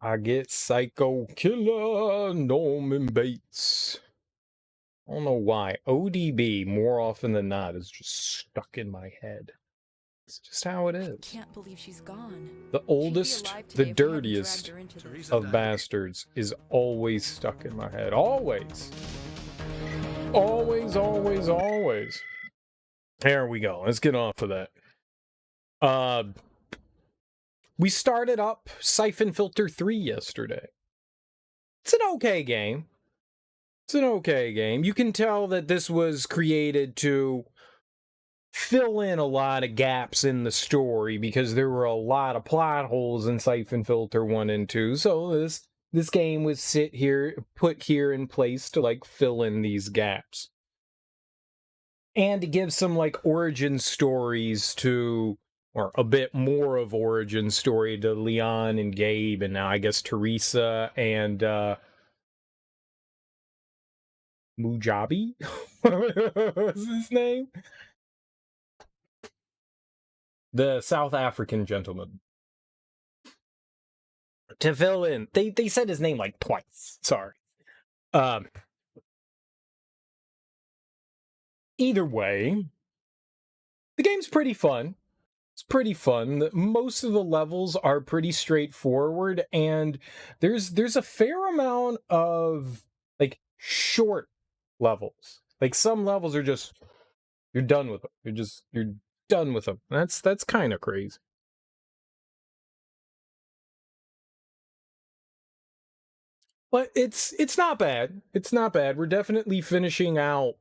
I get Psycho Killer Norman Bates. I don't know why. ODB, more often than not, is just stuck in my head. It's just how it is. I can't believe she's gone. The oldest, the dirtiest of bastards is always stuck in my head. Always. Always, always, always. There we go. Let's get off of that. We started up Syphon Filter 3 yesterday. It's an okay game. It's an okay game. You can tell that this was created to fill in a lot of gaps in the story because there were a lot of plot holes in Syphon Filter 1 and 2. So this game was put here in place to like fill in these gaps. And to give some like origin stories to, or a bit more of origin story to Leon and Gabe, and now I guess Teresa and Mujabi? What was his name? The South African gentleman. To fill in. They said his name like twice. Sorry. Either way, the game's pretty fun. It's pretty fun. Most of the levels are pretty straightforward, and there's a fair amount of like short levels. Like some levels are just you're done with them. You're done with them. That's kind of crazy. But it's not bad. It's not bad. We're definitely finishing out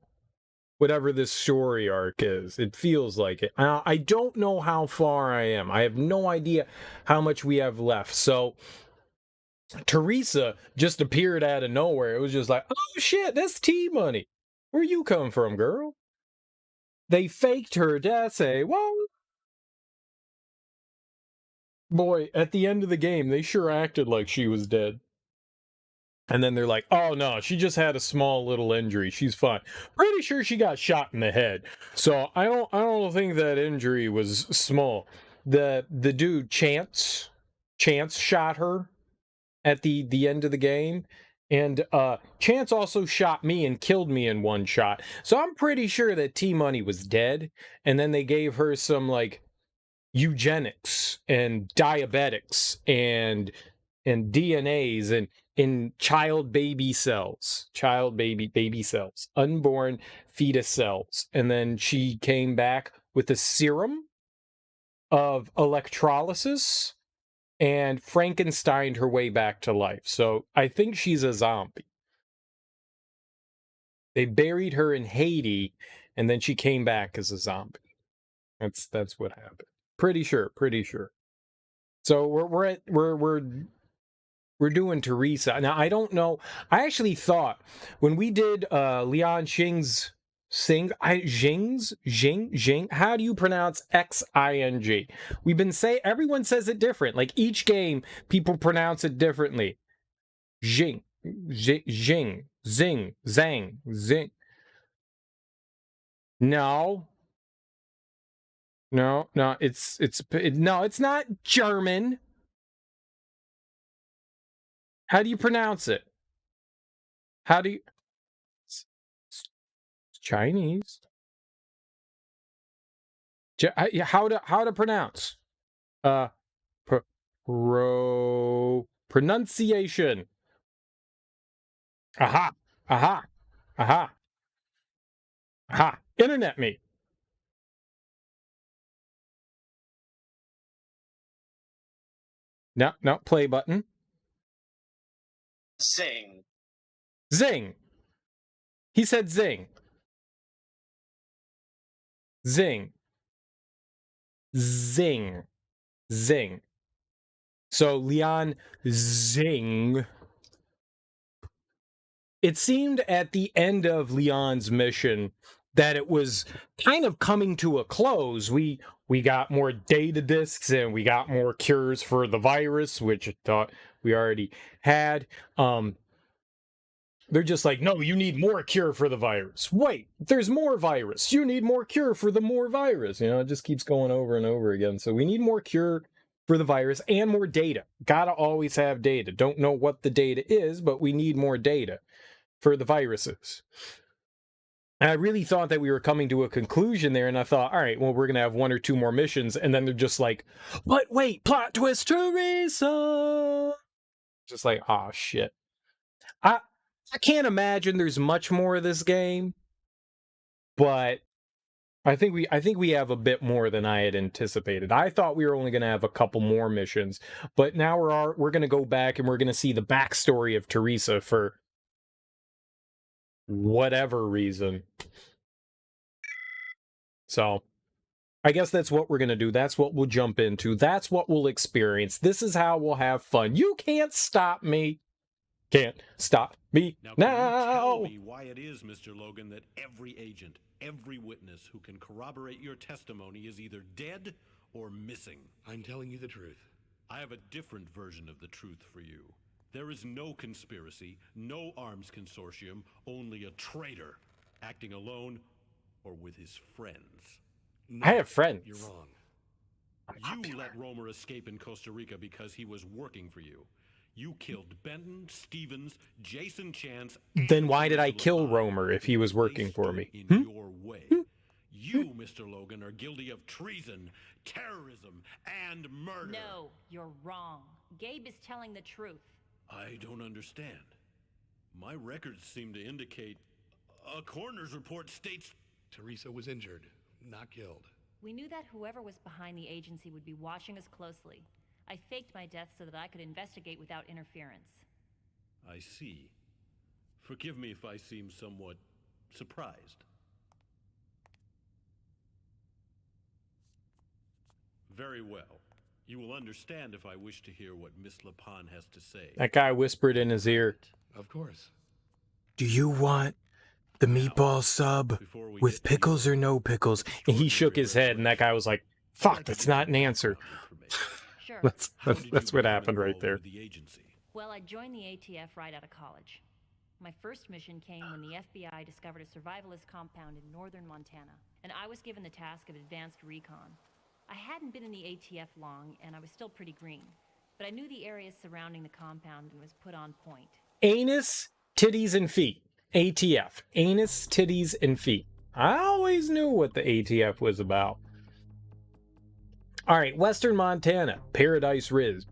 whatever this story arc is. It feels like it. I don't know how far I am. I have no idea how much we have left. So Teresa just appeared out of nowhere. It was just like, oh shit, that's T-Money. Where you come from, girl? They faked her death. Say, well, boy, at the end of the game, they sure acted like she was dead. And then they're like, oh no, she just had a small little injury. She's fine. Pretty sure she got shot in the head. So I don't think that injury was small. The dude Chance shot her at the end of the game. And Chance also shot me and killed me in one shot. So I'm pretty sure that T-Money was dead. And then they gave her some like eugenics and diabetics and DNAs and in child baby cells, unborn fetus cells. And then she came back with a serum of electrolysis and Frankensteined her way back to life. So I think she's a zombie. They buried her in Haiti, and then she came back as a zombie. That's what happened. Pretty sure. So we're doing Teresa. Now, I don't know. I actually thought when we did Leon Xing's Xing, how do you pronounce Xing? We've been everyone says it different. Like each game, people pronounce it differently. Xing, Xing, Zing, Zang, Zing. No, it's not German. How do you pronounce it? It's Chinese. How to pronounce? Pronunciation. Aha. Internet me. No, play button. Zing. He said zing. Zing. So Leon Zing. It seemed at the end of Leon's mission that it was kind of coming to a close. We got more data disks and we got more cures for the virus, which I thought we already had. They're just like, no, you need more cure for the virus. Wait, there's more virus. You need more cure for the more virus. You know, it just keeps going over and over again. So we need more cure for the virus and more data. Gotta always have data. Don't know what the data is, but we need more data for the viruses. And I really thought that we were coming to a conclusion there, and I thought, all right, well, we're going to have 1 or 2 more missions, and then they're just like, but wait, plot twist, Teresa! Just like, oh, shit. I can't imagine there's much more of this game, but I think we have a bit more than I had anticipated. I thought we were only going to have a couple more missions, but now we're going to go back and we're going to see the backstory of Teresa for whatever reason. So I guess that's what we're going to do. That's what we'll jump into. That's what we'll experience. This is how we'll have fun. You can't stop me. Can't stop me now. Can you tell me why it is, Mr. Logan, that every agent, every witness who can corroborate your testimony is either dead or missing? I'm telling you the truth. I have a different version of the truth for you. There is no conspiracy, no arms consortium, only a traitor acting alone or with his friends. No, I have friends. You're wrong. You let Romer escape in Costa Rica because he was working for you. You killed Benton, Stevens, Jason Chance. Then why did I kill Romer if he was working for me? In your way. You, Mr. Logan, are guilty of treason, terrorism, and murder. No, you're wrong. Gabe is telling the truth. I don't understand. My records seem to indicate a coroner's report states Teresa was injured, not killed. We knew that whoever was behind the agency would be watching us closely. I faked my death so that I could investigate without interference. I see. Forgive me if I seem somewhat surprised. Very well. You will understand if I wish to hear what Miss Lapon has to say. That guy whispered in his ear. Of course. Do you want the meatball sub with pickles or no pickles? And he shook his head, and that guy was like, fuck, that's not an answer. Sure. That's what happened right there. Well, I joined the ATF right out of college. My first mission came when the FBI discovered a survivalist compound in northern Montana, and I was given the task of advanced recon. I hadn't been in the ATF long, and I was still pretty green, but I knew the areas surrounding the compound and was put on point. Anus, titties, and feet. ATF. Anus, titties, and feet. I always knew what the ATF was about. All right, Western Montana, Paradise Ridge.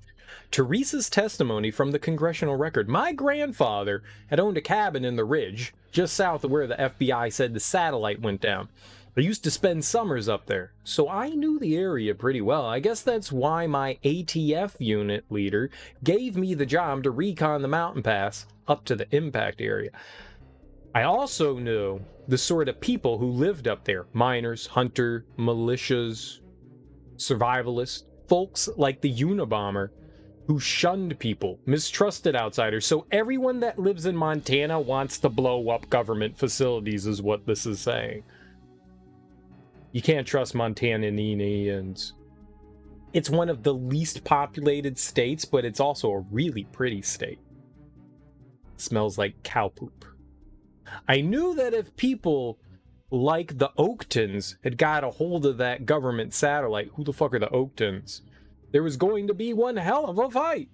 Teresa's testimony from the congressional record. My grandfather had owned a cabin in the Ridge, just south of where the FBI said the satellite went down. I used to spend summers up there, so I knew the area pretty well. I guess that's why my ATF unit leader gave me the job to recon the mountain pass up to the impact area. I also knew the sort of people who lived up there. Miners, hunter, militias, survivalists, folks like the Unabomber who shunned people, mistrusted outsiders. So everyone that lives in Montana wants to blow up government facilities is what this is saying. You can't trust Montananians. It's one of the least populated states, but it's also a really pretty state. It smells like cow poop. I knew that if people like the Oaktons had got a hold of that government satellite, who the fuck are the Oaktons? There was going to be one hell of a fight.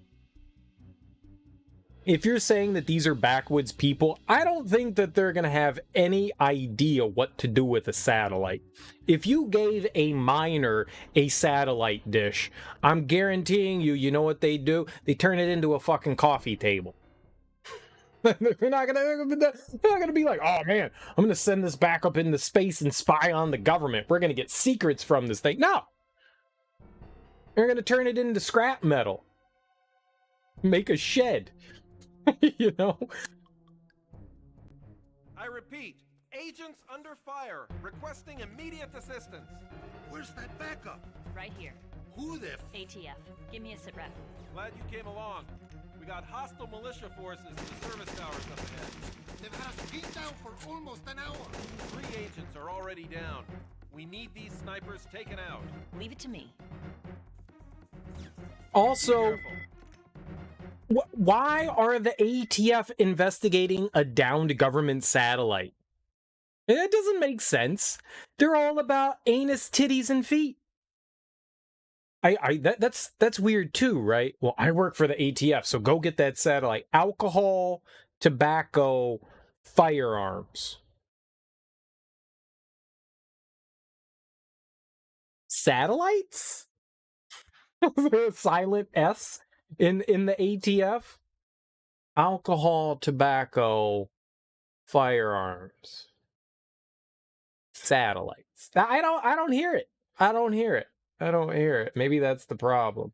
If you're saying that these are backwoods people, I don't think that they're going to have any idea what to do with a satellite. If you gave a miner a satellite dish, I'm guaranteeing you know what they do? They turn it into a fucking coffee table. They're not gonna be like, oh man, I'm gonna send this back up into space and spy on the government. We're gonna get secrets from this thing. No. They're gonna turn it into scrap metal. Make a shed. You know? I repeat, agents under fire, requesting immediate assistance. Where's that backup? Right here. Who the ATF. Give me a sit rep. Glad you came along. We got hostile militia forces in the service towers up ahead. They've had us beat down for almost an hour. 3 agents are already down. We need these snipers taken out. Leave it to me. Also, why are the ATF investigating a downed government satellite? That doesn't make sense. They're all about anus, titties, and feet. That's weird too, right? Well, I work for the ATF, so go get that satellite. Alcohol, tobacco, firearms. Satellites? Was there a silent S in the ATF? Alcohol, tobacco, firearms, satellites. I don't hear it. I don't hear it. I don't hear it. Maybe that's the problem.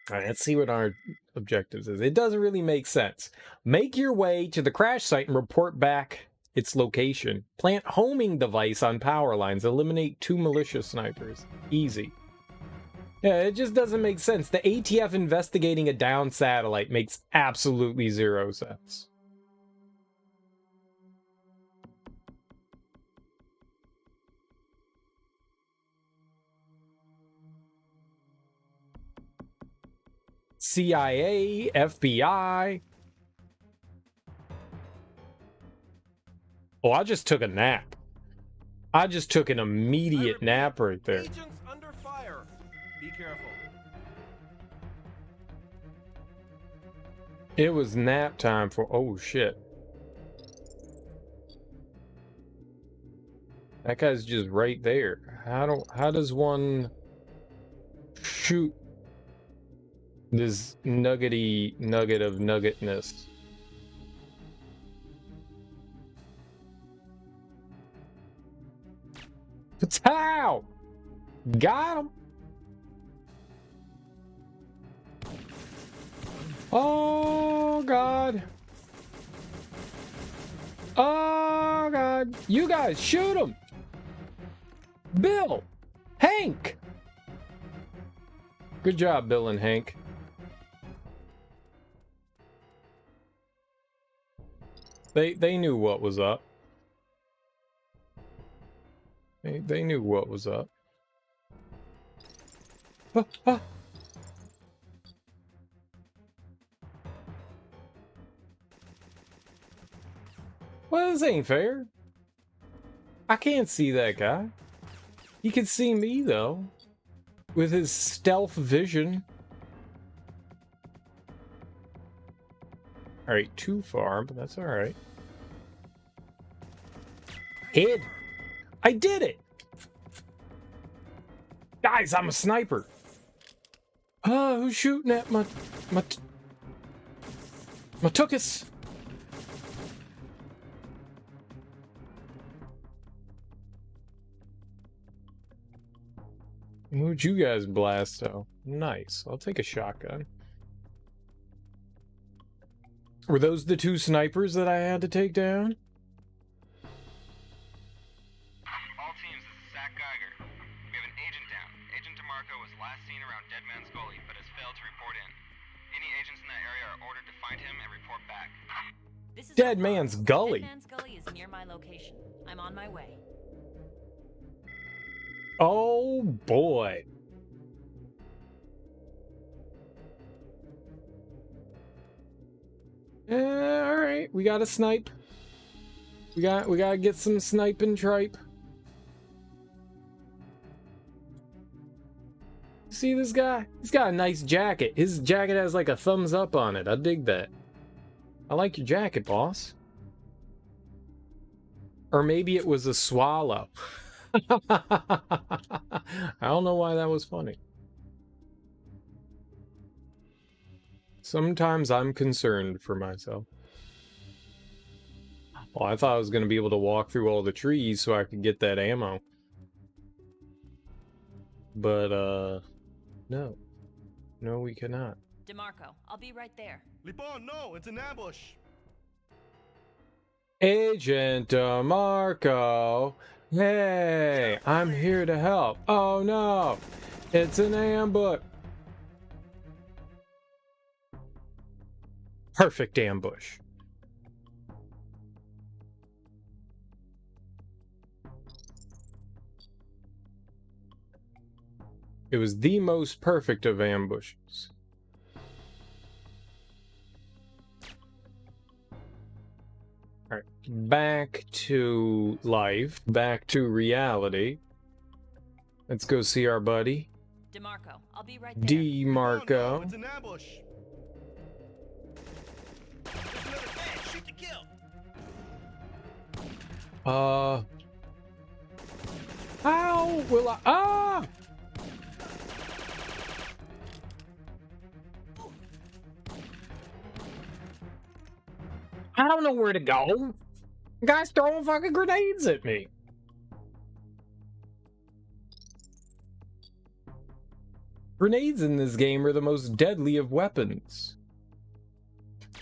All right, let's see what our objectives is. It doesn't really make sense. Make your way to the crash site and report back its location. Plant homing device on power lines. Eliminate 2 militia snipers. Easy. Yeah, it just doesn't make sense. The ATF investigating a downed satellite makes absolutely zero sense. CIA, FBI. Oh, I just took a nap. I just took an immediate nap right there. Agents under fire. Be careful. It was nap time for... Oh, shit. That guy's just right there. How does one shoot this nugget of nuggetness? Pow! Got him! Oh, God. Oh, God. You guys, shoot him! Bill! Hank! Good job, Bill and Hank. They knew what was up. They knew what was up. Ah, ah. Well, this ain't fair. I can't see that guy. He can see me, though. With his stealth vision. Alright, too far, but that's alright. Hid! I did it! Guys, I'm a sniper! Who's shooting at my tuchus? Who'd you guys blast, though? Nice. I'll take a shotgun. Were those the 2 snipers that I had to take down? All teams, this is Zach Geiger. We have an agent down. Agent DeMarco was last seen around Dead Man's Gully, but has failed to report in. Any agents in that area are ordered to find him and report back. This is Dead Man's Gully. Dead Man's Gully is near my location. I'm on my way. Oh boy. All right, we got to snipe. We got to get some sniping tripe. See this guy? He's got a nice jacket. His jacket has like a thumbs up on it. I dig that. I like your jacket, boss. Or maybe it was a swallow. I don't know why that was funny. Sometimes I'm concerned for myself. Well, I thought I was going to be able to walk through all the trees so I could get that ammo. But, no. No, we cannot. DeMarco, I'll be right there. Lipon, no, it's an ambush. Agent DeMarco. Hey, I'm here to help. Oh no, it's an ambush. Perfect ambush. It was the most perfect of ambushes. All right, back to life, back to reality. Let's go see our buddy. DeMarco, I'll be right there. DeMarco. Oh, no, it's an ambush. There's another man. Shoot to kill. How will I? Ah! I don't know where to go. The guy's throwing fucking grenades at me. Grenades in this game are the most deadly of weapons.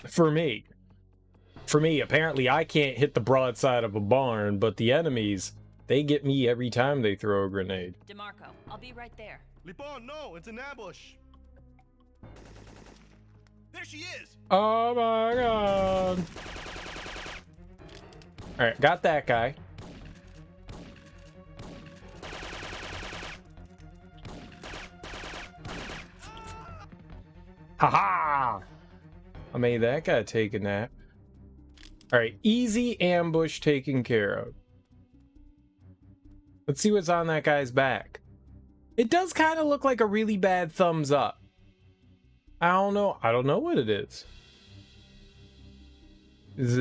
For me. For me, apparently I can't hit the broadside of a barn, but the enemies, they get me every time they throw a grenade. DeMarco, I'll be right there. Lipon, no, it's an ambush. There she is. Oh my god. Alright, got that guy. Haha! I made that guy take a nap. Alright, easy ambush taken care of. Let's see what's on that guy's back. It does kind of look like a really bad thumbs up. I don't know what it is. Is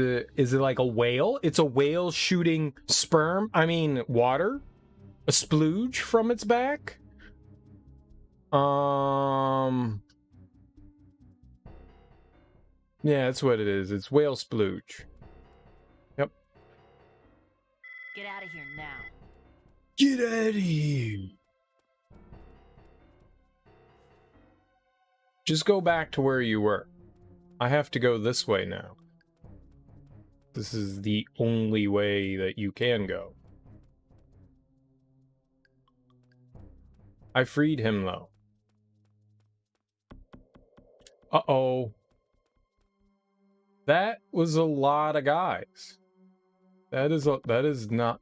it like a whale? It's a whale shooting sperm? I mean, water? A splooge from its back? Yeah, that's what it is. It's whale splooge. Yep. Get out of here now. Get out of here. Just go back to where you were. I have to go this way now. This is the only way that you can go. I freed him though. Uh-oh. That was a lot of guys. That is not.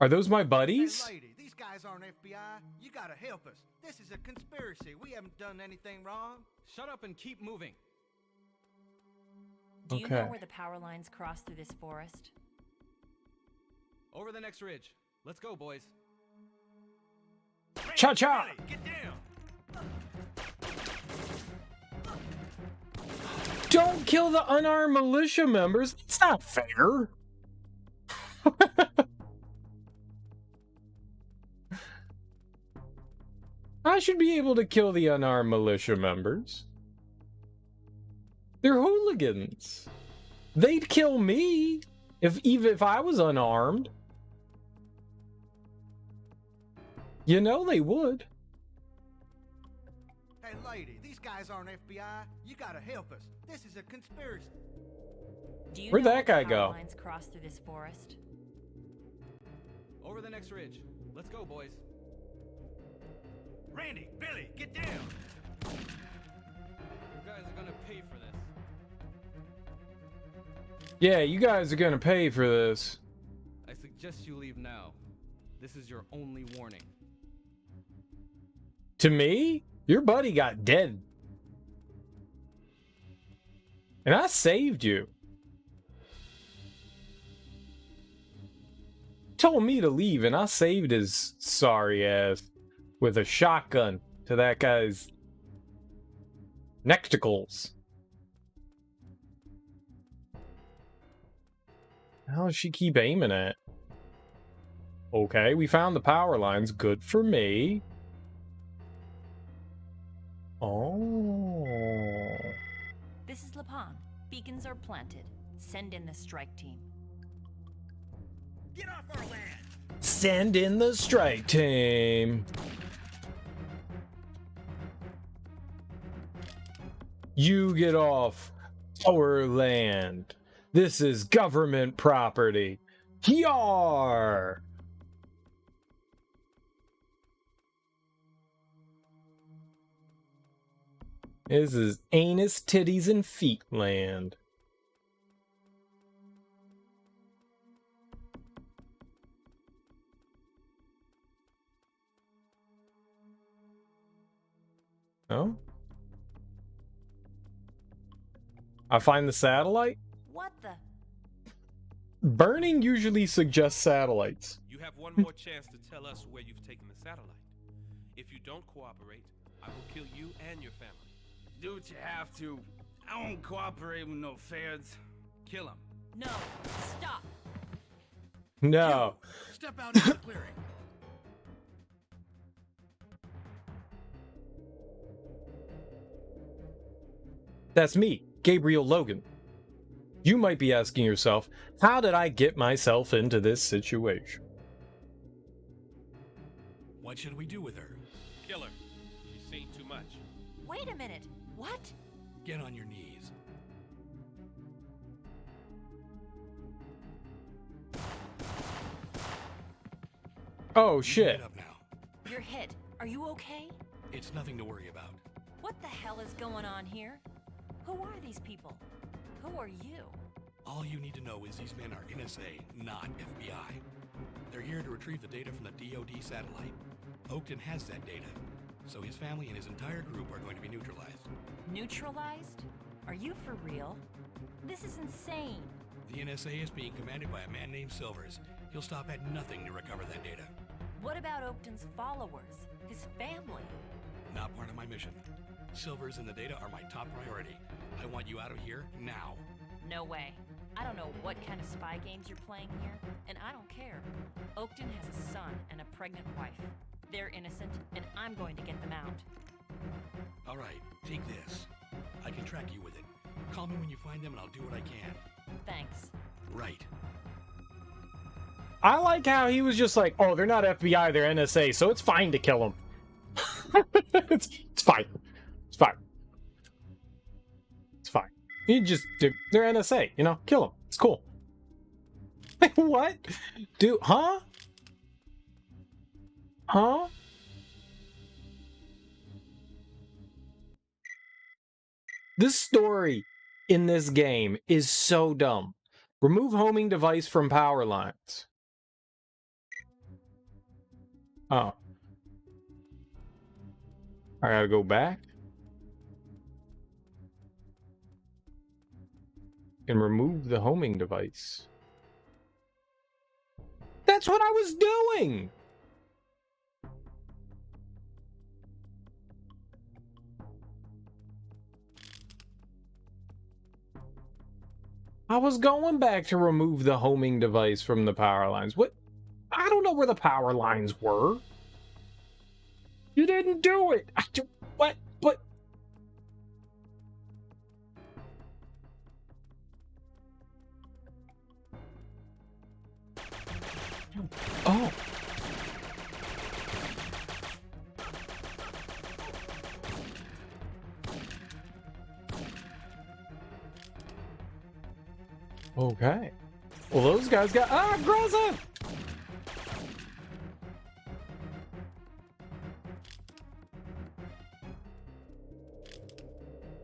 Are those my buddies? Hey, lady, these guys aren't FBI. You gotta help us. This is a conspiracy. We haven't done anything wrong. Shut up and keep moving. Do you Okay. know where the power lines cross through this forest? Over the next ridge. Let's go, boys. Cha-cha! Billy, get down. Don't kill the unarmed militia members. It's not fair. I should be able to kill the unarmed militia members. They're hooligans. They'd kill me even if I was unarmed. You know they would. Hey, lady, these guys aren't FBI. You gotta help us. This is a conspiracy. Do you Where'd know that where guy the go? power lines cross through this forest? Over the next ridge. Let's go, boys. Randy, Billy, get down. You guys are gonna pay for this. Yeah, you guys are gonna pay for this. I suggest you leave now. This is your only warning. To me? Your buddy got dead. And I saved you. Told me to leave and I saved his sorry ass with a shotgun to that guy's necticles. How does she keep aiming at? Okay, we found the power lines. Good for me. Oh. This is Lapon. Beacons are planted. Send in the strike team. Get off our land. Send in the strike team. You get off our land. This is government property. Yar! This is anus, titties, and feet land. Oh? I find the satellite? What the? Burning usually suggests satellites. You have one more chance to tell us where you've taken the satellite. If you don't cooperate, I will kill you and your family. Do what you have to. I won't cooperate with no feds. Kill him. No, stop. No. Step out into the clearing. That's me, Gabriel Logan. You might be asking yourself, how did I get myself into this situation? What should we do with her? Kill her. She's seen too much. Wait a minute. What? Get on your knees. Oh, You can shit. Get up now. You're hit. Are you okay? It's nothing to worry about. What the hell is going on here? Who are these people? Who are you? All you need to know is these men are NSA, not FBI. They're here to retrieve the data from the DoD satellite. Oakton has that data, so his family and his entire group are going to be neutralized. Neutralized? Are you for real? This is insane. The NSA is being commanded by a man named Silvers. He'll stop at nothing to recover that data. What about Oakton's followers? His family? Not part of my mission. Silvers and the data are my top priority. I want you out of here now. No way. I don't know what kind of spy games you're playing here, and I don't care. Oakton has a son and a pregnant wife. They're innocent, and I'm going to get them out. All right, take this. I can track you with it. Call me when you find them and I'll do what I can. Thanks. Right. I like how he was just like, oh, they're not FBI, they're NSA, so it's fine to kill them. it's fine. It's fine. It's fine. You just, they're NSA, you know? Kill them. It's cool. What? Dude, huh? Huh? This story in this game is so dumb. Remove homing device from power lines. Oh. I gotta go back. And remove the homing device. That's what I was doing! I was going back to remove the homing device from the power lines. What? I don't know where the power lines were. You didn't do it. What? But... Oh. Okay. Well, those guys got aggressive.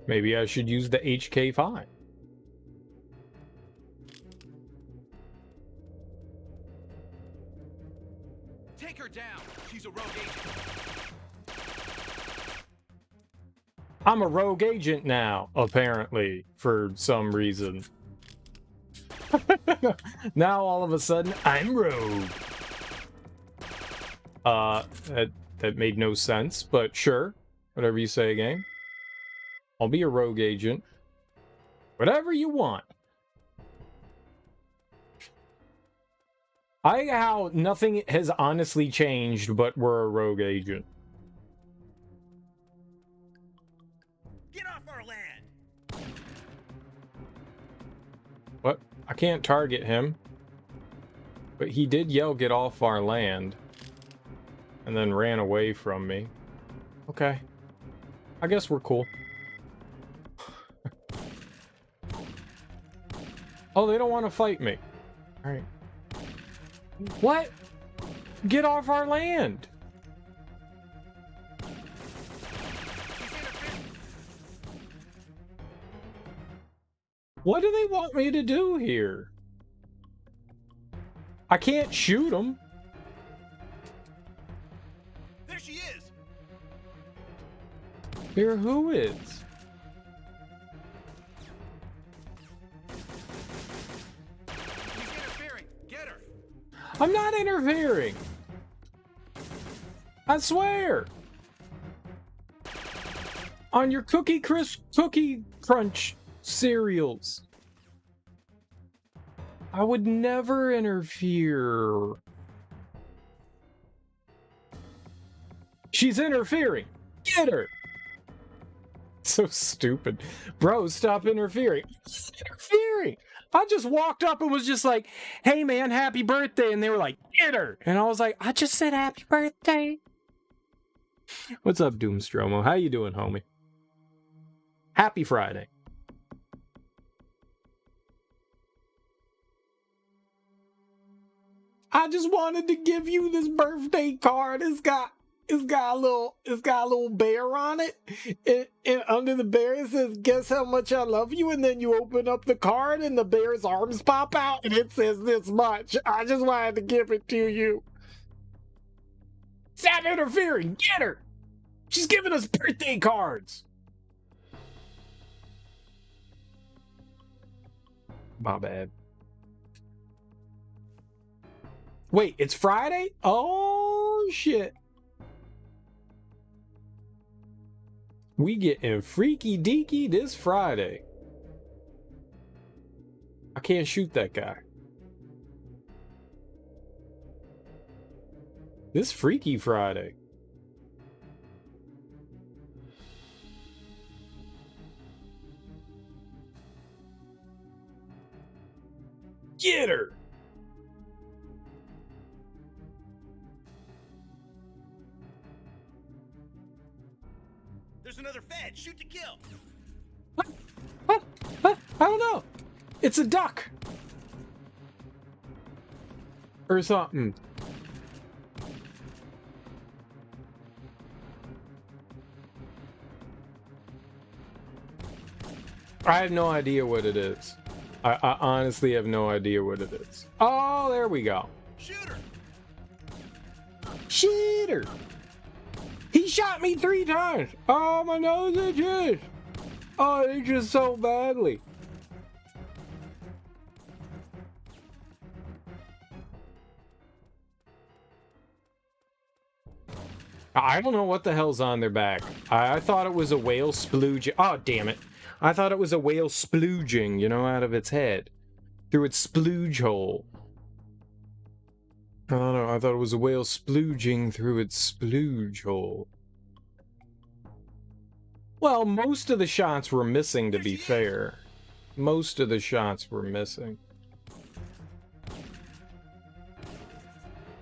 Maybe I should use the HK5. Take her down. She's a rogue agent. I'm a rogue agent now, apparently, for some reason. Now all of a sudden, I'm rogue. That made no sense, but sure. Whatever you say, game. I'll be a rogue agent. Whatever you want. I like how nothing has honestly changed, but we're a rogue agent. Get off our land! What? I can't target him. But he did yell, get off our land. And then ran away from me. Okay. I guess we're cool. Oh, they don't want to fight me. Alright. What? Get off our land! What do they want me to do here? I can't shoot them. There she is. Here, who is? She's interfering. Get her. I'm not interfering. I swear. on your Cookie Crunch cereals. I would never interfere. She's interfering. Get her. So stupid. Bro, stop interfering. Interfering. I just walked up and was just like, hey man, happy birthday. And they were like, get her. And I was like, I just said happy birthday. What's up, Doomstromo? How you doing, homie? Happy Friday. I just wanted to give you this birthday card. It's got a little bear on it. And under the bear it says, guess how much I love you? And then you open up the card and the bear's arms pop out and it says this much. I just wanted to give it to you. Stop interfering. Get her. She's giving us birthday cards. My bad. Wait, it's Friday? Oh, shit. We getting freaky deaky this Friday. I can't shoot that guy. This Freaky Friday. Get her! There's another Fed. Shoot to kill. I don't know. It's a duck. Or something. I have no idea what it is. I honestly have no idea what it is. Oh, there we go. Shooter. Shooter. He shot me 3 times. Oh, my nose itches. Oh, it itches so badly. I don't know what the hell's on their back. I thought it was a whale splooging. Oh, damn it. I thought it was a whale splooging, you know, out of its head. Through its splooge hole. I don't know. I thought it was a whale splooging through its splooge hole. Well, most of the shots were missing, to be fair. Most of the shots were missing.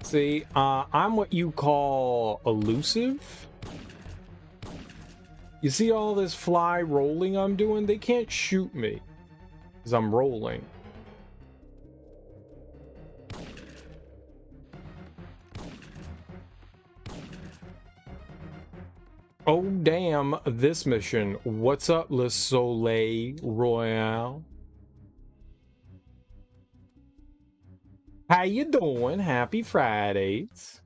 See, I'm what you call elusive. You see all this fly rolling I'm doing? They can't shoot me because I'm rolling. Oh, damn, this mission. What's up, Le Soleil Royale? How you doing? Happy Fridays.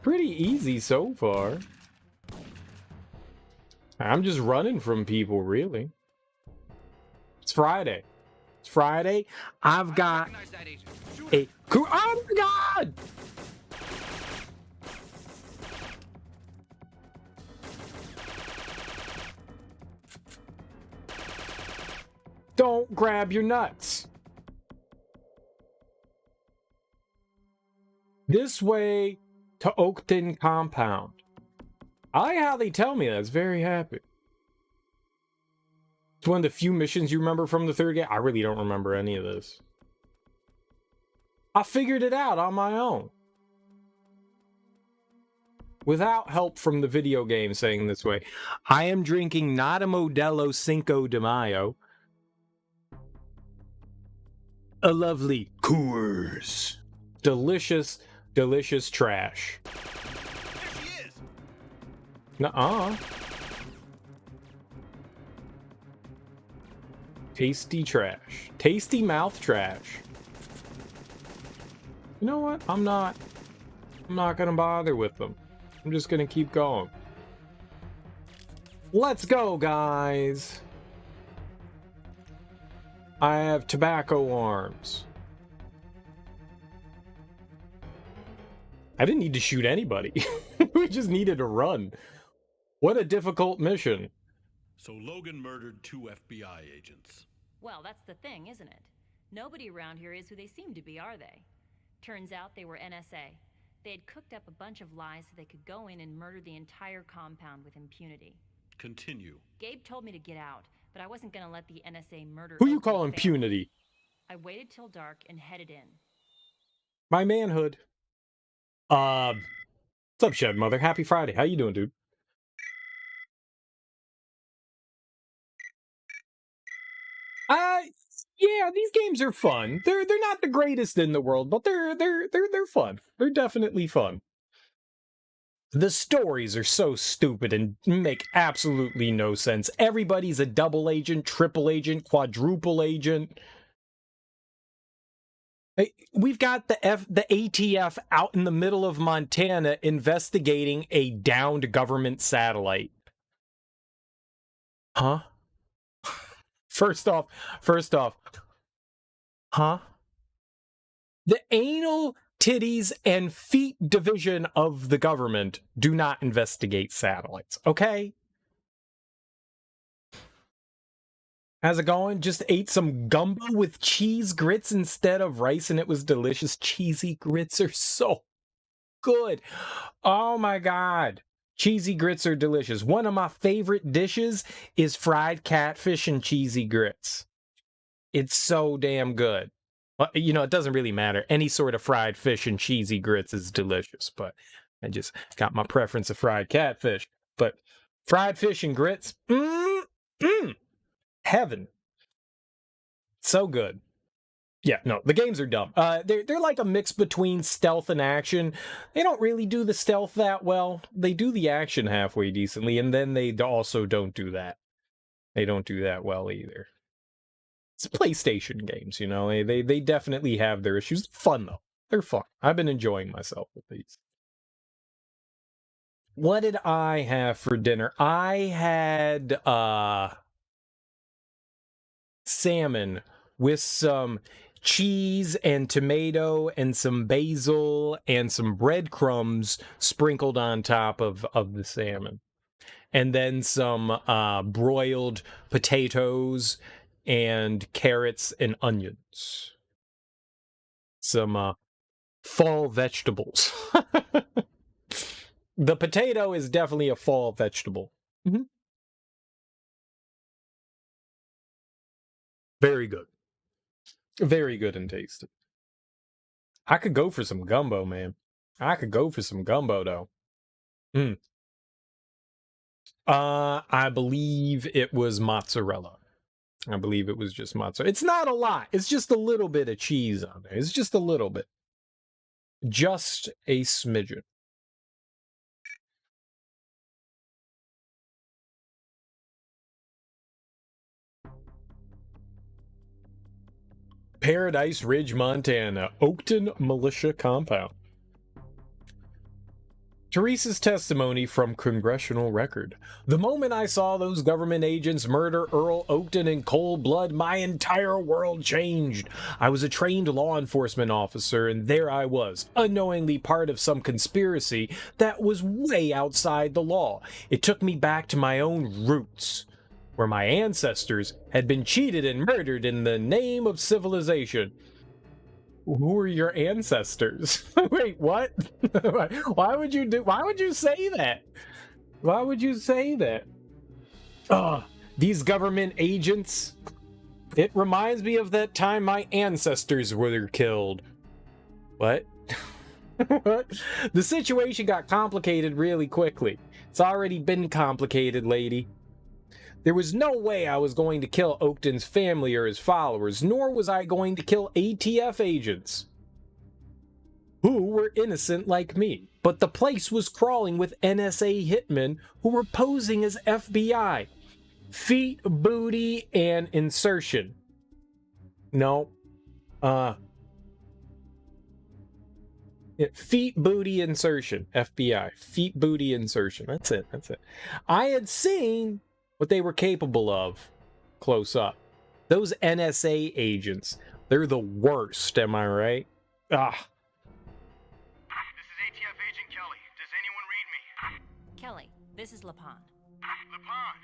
Pretty easy so far. I'm just running from people, really. It's Friday. It's Friday. I've got a... Oh my god! Don't grab your nuts. This way to Oakton Compound. I like how they tell me that. It's very happy. It's one of the few missions you remember from the 3rd game. I really don't remember any of this. I figured it out on my own. Without help from the video game saying this way. I am drinking not a Modelo Cinco de Mayo. A lovely Coors. Delicious, delicious trash. Nuh-uh. Tasty trash. Tasty mouth trash. You know what? I'm not gonna bother with them. I'm just gonna keep going. Let's go, guys. I have tobacco arms. I didn't need to shoot anybody. We just needed to run. What a difficult mission. So Logan murdered 2 FBI agents. Well, that's the thing, isn't it? Nobody around here is who they seem to be, are they? Turns out they were NSA. They had cooked up a bunch of lies so they could go in and murder the entire compound with impunity. Continue. Gabe told me to get out, but I wasn't going to let the NSA murder... Who you call impunity? I waited till dark and headed in. My manhood. What's up, Shed Mother? Happy Friday. How you doing, dude? Yeah, these games are fun. They're not the greatest in the world, but they're fun. They're definitely fun. The stories are so stupid and make absolutely no sense. Everybody's a double agent, triple agent, quadruple agent. Hey, we've got the ATF out in the middle of Montana investigating a downed government satellite. Huh? First off, huh? The anal, titties, and feet division of the government do not investigate satellites, okay? How's it going? Just ate some gumbo with cheese grits instead of rice, and it was delicious. Cheesy grits are so good. Oh my god. Cheesy grits are delicious. One of my favorite dishes is fried catfish and cheesy grits. It's so damn good. Well, you know, it doesn't really matter. Any sort of fried fish and cheesy grits is delicious, but I just got my preference of fried catfish. But fried fish and grits, heaven. So good. Yeah, no, the games are dumb. They're like a mix between stealth and action. They don't really do the stealth that well. They do the action halfway decently, and then they also don't do that. They don't do that well either. It's PlayStation games, you know. They definitely have their issues. Fun though. They're fun. I've been enjoying myself with these. What did I have for dinner? I had salmon with some cheese and tomato and some basil and some breadcrumbs sprinkled on top of the salmon. And then some broiled potatoes and carrots and onions. Some fall vegetables. The potato is definitely a fall vegetable. Mm-hmm. Very good. Very good and tasty. I could go for some gumbo, man. I could go for some gumbo, though. I believe it was mozzarella. I believe it was just mozzarella. It's not a lot. It's just a little bit of cheese on there. It's just a little bit. Just a smidgen. Paradise Ridge, Montana. Oakton Militia Compound. Teresa's testimony from Congressional Record. The moment I saw those government agents murder Earl Oakton in cold blood, my entire world changed. I was a trained law enforcement officer, and there I was, unknowingly part of some conspiracy that was way outside the law. It took me back to my own roots, where my ancestors had been cheated and murdered in the name of civilization. Who are your ancestors? Wait, what? Why would you say that? Why would you say that? These government agents. It reminds me of that time my ancestors were killed. What? What? The situation got complicated really quickly. It's already been complicated, lady. There was no way I was going to kill Oakton's family or his followers, nor was I going to kill ATF agents who were innocent like me. But the place was crawling with NSA hitmen who were posing as FBI. Feet, booty, and insertion. No. Feet, booty, insertion. FBI. Feet, booty, insertion. That's it. I had seen what they were capable of close up. Those NSA agents, they're the worst, am I right? This is ATF Agent Kelly. Does anyone read me? Kelly, This is Lapon. Lapon,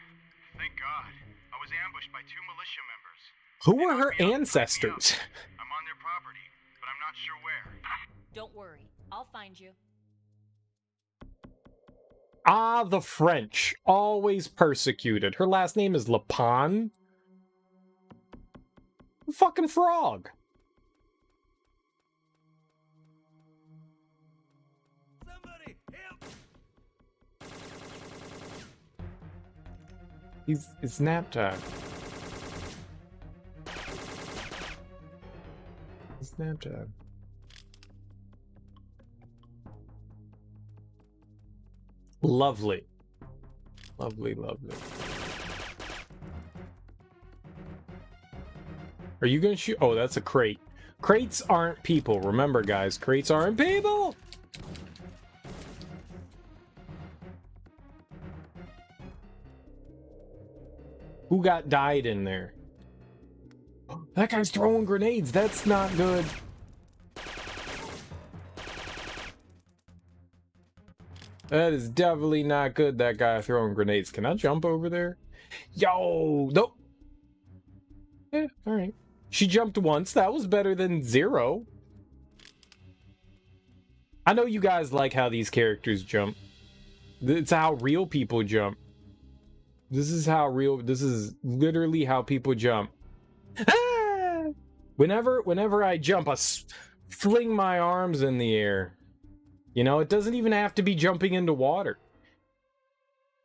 thank God. I was ambushed by 2 militia members. Who were her ancestors? I'm on their property, but I'm not sure where. Don't worry, I'll find you. Ah, the French. Always persecuted. Her last name is Lapon? Fucking frog. Somebody help! It's nap time. It's nap time. Lovely. Lovely, lovely. Are you gonna shoot? Oh, that's a crate. Crates aren't people. Remember, guys, crates aren't people! Who got died in there? That guy's throwing grenades. That's not good. That is definitely not good, that guy throwing grenades. Can I jump over there? Yo, nope. Yeah, alright. She jumped once. That was better than 0. I know you guys like how these characters jump. It's how real people jump. This is literally how people jump. Ah! Whenever I jump, I fling my arms in the air. You know, it doesn't even have to be jumping into water.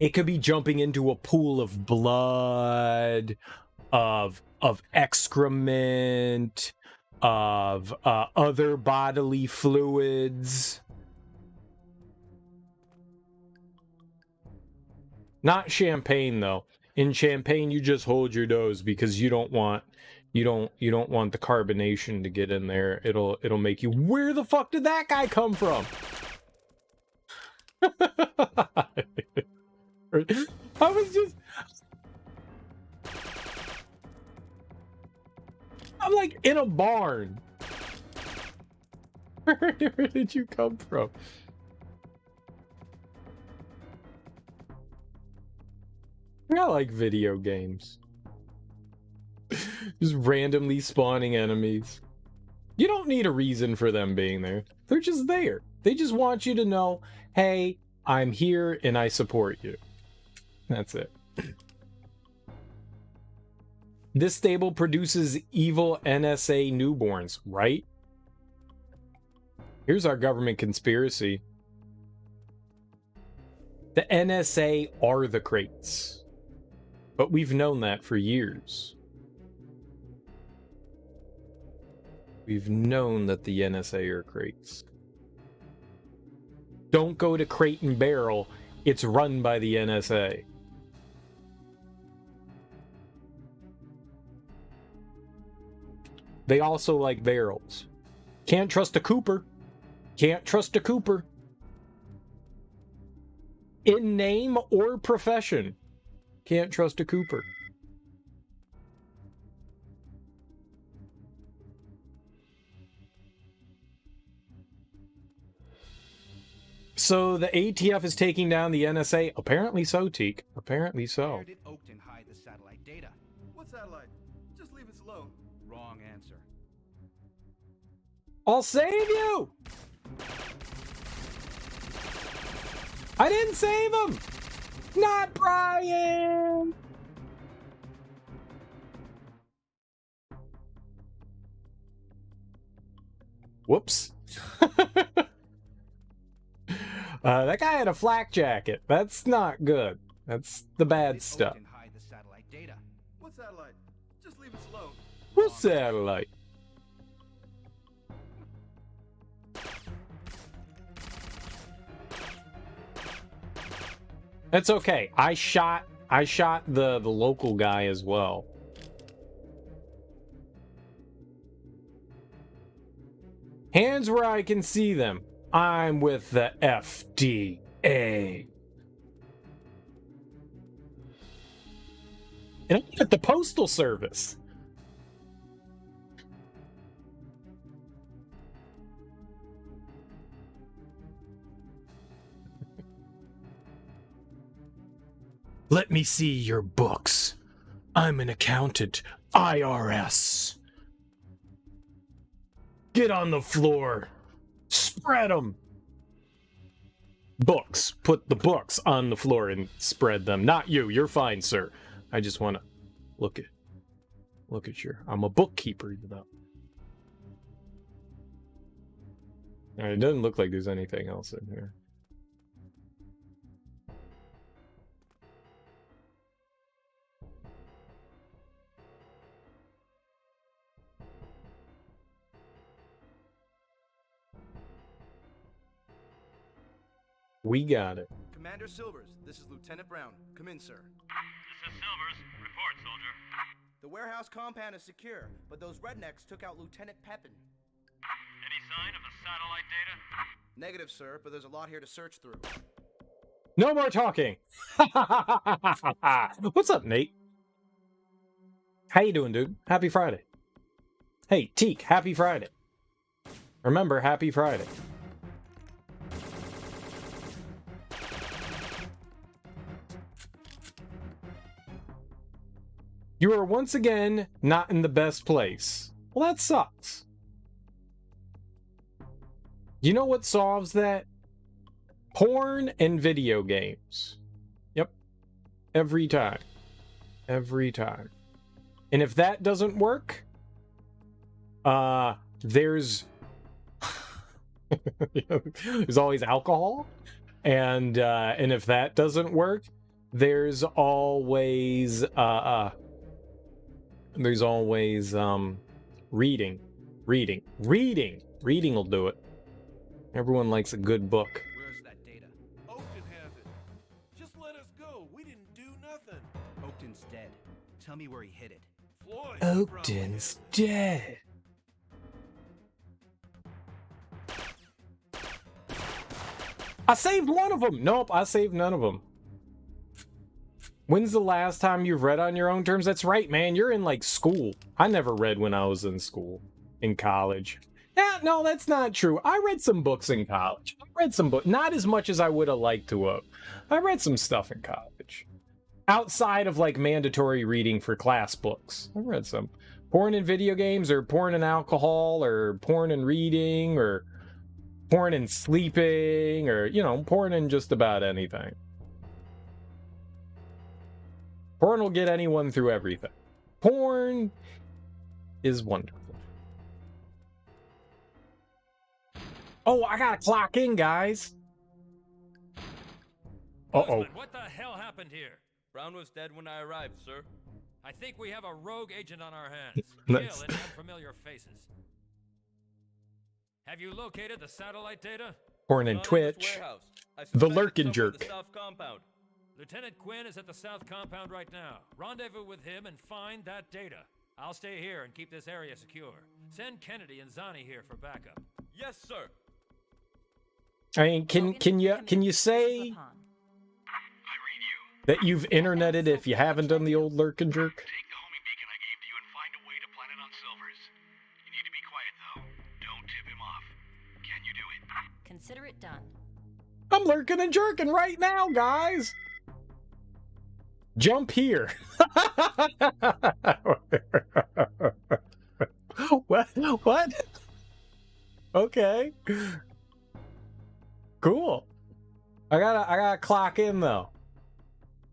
It could be jumping into a pool of blood, of excrement, of other bodily fluids. Not champagne though. In champagne, you just hold your nose because you don't want the carbonation to get in there. It'll make you. Where the fuck did that guy come from? I was just. I'm like in a barn. Where did you come from? I like video games. Just randomly spawning enemies. You don't need a reason for them being there. They're just there. They just want you to know, hey, I'm here and I support you. That's it. This stable produces evil NSA newborns, right? Here's our government conspiracy. The NSA are the crates. But we've known that for years. We've known that the NSA are crates. Don't go to Crate and Barrel. It's run by the NSA. They also like barrels. Can't trust a Cooper. Can't trust a Cooper. In name or profession. Can't trust a Cooper. So the ATF is taking down the NSA? Apparently so, Teak. Apparently so. Where did Oakton hide the satellite data? What satellite? Just leave us alone. Wrong answer. I'll save you! I didn't save him! Not Brian! Whoops. That guy had a flak jacket. That's not good. That's the bad stuff. Hide the satellite data. What satellite? Just leave us alone. What satellite? That's okay. I shot the local guy as well. Hands where I can see them. I'm with the FDA. And I'm at the Postal Service. Let me see your books. I'm an accountant. IRS. Get on the floor. Spread them. Books. Put the books on the floor and spread them. Not you. You're fine, sir. I just want to look at your... I'm a bookkeeper, you know. It doesn't look like there's anything else in here. We got it. Commander Silvers, this is Lieutenant Brown. Come in, sir. This is Silvers. Report, soldier. The warehouse compound is secure, but those rednecks took out Lieutenant Pepin. Any sign of the satellite data? Negative, sir, but there's a lot here to search through. No more talking. What's up, Nate? How you doing, dude? Happy Friday. Hey, Teak, happy Friday. Remember, happy Friday. You are once again not in the best place. Well, that sucks. You know what solves that? Porn and video games. Yep. Every time. Every time. And if that doesn't work, there's there's always alcohol. And if that doesn't work, there's always reading. Reading will do it. Everyone likes a good book. Where's that data? Oakton has it. Just let us go. We didn't do nothing. Oakton's dead. Tell me where he hid it. Floyd. Oakton's dead. I saved one of them. Nope, I saved none of them. When's the last time you've read on your own terms? That's right, man. You're in, like, school. I never read when I was in school. In college. Yeah, no, that's not true. I read some books in college. I read some books. Not as much as I would have liked to have. I read some stuff in college. Outside of, like, mandatory reading for class books. I read some. Porn and video games, or porn and alcohol, or porn and reading, or porn and sleeping, or, you know, porn and just about anything. Porn will get anyone through everything. Porn is wonderful. Oh, I gotta clock in, guys. Uh-oh. What the hell happened here? Brown was dead when I arrived, sir. I think we have a rogue agent on our hands. Nice. Kill and unfamiliar faces. Have you located the satellite data? Porn and Twitch. The Lurkin' Jerk. The South Compound. Lieutenant Quinn is at the South Compound right now. Rendezvous with him and find that data. I'll stay here and keep this area secure. Send Kennedy and Zani here for backup. Yes, sir. I mean, can you say that you've interneted if you haven't done the old Lurkin' Jerk? Take the homing beacon I gave to you and find a way to plant it on Silvers. You need to be quiet, though. Don't tip him off. Can you do it? Consider it done. I'm lurking and jerking right now, guys. Jump here. What? Okay. Cool. I gotta clock in though.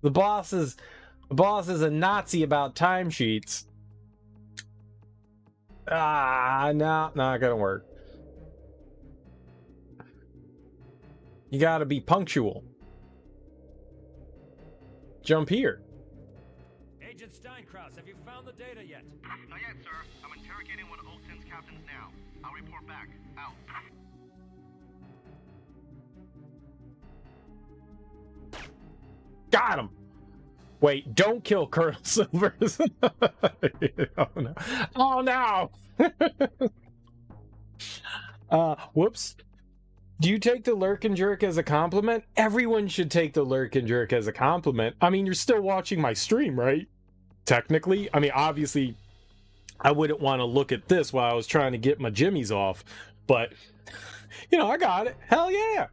The boss is a Nazi about timesheets. No, not gonna work. You gotta be punctual. Jump here. Agent Steinkraus, have you found the data yet? Not yet, sir. I'm interrogating one of Oakton's captains now. I'll report back. Out. Got him. Wait, don't kill Colonel Silvers. Oh no. Oh no. Whoops. Do you take the Lurkin' Jerk as a compliment? Everyone should take the Lurkin' Jerk as a compliment. I mean, you're still watching my stream, right? Technically. I mean, obviously, I wouldn't want to look at this while I was trying to get my jimmies off. But, you know, I got it. Hell yeah.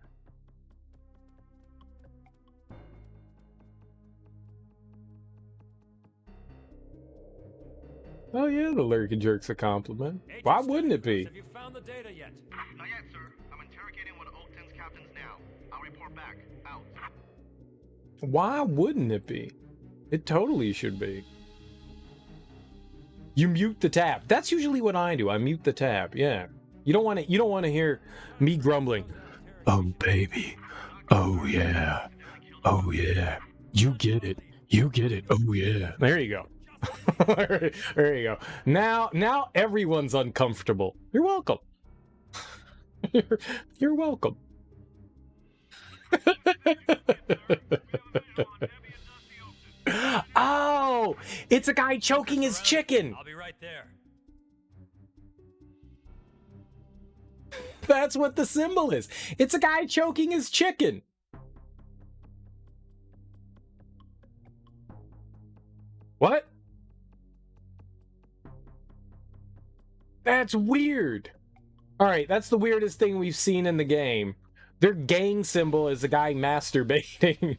Oh yeah, the lurking jerk's a compliment. Why wouldn't it be? Have you found the data yet? Not yet, sir. I'm interrogating one of Oakton's captains now. I'll report back. Out. Why wouldn't it be? It totally should be. You mute the tab. That's usually what I do. I mute the tab. Yeah. You don't want to hear me grumbling. Oh baby. Oh yeah. Oh yeah. You get it. You get it. Oh yeah. There you go. There you go. Now everyone's uncomfortable. You're welcome. You're welcome. Oh, it's a guy choking his chicken. I'll be right there. That's what the symbol is. It's a guy choking his chicken. What? That's weird. All right, that's the weirdest thing we've seen in the game. Their gang symbol is a guy masturbating.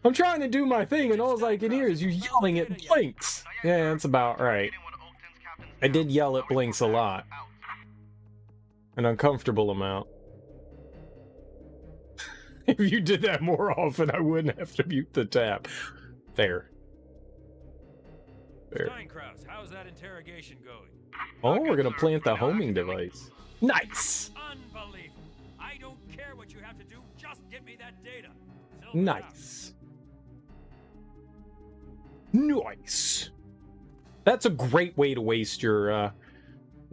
I'm trying to do my thing, and all I can hear is you yelling at Blinks. Yeah, that's about right. I did yell at Blinks a lot. An uncomfortable amount. If you did that more often, I wouldn't have to mute the tab. Fair. Fair. Steinkraus, how's that interrogation going? Oh, we're gonna plant the homing device. Nice! Unbelievable. I don't care what you have to do, just get me that data. Nice. Nice. That's a great way to waste your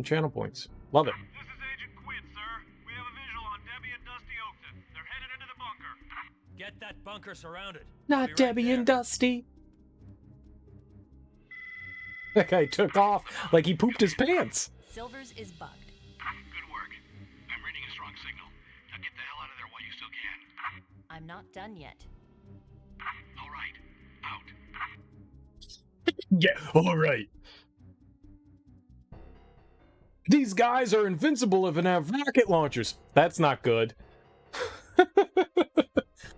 channel points. Love it. This is Agent Quinn, sir. We have a visual on Debbie and Dusty Oakton. They're headed into the bunker. Get that bunker surrounded. Not Debbie and Dusty. That guy took off like he pooped his pants. Silvers is bugged. Good work. I'm reading a strong signal. Now get the hell out of there while you still can. I'm not done yet. All right. Out. Yeah, all right. These guys are invincible if they have rocket launchers. That's not good.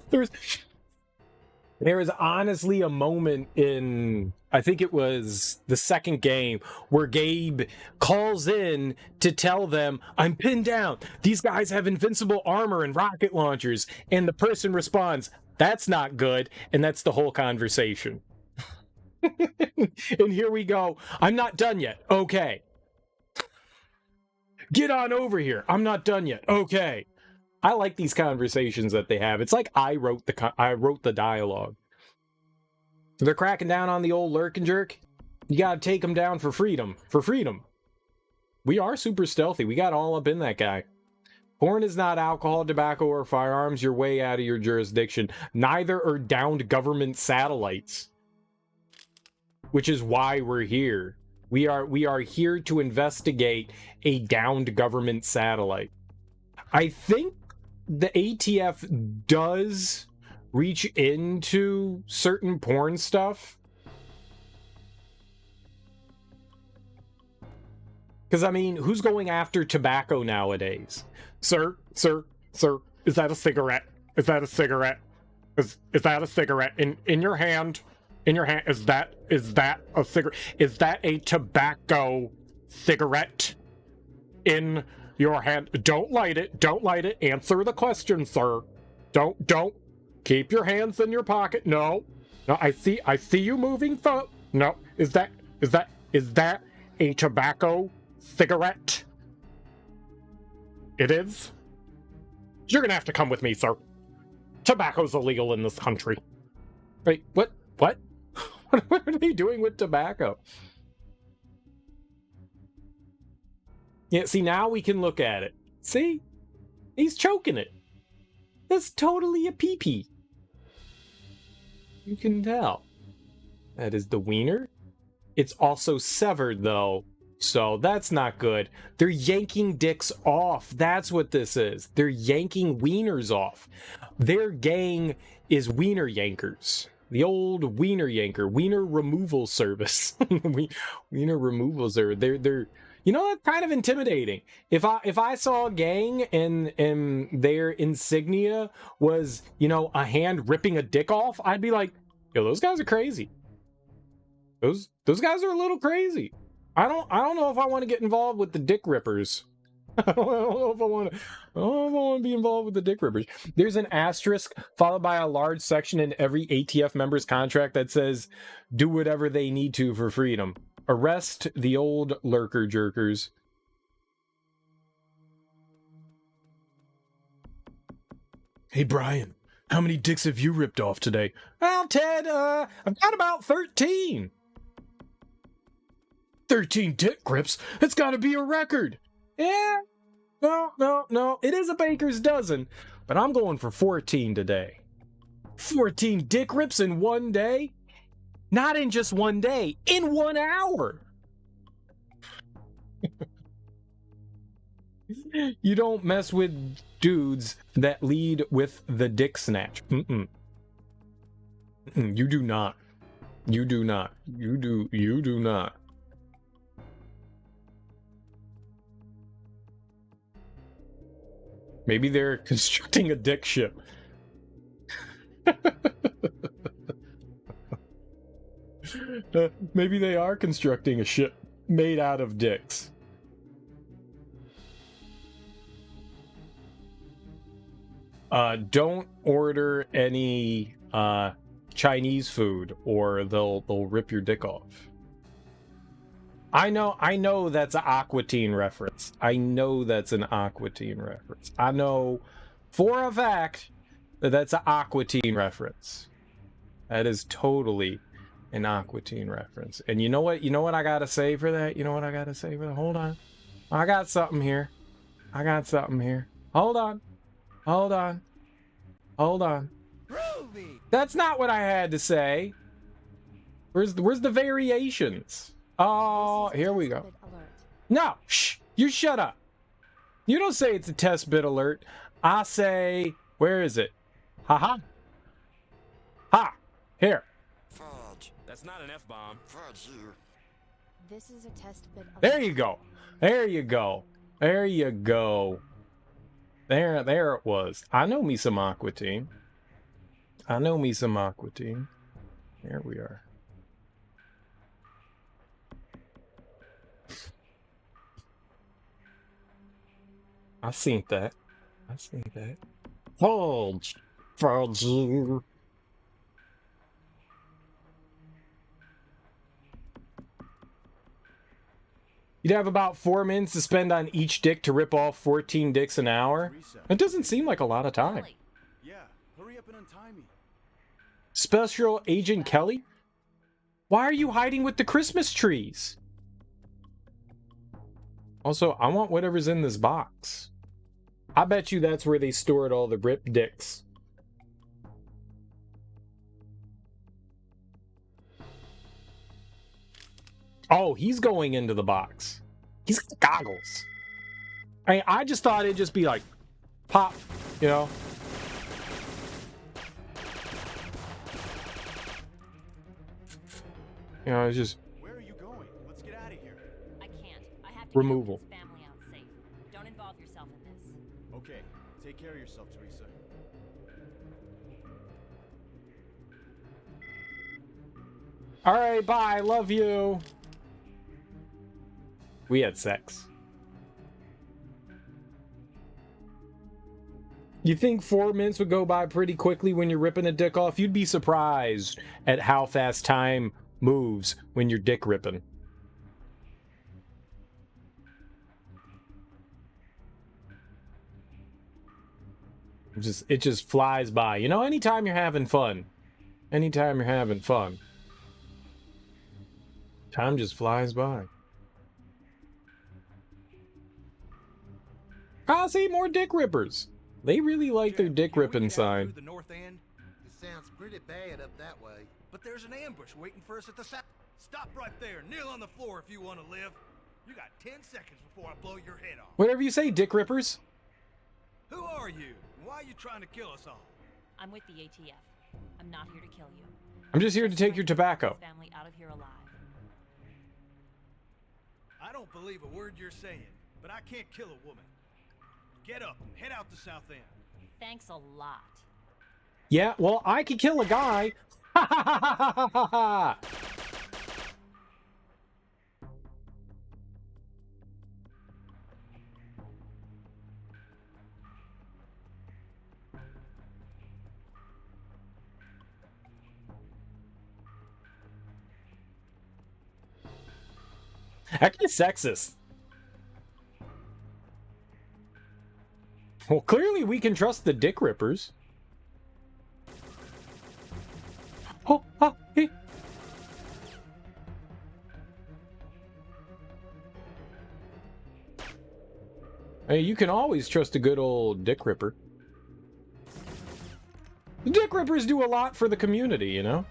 There is honestly a moment in, I think it was the second game, where Gabe calls in to tell them, I'm pinned down. These guys have invincible armor and rocket launchers. And the person responds, that's not good. And that's the whole conversation. And here we go. I'm not done yet. Okay. Get on over here. I'm not done yet. Okay. I like these conversations that they have. It's like I wrote the dialogue. They're cracking down on the old lurk and jerk. You gotta take them down for freedom. For freedom. We are super stealthy. We got all up in that guy. Porn is not alcohol, tobacco, or firearms. You're way out of your jurisdiction. Neither are downed government satellites. Which is why we're here. We are here to investigate a downed government satellite. I think the ATF does reach into certain porn stuff. Because, I mean, who's going after tobacco nowadays? Sir, is that a cigarette? Is that a cigarette? Is that a cigarette? In your hand? In your hand, is that a cigarette? Is that a tobacco cigarette in your hand? Don't light it. Don't light it. Answer the question, sir. Don't. Keep your hands in your pocket. No. I see you moving. No. Is that a tobacco cigarette? It is. You're gonna have to come with me, sir. Tobacco's illegal in this country. Wait, what? What are they doing with tobacco? Yeah, see, now we can look at it. See? He's choking it. That's totally a pee-pee. You can tell. That is the wiener. It's also severed, though, so that's not good. They're yanking dicks off. That's what this is. They're yanking wieners off. Their gang is wiener yankers. The old wiener yanker, wiener removal service. Wiener removal service. They're you know, that's kind of intimidating. If I saw a gang and their insignia was, you know, a hand ripping a dick off, I'd be like, yo, those guys are crazy. Those guys are a little crazy. I don't know if I want to get involved with the dick rippers. I don't know if I want to be involved with the dick rippers. There's an asterisk followed by a large section in every ATF member's contract that says, do whatever they need to for freedom. Arrest the old lurker jerkers. Hey, Brian, how many dicks have you ripped off today? Well, Ted, I've got about 13. 13 dick rips? It's got to be a record. Yeah. No. It is a baker's dozen, but I'm going for 14 today. 14 dick rips in one day? Not in just one day, in 1 hour. You don't mess with dudes that lead with the dick snatch. You do not. You do not. You do not. Maybe they're constructing a dick ship. Maybe they are constructing a ship made out of dicks. Don't order any Chinese food or they'll rip your dick off. I know that's an Aqua Teen reference. I know that's an Aqua Teen reference. I know for a fact that that's an Aqua Teen reference. That is totally an Aqua Teen reference. And you know what? You know what I gotta say for that? You know what I gotta say for that? Hold on. I got something here. Hold on. Groovy. That's not what I had to say. Where's the variations? Oh, here we go. No, shh, you shut up. You don't say it's a test bit alert. I say, where is it? Ha. Here. Fudge. That's not an F-bomb. Fudge you. This is a test bit alert. There you go. There it was. I know me some Aqua Teen. There we are. I seen that. Fudge you. You'd have about 4 minutes to spend on each dick to rip off 14 dicks an hour. That doesn't seem like a lot of time. Yeah, hurry up and untie me. Special Agent Kelly? Why are you hiding with the Christmas trees? Also, I want whatever's in this box. I bet you that's where they stored all the ripped dicks. Oh, he's going into the box. He's got goggles. I just thought it'd just be like, pop, you know? You know, it's just... Where are you going? Let's get out of here. I can't. I have to removal. get this family out safe. Don't involve yourself in this. Okay, take care of yourself, Teresa. All right, bye. Love you. We had sex. You think 4 minutes would go by pretty quickly when you're ripping a dick off? You'd be surprised at how fast time moves when you're dick ripping. It just flies by. You know, anytime you're having fun. Time just flies by. Ah, see, more dick rippers. They really like their dick ripping sign. The north end? It sounds pretty bad up that way. But there's an ambush waiting for us at the south. Stop right there. Kneel on the floor if you want to live. You got 10 seconds before I blow your head off. Whatever you say, dick rippers. Who are you? Why are you trying to kill us all? I'm with the ATF. I'm not here to kill you. I'm just here to take your tobacco. Family out of here alive. I don't believe a word you're saying, but I can't kill a woman. Get up and head out the south end. Thanks a lot. Yeah, well, I could kill a guy. That guy's sexist. Well, clearly we can trust the dick rippers. Oh, ah, eh. Hey, you can always trust a good old dick ripper. The dick rippers do a lot for the community, you know?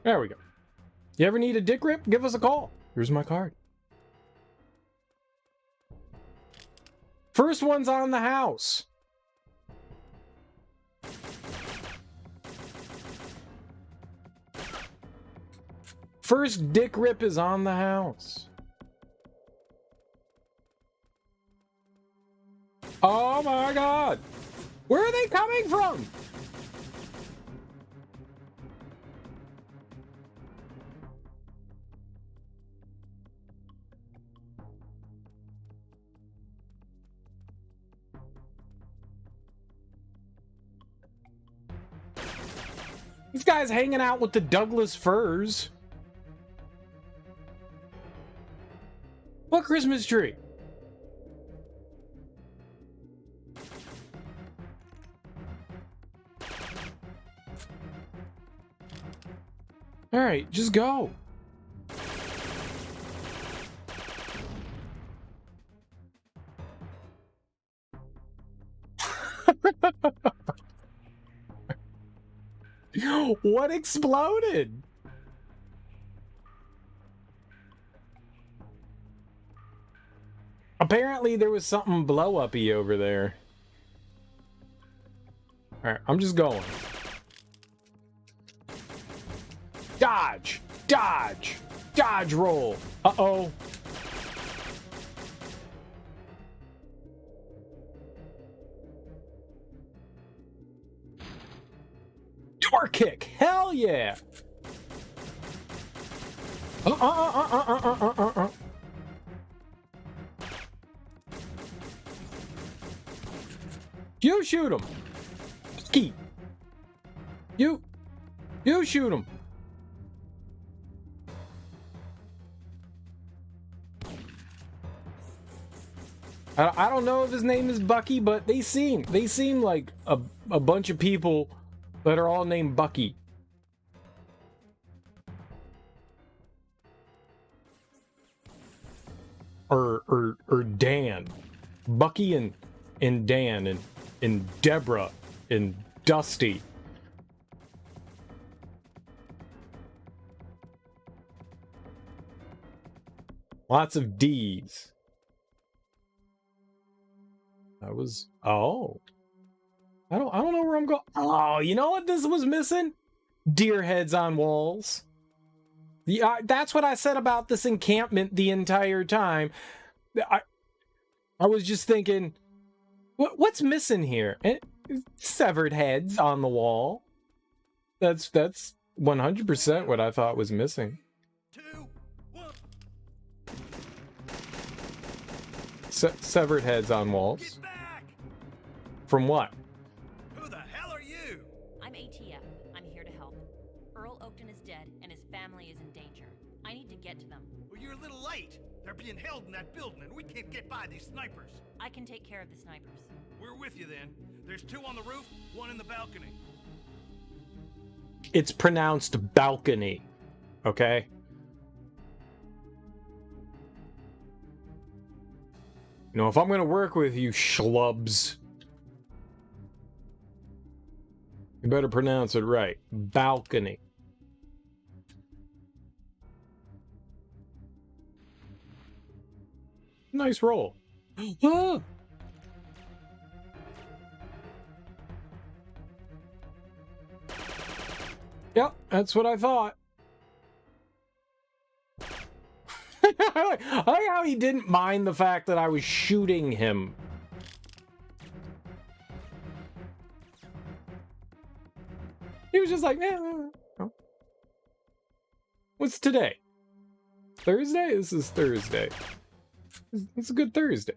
There we go. You ever need a dick rip? Give us a call. Here's my card. First one's on the house. First dick rip is on the house. Oh my god. Where are they coming from? This guy's hanging out with the Douglas firs. What Christmas tree? All right, just go. What exploded? Apparently there was something blow-uppy over there. Alright, I'm just going. Dodge! Dodge! Dodge roll! Uh-oh. Door kick! Hell yeah! You shoot him! Ski! You shoot him! I don't know if his name is Bucky, but they seem like a bunch of people that are all named Bucky. Or Dan. Bucky and Dan and Deborah and Dusty. Lots of D's. That was I don't know where I'm going. Oh, you know what this was missing? Deer heads on walls. Yeah, that's what I said about this encampment the entire time. I was just thinking, what's missing here? Severed heads on the wall. That's 100% what I thought was missing. 2, 1. Severed heads on walls. From what? Who the hell are you? I'm ATF. I'm here to help. Earl Oakton is dead, and his family is in danger. I need to get to them. Well, you're a little late. They're being held in that building, and we can't get by these snipers. I can take care of the snipers. We're with you then. There's 2 on the roof, 1 in the balcony. It's pronounced balcony. Okay? You know, if I'm gonna work with you schlubs, you better pronounce it right. Balcony. Nice roll. Ah! Yep, that's what I thought. I like how he didn't mind the fact that I was shooting him. He was just like, eh. What's today? Thursday? This is Thursday. It's a good Thursday.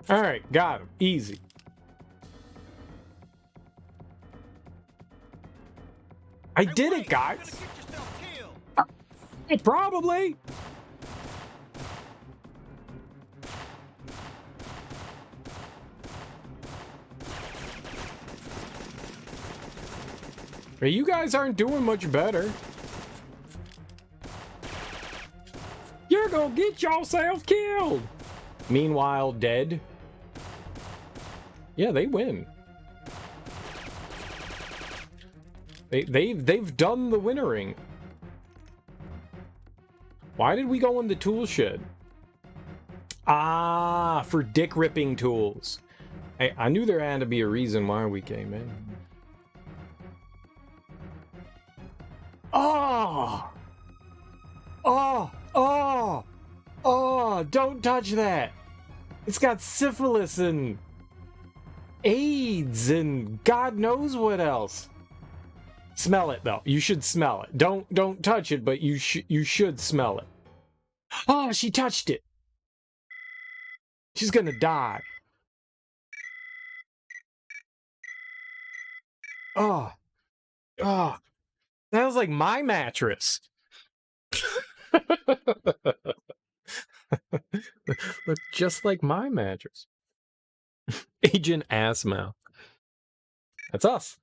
All right, got him. Easy. I did it, guys. Probably. But you guys aren't doing much better. You're gonna get yourself killed. Meanwhile, dead. Yeah, they win. They've done the winnering. Why did we go in the tool shed? Ah, for dick ripping tools. I knew there had to be a reason why we came in. Oh! Oh! Oh! Oh! Don't touch that! It's got syphilis and AIDS and God knows what else. Smell it though. You should smell it. Don't touch it, but you should smell it. Oh, she touched it. She's gonna die. Oh. Oh. That was like my mattress. Look just like my mattress. Agent Assmouth. That's us.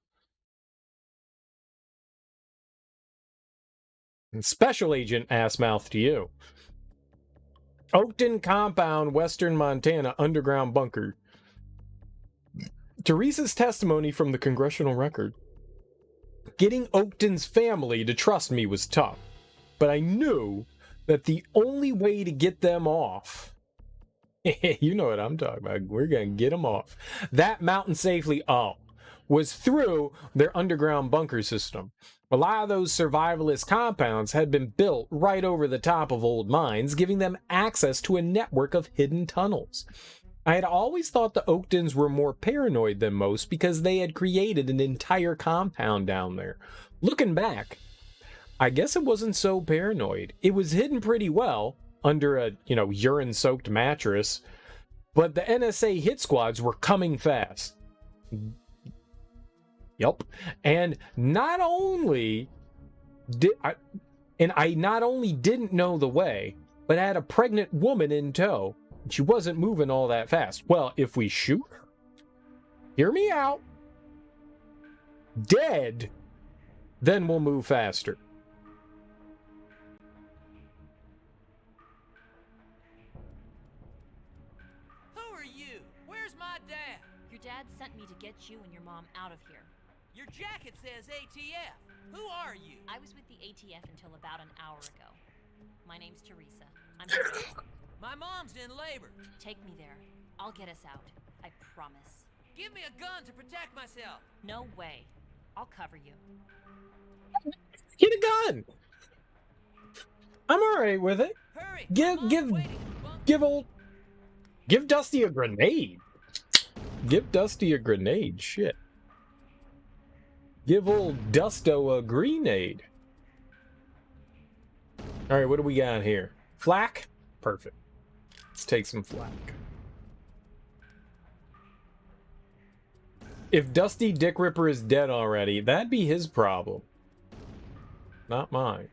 And Special Agent Assmouth to you. Oakton Compound, Western Montana, underground bunker. Teresa's testimony from the congressional record. Getting Oakton's family to trust me was tough, but I knew that the only way to get them off, you know what I'm talking about, we're gonna get them off, that mountain safely, was through their underground bunker system. A lot of those survivalist compounds had been built right over the top of old mines, giving them access to a network of hidden tunnels. I had always thought the Oaktons were more paranoid than most because they had created an entire compound down there. Looking back, I guess it wasn't so paranoid. It was hidden pretty well under a, urine-soaked mattress, but the NSA hit squads were coming fast. Yup. And not only did I not only didn't know the way, but had a pregnant woman in tow. She wasn't moving all that fast. Well, if we shoot her, hear me out, dead, then we'll move faster. Who are you? Where's my dad? Your dad sent me to get you and your mom out of here. Your jacket says ATF. Who are you? I was with the ATF until about an hour ago. My name's Teresa. I'm My mom's in labor. Take me there. I'll get us out. I promise. Give me a gun to protect myself. No way. I'll cover you. Get a gun. I'm all right with it. Hurry. Give Dusty a grenade. Give Dusty a grenade. Shit. Give old Dusto a grenade. All right, what do we got here? Flak? Perfect. Let's take some flak. If Dusty Dick Ripper is dead already, that'd be his problem. Not mine.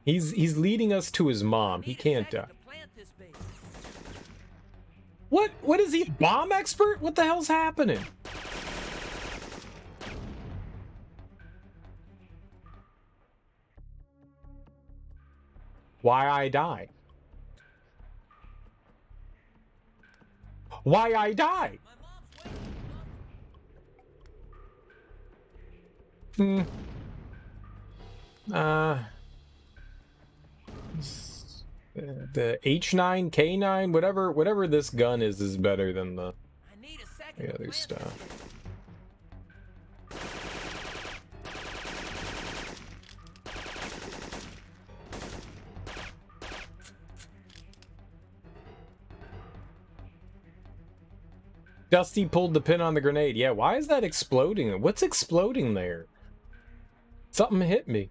He's leading us to his mom. He can't die. What is he, bomb expert? What the hell's happening? Why I die? Why I die? The H9, K9, whatever this gun is better than the other stuff. Dusty pulled the pin on the grenade. Yeah, why is that exploding? What's exploding there? Something hit me.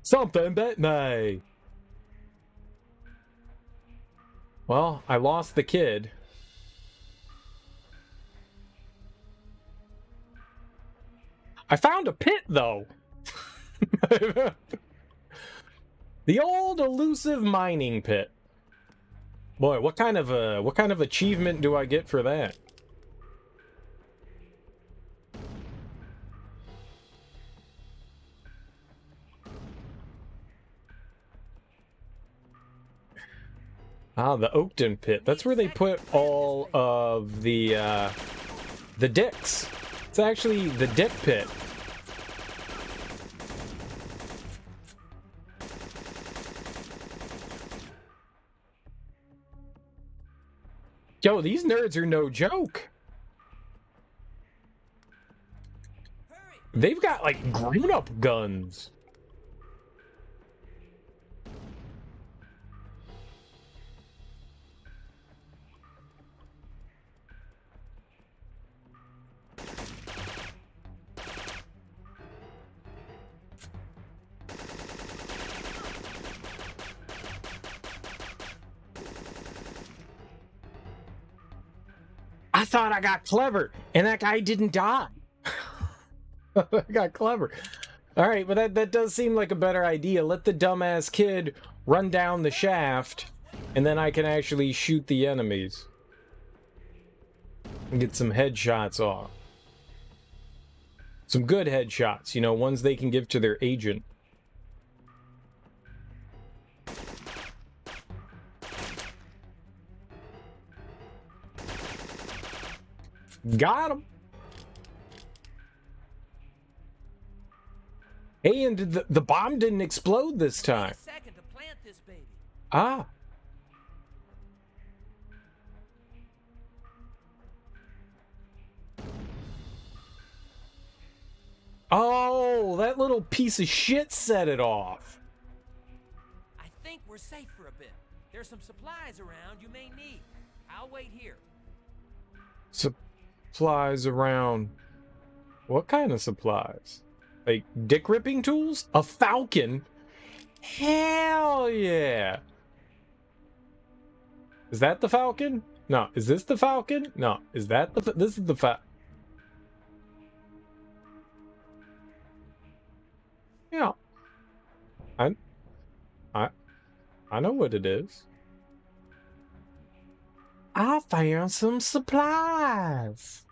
Something bit me. Well, I lost the kid. I found a pit, though. The old elusive mining pit. Boy, what kind of achievement do I get for that? Ah, the Oakton pit. That's where they put all of the dicks. It's actually the dick pit. Yo, these nerds are no joke. They've got, like, grown-up guns. I thought I got clever, and that guy didn't die. I got clever. All right, but that does seem like a better idea. Let the dumbass kid run down the shaft, and then I can actually shoot the enemies. And get some headshots off. Some good headshots, you know, ones they can give to their agent. Got him. Hey, and the bomb didn't explode this time. Second to plant this baby. Ah. Oh, that little piece of shit set it off. I think we're safe for a bit. There's some supplies around you may need. I'll wait here. Supplies around. What kind of supplies? Like dick ripping tools? A falcon? Hell yeah. Is that the falcon? No. Is this the falcon? No. Is that the this is the Yeah. I know what it is. I found some supplies.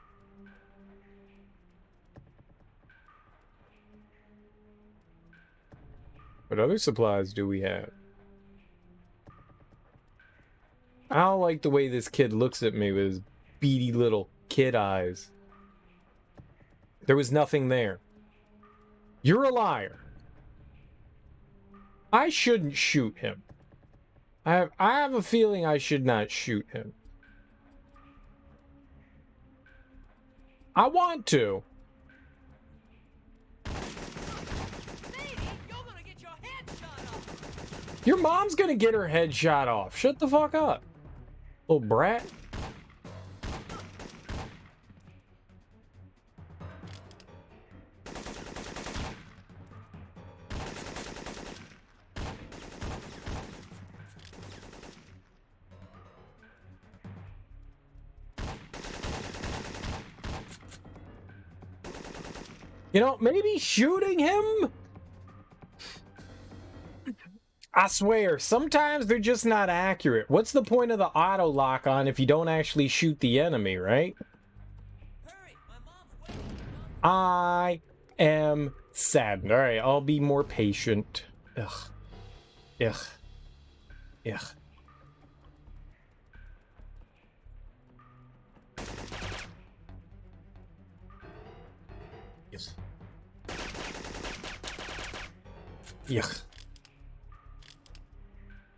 What other supplies do we have? I don't like the way this kid looks at me with his beady little kid eyes. There was nothing there. You're a liar. I shouldn't shoot him. I have a feeling I should not shoot him. I want to. Your mom's gonna get her head shot off. Shut the fuck up, little brat. You know, maybe shooting him? I swear, sometimes they're just not accurate. What's the point of the auto lock on if you don't actually shoot the enemy, right? Hurry, my mom's waiting. I am saddened. All right, I'll be more patient. Ugh. Ugh. Ugh. Yes. Yuck.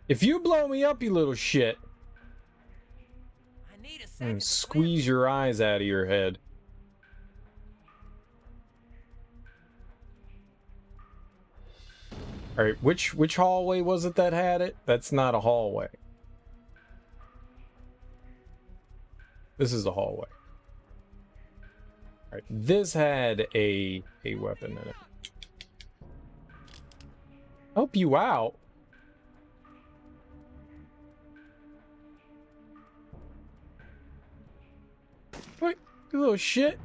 If you blow me up, you little shit, I need a second. squeeze your eyes out of your head. All right, which hallway was it that had it? That's not a hallway. This is the hallway. All right, this had a weapon in it. Help you out. Wait, you little shit.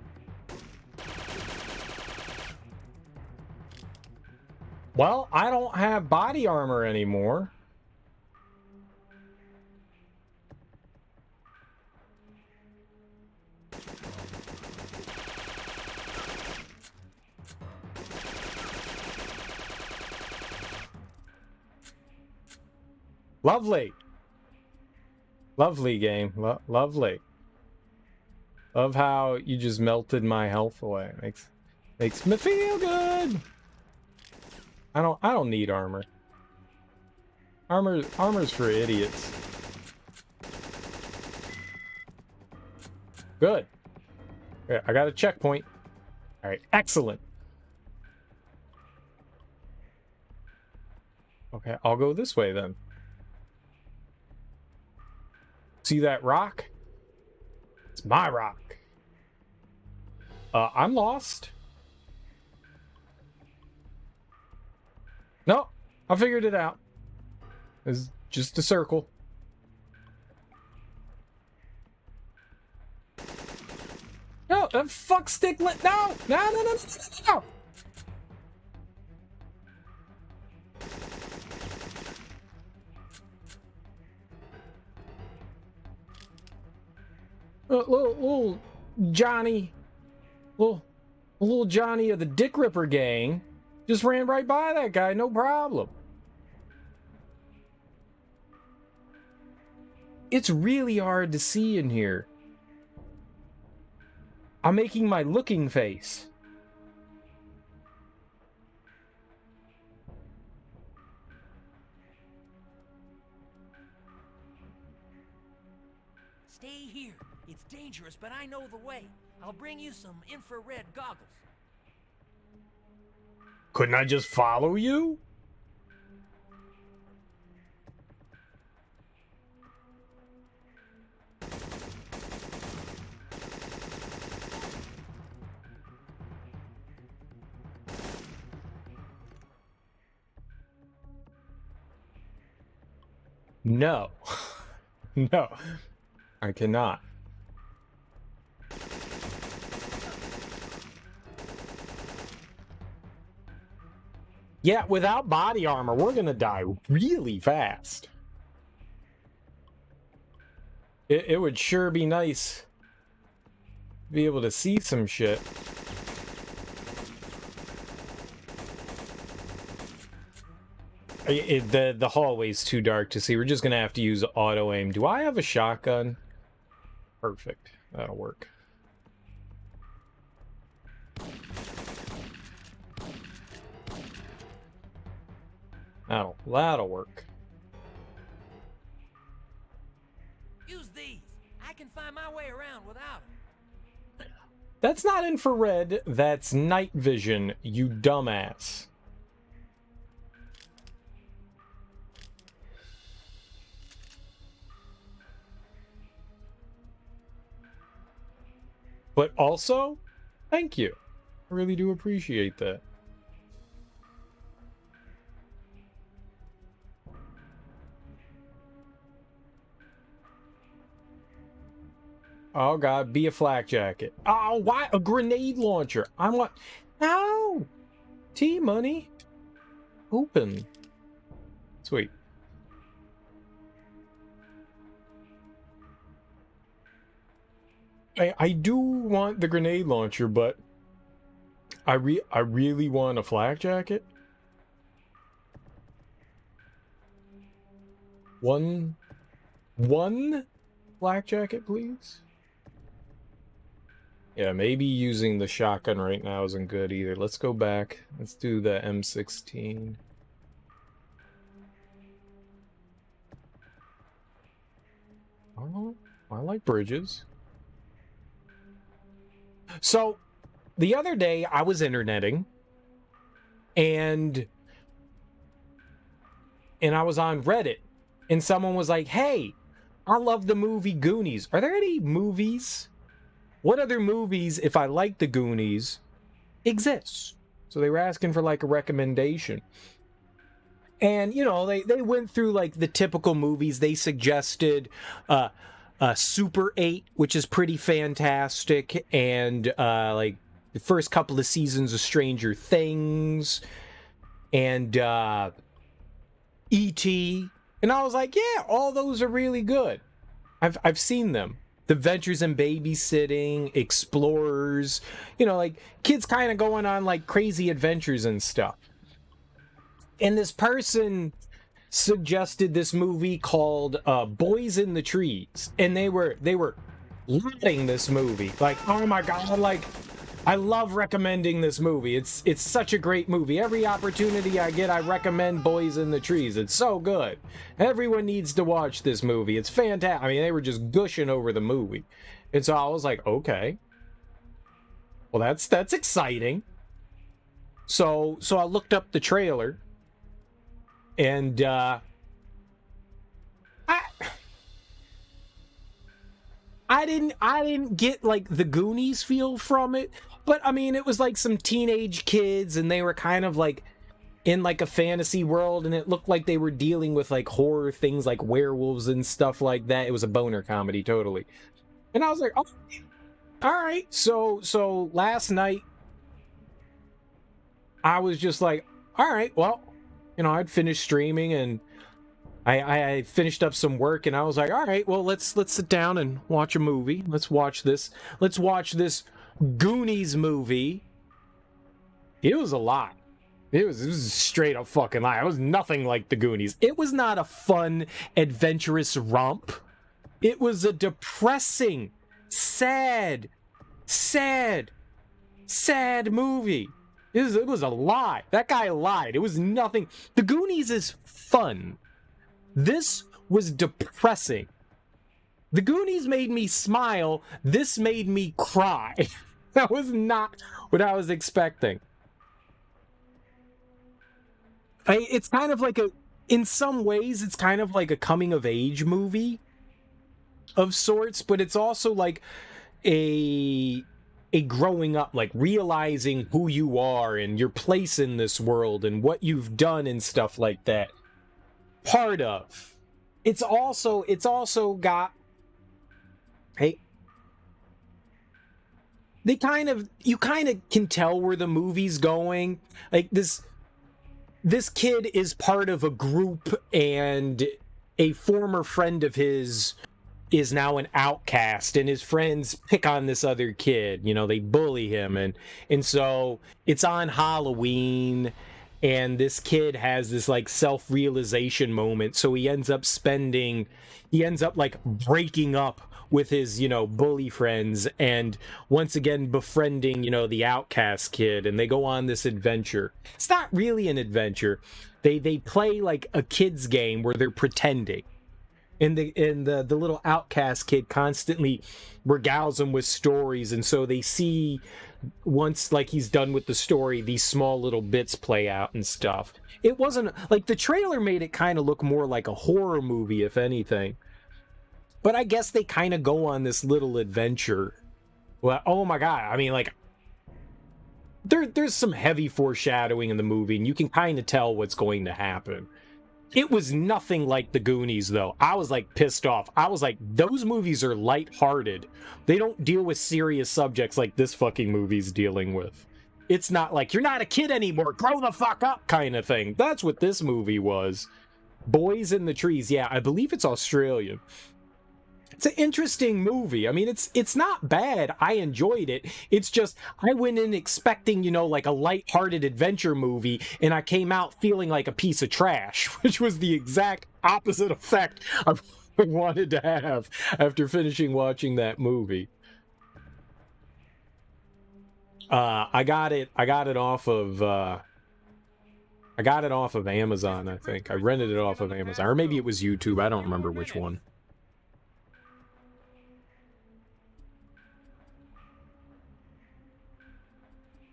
Well, I don't have body armor anymore. Lovely. Lovely game. Lovely. Love how you just melted my health away. Makes me feel good. I don't need armor. Armor's for idiots. Good. Yeah, I got a checkpoint. All right, excellent. Okay, I'll go this way then. See that rock? It's my rock. I'm lost. No, I figured it out. It's just a circle. No, fuck stick. No. Little Johnny, little Johnny of the Dick Ripper gang just ran right by that guy, no problem. It's really hard to see in here. I'm making my looking face. Stay here. It's dangerous, but I know the way. I'll bring you some infrared goggles. Couldn't I just follow you? No. No. I cannot. Yeah, without body armor, we're gonna die really fast. It would sure be nice to be able to see some shit. The hallway's too dark to see. We're just gonna have to use auto aim. Do I have a shotgun? Perfect. That'll work. That'll work. Use these. I can find my way around without them. That's not infrared. That's night vision, you dumbass. But also, thank you. I really do appreciate that. Oh god, be a flak jacket. Oh, why a grenade launcher? I want. No! T-money. Open. Sweet. I do want the grenade launcher, but I really want a flak jacket. One flak jacket, please. Yeah, maybe using the shotgun right now isn't good either. Let's go back. Let's do the M16. Oh, I like bridges. So, the other day I was interneting, and I was on Reddit, and someone was like, "Hey, I love the movie Goonies. Are there any movies? What other movies, if I like the Goonies, exist? So they were asking for like a recommendation. And, you know, they went through like the typical movies. They suggested Super 8, which is pretty fantastic, and like the first couple of seasons of Stranger Things, and E.T. And I was like, yeah, all those are really good. I've seen them. The Ventures in Babysitting, Explorers, you know, like kids kind of going on like crazy adventures and stuff. And this person suggested this movie called Boys in the Trees, and they were loving this movie. Like, oh my god, like I love recommending this movie. It's such a great movie. Every opportunity I get, I recommend Boys in the Trees. It's so good. Everyone needs to watch this movie. It's fantastic. I mean, they were just gushing over the movie. And so I was like, okay. Well, that's exciting. So I looked up the trailer, and I didn't get like the Goonies feel from it, but I mean, it was like some teenage kids, and they were kind of like in like a fantasy world, and it looked like they were dealing with like horror things like werewolves and stuff like that. It was a boner comedy, totally. And I was like, oh, all right. So last night I was just like, all right, well, you know, I'd finished streaming, and I finished up some work, and I was like, all right, well, let's sit down and watch a movie. Let's watch this Goonies movie. It was a lot. It was a straight up fucking lie. It was nothing like the Goonies. It was not a fun, adventurous romp. It was a depressing, sad movie. It was a lie. That guy lied. It was nothing. The Goonies is fun. This was depressing. The Goonies made me smile. This made me cry. That was not what I was expecting. It's kind of like in some ways, it's kind of like a coming of age movie of sorts, but it's also like a growing up, like realizing who you are and your place in this world and what you've done and stuff like that. Part of it's also got, hey, you kind of can tell where the movie's going. Like this kid is part of a group, and a former friend of his is now an outcast, and his friends pick on this other kid. You know, they bully him, and so it's on Halloween, and this kid has this like self-realization moment, so he ends up like breaking up with his, you know, bully friends, and once again befriending, you know, the outcast kid, and they go on this adventure. It's not really an adventure. They play like a kid's game where they're pretending. And the little outcast kid constantly regales them with stories, and so they see, once like he's done with the story, these small little bits play out and stuff. It wasn't like, the trailer made it kind of look more like a horror movie, if anything. But I guess they kind of go on this little adventure. Well, oh my god, I mean, like, there's some heavy foreshadowing in the movie, and you can kind of tell what's going to happen. It was nothing like the Goonies, though. I was like pissed off. I was like, those movies are lighthearted. They don't deal with serious subjects like this fucking movie's dealing with. It's not like, you're not a kid anymore, grow the fuck up kind of thing. That's what this movie was. Boys in the Trees. Yeah, I believe it's Australian. It's an interesting movie. I mean, it's not bad. I enjoyed it. It's just, I went in expecting, you know, like a lighthearted adventure movie, and I came out feeling like a piece of trash, which was the exact opposite effect I wanted to have after finishing watching that movie. I got it off of Amazon, I think. I rented it off of Amazon, or maybe it was YouTube. I don't remember which one.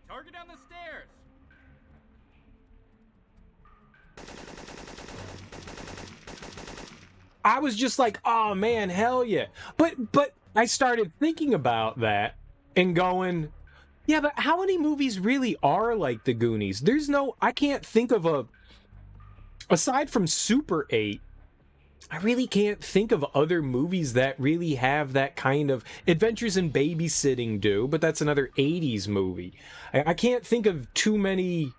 Target down the stairs. I was just like, oh man, hell yeah. But I started thinking about that and going, yeah, but how many movies really are like the Goonies? I can't think of aside from Super 8, I really can't think of other movies that really have that kind of Adventures in Babysitting do, but that's another 80s movie. I can't think of too many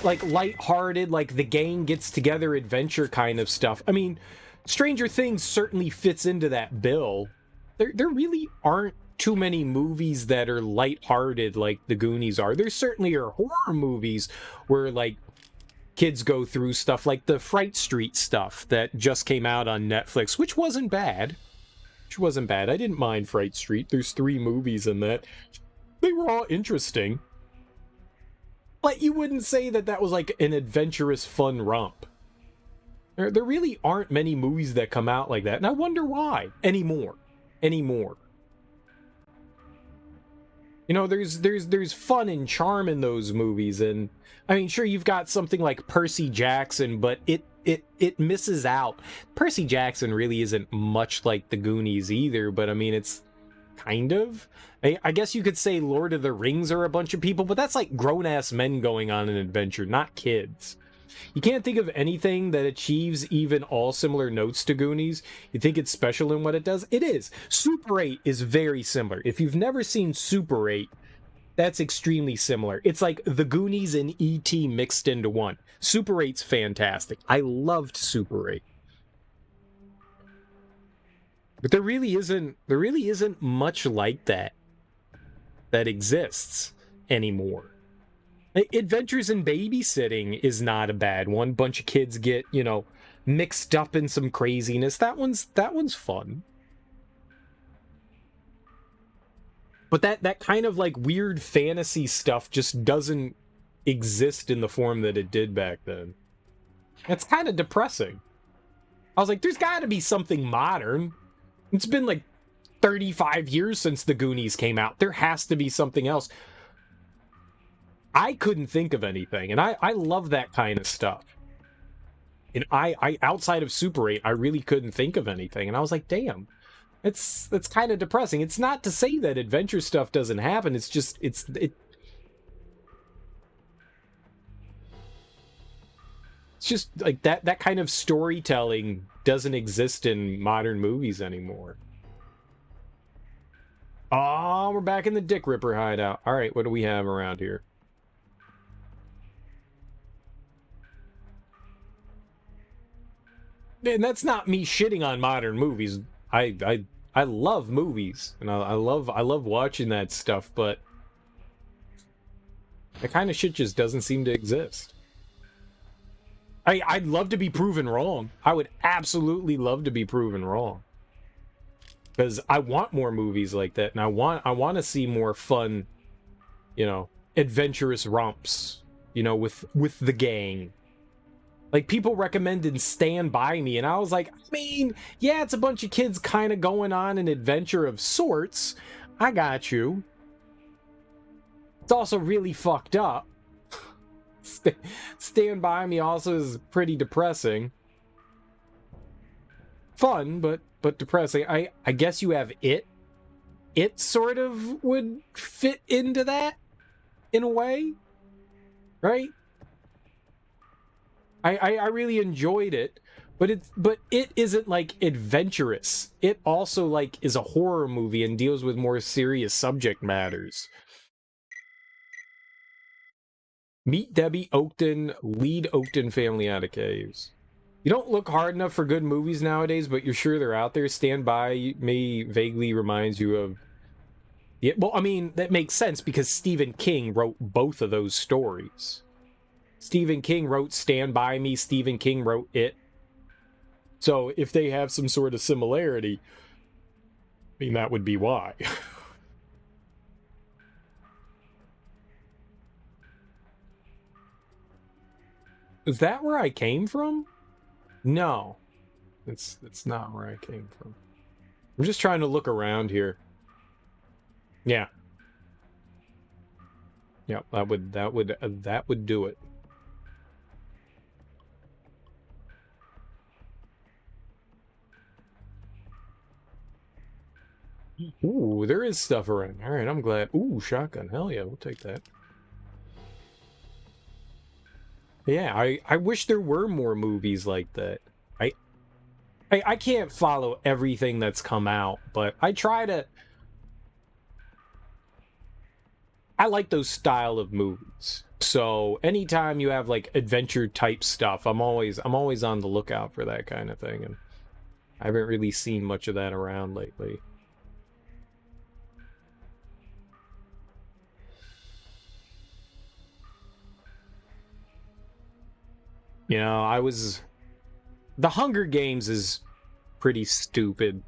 like lighthearted, like the gang gets together adventure kind of stuff. I mean, Stranger Things certainly fits into that bill. There really aren't too many movies that are lighthearted like the Goonies are. There certainly are horror movies where like kids go through stuff like the Fright Street stuff that just came out on Netflix, which wasn't bad. I didn't mind Fright Street. There's 3 movies in that. They were all interesting. But you wouldn't say that that was like an adventurous, fun romp. There really aren't many movies that come out like that, and I wonder why anymore. You know, there's fun and charm in those movies, and I mean, sure, you've got something like Percy Jackson, but it misses out. Percy Jackson really isn't much like the Goonies either, but I mean, it's kind of. I guess you could say Lord of the Rings are a bunch of people, but that's like grown-ass men going on an adventure, not kids. You can't think of anything that achieves even all similar notes to Goonies. You think it's special in what it does? It is. Super 8 is very similar. If you've never seen Super 8, that's extremely similar. It's like the Goonies and E.T. mixed into one. Super 8's fantastic. I loved Super 8. But there really isn't much like that exists anymore. Adventures in Babysitting is not a bad one. Bunch of kids get, you know, mixed up in some craziness. That one's fun. But that kind of like weird fantasy stuff just doesn't exist in the form that it did back then. It's kind of depressing. I was like, there's got to be something modern. It's been like 35 years since the Goonies came out. There has to be something else. I couldn't think of anything, and I love that kind of stuff. And I outside of Super 8, I really couldn't think of anything, and I was like, damn, that's kind of depressing. It's not to say that adventure stuff doesn't happen. It's just it's just like that kind of storytelling doesn't exist in modern movies anymore. Oh, we're back in the Dick Ripper hideout. All right, what do we have around here? And that's not me shitting on modern movies. I love movies, and I love watching that stuff, but that kind of shit just doesn't seem to exist. I'd love to be proven wrong. I would absolutely love to be proven wrong. Because I want more movies like that, and I want to see more fun, you know, adventurous romps, you know, with the gang. Like, people recommended Stand By Me, and I was like, I mean, yeah, it's a bunch of kids kind of going on an adventure of sorts. I got you. It's also really fucked up. Stand By Me also is pretty depressing. Fun, but depressing. I guess you have It. It sort of would fit into that in a way, right? I really enjoyed it, but it isn't like adventurous. It also like is a horror movie and deals with more serious subject matters. Meet Debbie Oakton, lead Oakton family out of caves. You don't look hard enough for good movies nowadays, but you're sure they're out there. Stand By Me vaguely reminds you of... Yeah, well, I mean, that makes sense because Stephen King wrote both of those stories. Stephen King wrote Stand By Me, Stephen King wrote It. So if they have some sort of similarity, I mean, that would be why. Is that where I came from? No. It's not where I came from. I'm just trying to look around here. Yeah. Yeah, that would do it. Ooh, there is stuff around. All right, I'm glad. Ooh, shotgun. Hell yeah, we'll take that. Yeah, I wish there were more movies like that. I can't follow everything that's come out, but I try to. I like those style of movies. So anytime you have like adventure type stuff, I'm always on the lookout for that kind of thing, and I haven't really seen much of that around lately. You know, The Hunger Games is pretty stupid.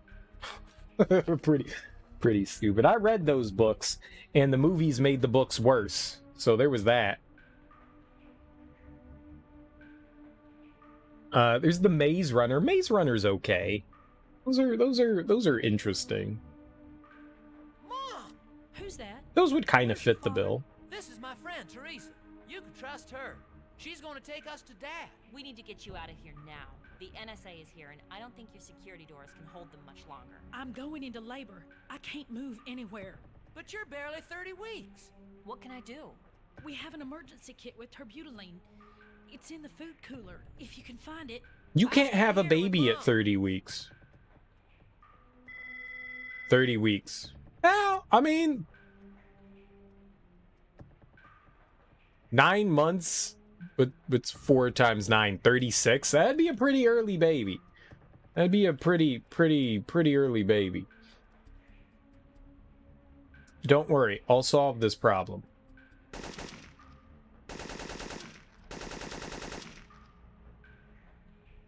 pretty stupid. I read those books, and the movies made the books worse. So there was that. There's the Maze Runner. Maze Runner's okay. Those are interesting. Mom! Who's that? Those would kind of fit the bill. This is my friend, Teresa. You can trust her. She's going to take us to Dad. We need to get you out of here now. The NSA is here, and I don't think your security doors can hold them much longer. I'm going into labor. I can't move anywhere. But you're barely 30 weeks. What can I do? We have an emergency kit with terbutaline. It's in the food cooler. If you can find it. You can't have a baby at 30 weeks. 30 weeks. Well, I mean, 9 months, but it's 4 times 9, 36. That'd be a pretty early baby. That'd be a pretty early baby. Don't worry, I'll solve this problem.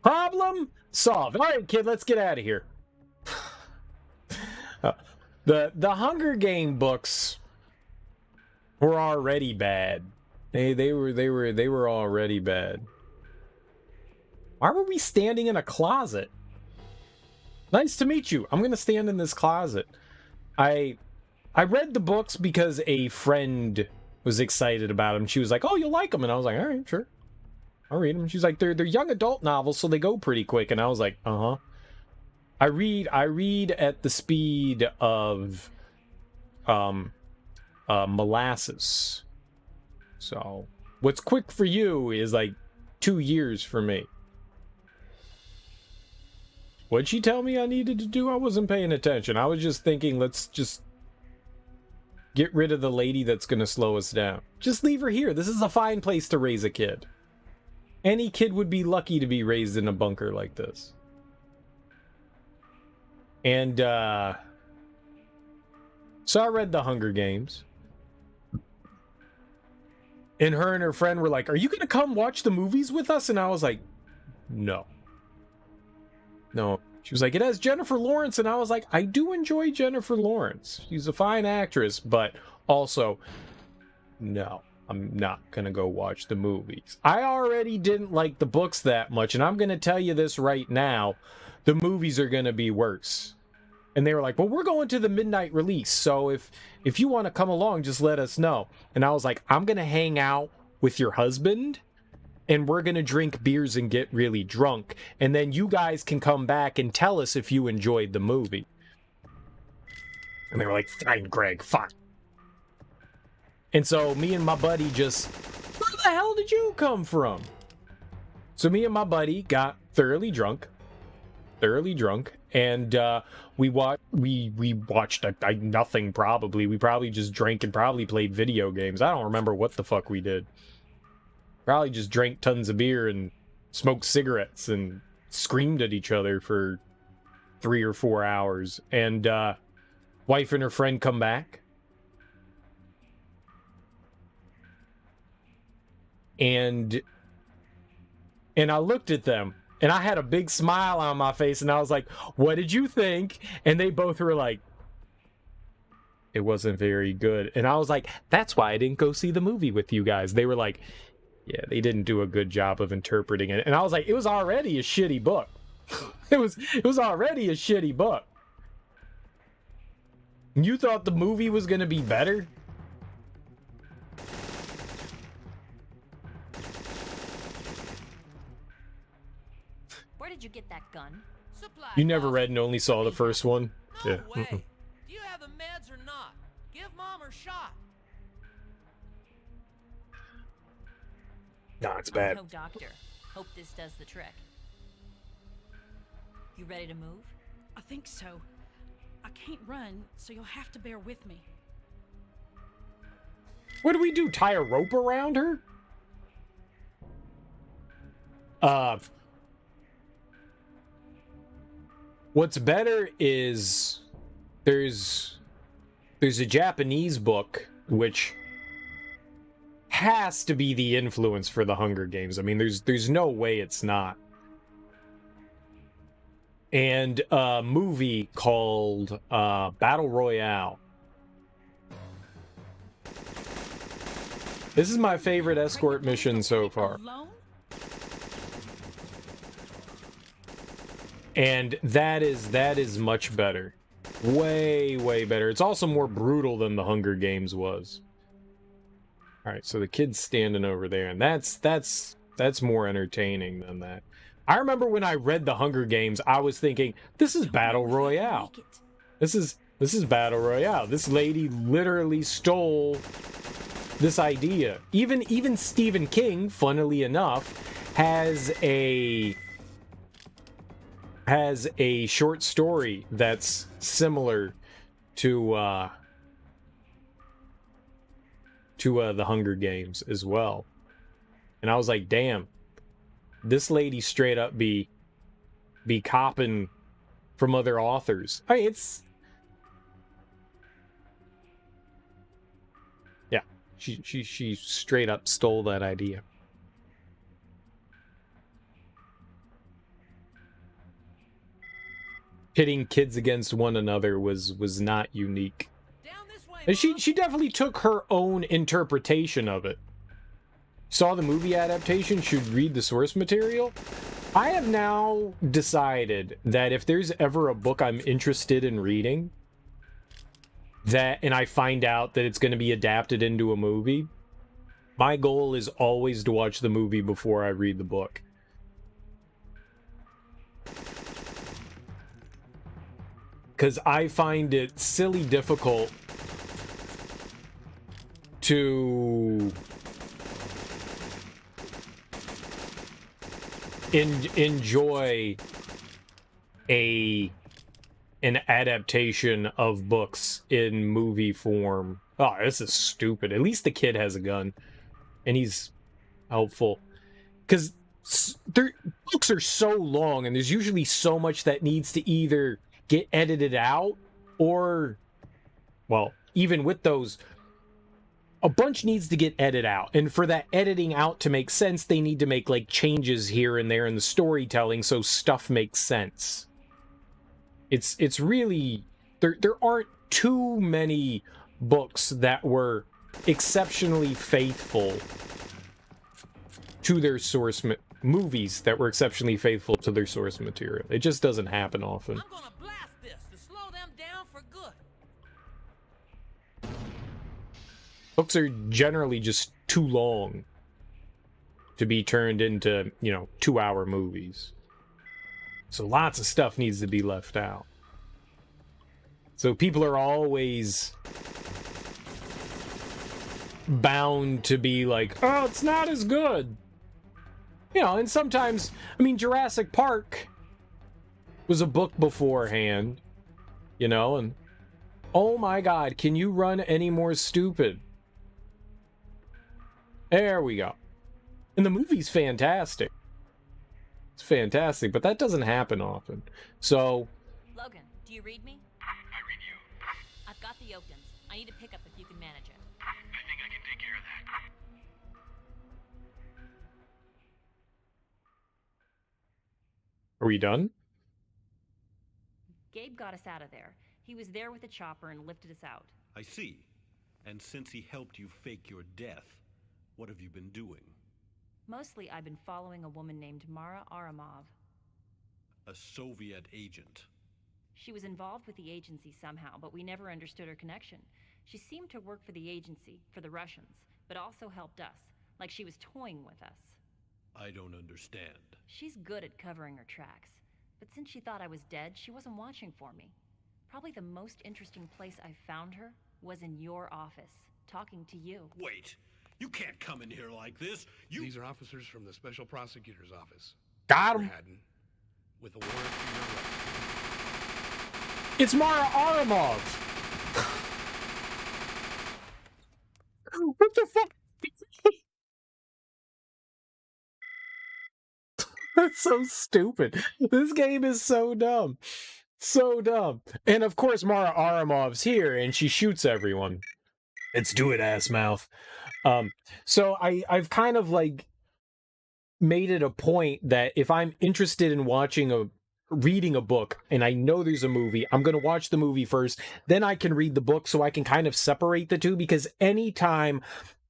Problem solved. All right, kid, let's get out of here. The Hunger Game books were already bad. They were already bad. Why were we standing in a closet? Nice to meet you. I'm gonna stand in this closet. I read the books because a friend was excited about them. She was like, "Oh, you'll like them," and I was like, "All right, sure, I'll read them." She's like, "They're young adult novels, so they go pretty quick," and I was like, "Uh huh." I read at the speed of molasses. So what's quick for you is like 2 years for me. What'd she tell me I needed to do? I wasn't paying attention. I was just thinking, let's just get rid of the lady that's gonna slow us down. Just leave her here. This is a fine place to raise a kid. Any kid would be lucky to be raised in a bunker like this. And so I read The Hunger Games. And her and her friend were like, "Are you gonna come watch the movies with us?" And I was like, No. She was like, "It has Jennifer Lawrence," and I was like, I do enjoy Jennifer Lawrence. She's a fine actress, but also, no, I'm not gonna go watch the movies. I already didn't like the books that much, and I'm gonna tell you this right now, the movies are gonna be worse. And they were like, "Well, we're going to the midnight release, so if you want to come along, just let us know." And I was like, "I'm gonna hang out with your husband, and we're gonna drink beers and get really drunk, and then you guys can come back and tell us if you enjoyed the movie." And they were like, "Fine, Greg, fine." And so me and my buddy just, "Where the hell did you come from?" So me and my buddy got thoroughly drunk, and we watched nothing. Probably we probably just drank and probably played video games. I don't remember what the fuck we did. Probably just drank tons of beer and smoked cigarettes and screamed at each other for 3 or 4 hours. And wife and her friend come back, and I looked at them. And I had a big smile on my face, and I was like, "What did you think?" And they both were like, "It wasn't very good." And I was like, "That's why I didn't go see the movie with you guys." They were like, "Yeah, they didn't do a good job of interpreting it." And I was like, "It was already a shitty book." It was already a shitty book. You thought the movie was going to be better? Where did you get that gun? You never read and only saw the first one? No Yeah. way. Do you have the Mom are shot. Nah, it's bad. No doctor. Hope this does the trick. You ready to move? I think so. I can't run, so you'll have to bear with me. What do we do? Tie a rope around her? What's better is there's a Japanese book which has to be the influence for the Hunger Games. I mean, there's no way it's not. And a movie called Battle Royale. This is my favorite escort mission so far. And that is much better. Way, way better. It's also more brutal than the Hunger Games was. Alright, so the kid's standing over there, and that's more entertaining than that. I remember when I read the Hunger Games, I was thinking, this is Battle Royale. This is Battle Royale. This lady literally stole this idea. Even Stephen King, funnily enough, has a short story that's similar to the Hunger Games as well. And I was like, damn, this lady straight up be copping from other authors. I mean, it's... Yeah, she straight up stole that idea. Pitting kids against one another was not unique. And she definitely took her own interpretation of it. Saw the movie adaptation, should read the source material. I have now decided that if there's ever a book I'm interested in reading, and I find out that it's going to be adapted into a movie, my goal is always to watch the movie before I read the book. Because I find it silly difficult to enjoy an adaptation of books in movie form. Oh, this is stupid. At least the kid has a gun, and he's helpful. Because books are so long, and there's usually so much that needs to either get edited out, or, well, even with those, a bunch needs to get edited out. And for that editing out to make sense, they need to make, like, changes here and there in the storytelling so stuff makes sense. It's really... There aren't too many books that were exceptionally faithful to their source... movies that were exceptionally faithful to their source material. It just doesn't happen often. I'm gonna blast this to slow them down for good. Books are generally just too long to be turned into, 2-hour movies. So lots of stuff needs to be left out. So people are always bound to be like, oh, it's not as good. And sometimes, Jurassic Park was a book beforehand, and oh my god, can you run any more stupid? There we go. And the movie's fantastic. It's fantastic, but that doesn't happen often. So... Logan, do you read me? I read you. I've got the Oaktons. I need to pick up if you can manage it. I think I can take care of that. Are we done? Gabe got us out of there. He was there with the chopper and lifted us out. I see. And since he helped you fake your death, what have you been doing? Mostly, I've been following a woman named Mara Aramov. A Soviet agent. She was involved with the agency somehow, but we never understood her connection. She seemed to work for the agency, for the Russians, but also helped us, like she was toying with us. I don't understand. She's good at covering her tracks, but since she thought I was dead, she wasn't watching for me. Probably the most interesting place I've found her was in your office, talking to you. Wait, you can't come in here like this. These are officers from the Special Prosecutor's Office. Got Mr. him. Haddon, with a warrant for your arrest. It's Mara Aramov. What the fuck? That's so stupid. This game is so dumb. So dumb. And of course, Mara Aramov's here and she shoots everyone. Let's do it, ass mouth. So I've kind of like made it a point that if I'm interested in reading a book and I know there's a movie, I'm going to watch the movie first, then I can read the book so I can kind of separate the two, because anytime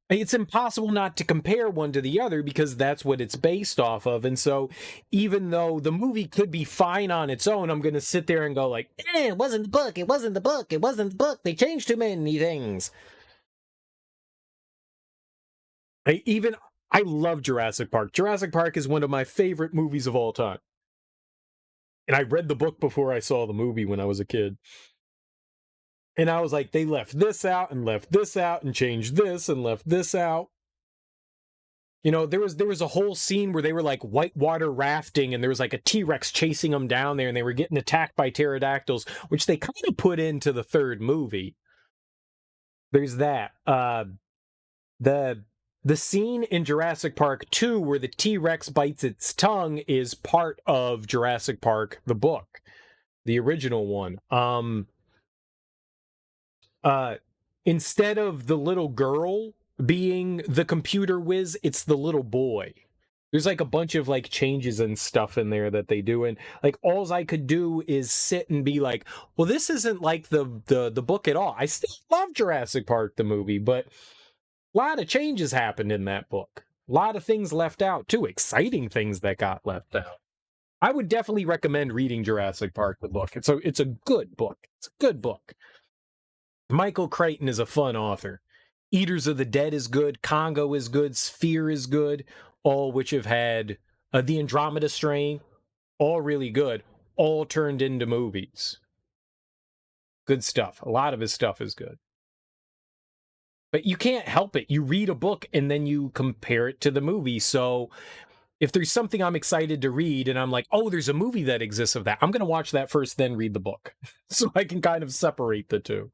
it's impossible not to compare one to the other because that's what it's based off of. And so even though the movie could be fine on its own, I'm going to sit there and go like, it wasn't the book. It wasn't the book. It wasn't the book. They changed too many things. I love Jurassic Park. Jurassic Park is one of my favorite movies of all time. And I read the book before I saw the movie when I was a kid. And I was like, they left this out and left this out and changed this and left this out. You know, there was a whole scene where they were like whitewater rafting and there was like a T-Rex chasing them down there and they were getting attacked by pterodactyls, which they kind of put into the third movie. There's that. The scene in Jurassic Park 2 where the T-Rex bites its tongue is part of Jurassic Park, the book, the original one. Instead of the little girl being the computer whiz, it's the little boy. There's like a bunch of like changes and stuff in there that they do, and like alls I could do is sit and be like, well, this isn't like the book at all. I still love Jurassic Park the movie, but a lot of changes happened in that book. A lot of things left out too, exciting things that got left out. I would definitely recommend reading Jurassic Park the book. It's a good book. It's a good book. Michael Crichton is a fun author. Eaters of the Dead is good. Congo is good. Sphere is good. All which have had the Andromeda Strain. All really good. All turned into movies. Good stuff. A lot of his stuff is good. But you can't help it. You read a book and then you compare it to the movie. So if there's something I'm excited to read and I'm like, oh, there's a movie that exists of that, I'm going to watch that first, then read the book. So I can kind of separate the two.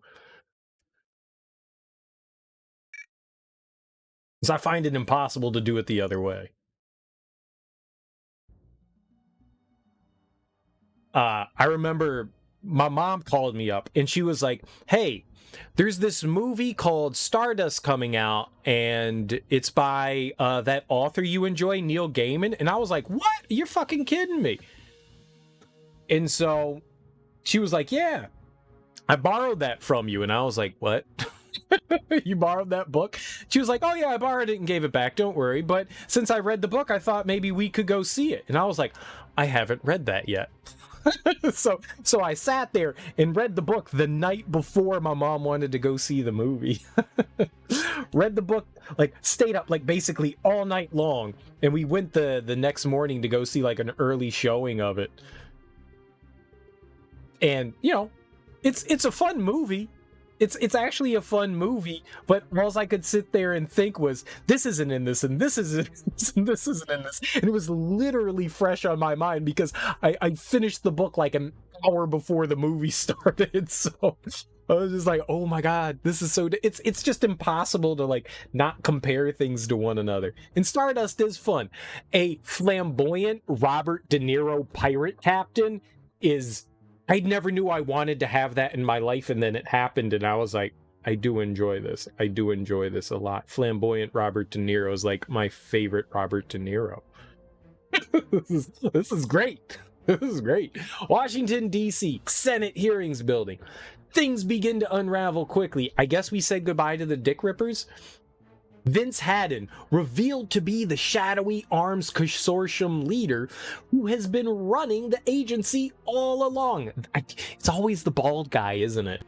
Because I find it impossible to do it the other way. I remember my mom called me up and she was like, hey, there's this movie called Stardust coming out and it's by that author you enjoy, Neil Gaiman. And I was like, what? You're fucking kidding me. And so she was like, yeah, I borrowed that from you. And I was like, what? You borrowed that book? She was like, oh yeah, I borrowed it and gave it back, don't worry, but since I read the book I thought maybe we could go see it. And I was like, I haven't read that yet. so I sat there and read the book the night before my mom wanted to go see the movie. Read the book, like stayed up like basically all night long, and we went the next morning to go see like an early showing of it. And you know, it's a fun movie. It's actually a fun movie, but all I could sit there and think was, this isn't in this, and this isn't in this, and this isn't in this. And it was literally fresh on my mind because I finished the book like an hour before the movie started. So I was just like, oh my god, this is so... It's just impossible to like not compare things to one another. And Stardust is fun. A flamboyant Robert De Niro pirate captain is... I never knew I wanted to have that in my life, and then it happened, and I was like, I do enjoy this. I do enjoy this a lot. Flamboyant Robert De Niro is like my favorite Robert De Niro. This is great. This is great. Washington, D.C., Senate hearings building. Things begin to unravel quickly. I guess we said goodbye to the Dick Rippers. Vince Haddon, revealed to be the shadowy arms consortium leader who has been running the agency all along. It's always the bald guy, isn't it?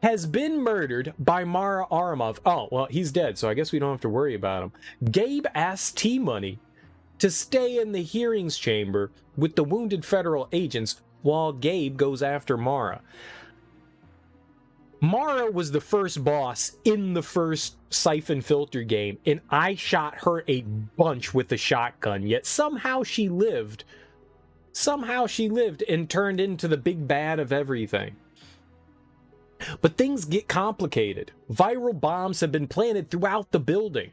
Has been murdered by Mara Aramov. Oh, well, he's dead, so I guess we don't have to worry about him. Gabe asks T-Money to stay in the hearings chamber with the wounded federal agents while Gabe goes after Mara. Mara was the first boss in the first Syphon Filter game, and I shot her a bunch with a shotgun, yet somehow she lived. Somehow she lived and turned into the big bad of everything. But things get complicated. Viral bombs have been planted throughout the building.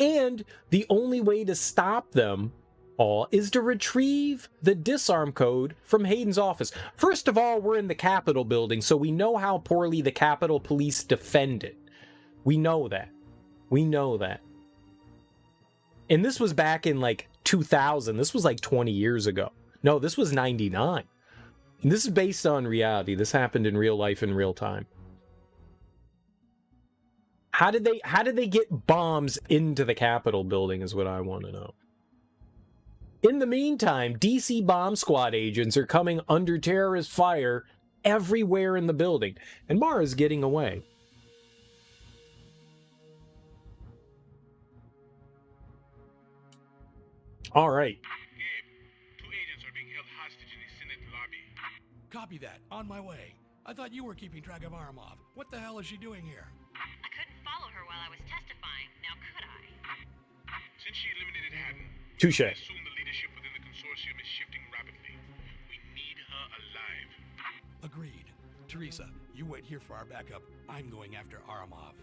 And the only way to stop them all is to retrieve the disarm code from Hayden's office. First of all, we're in the Capitol building, so we know how poorly the Capitol Police defend it. We know that. We know that. And this was back in like 2000. This was like 20 years ago. No, this was 99. And this is based on reality. This happened in real life in real time. How did they get bombs into the Capitol building is what I want to know. In the meantime, DC Bomb Squad agents are coming under terrorist fire everywhere in the building, and Mara's getting away. All right. Gabe, 2 agents are being held hostage in the Senate lobby. Copy that. On my way. I thought you were keeping track of Aramov. What the hell is she doing here? I couldn't follow her while I was testifying. Now could I? Since she eliminated Haddon, Touche. I assume the leadership within the consortium is shifting rapidly. We need her alive. Agreed. Teresa, you wait here for our backup. I'm going after Aramov.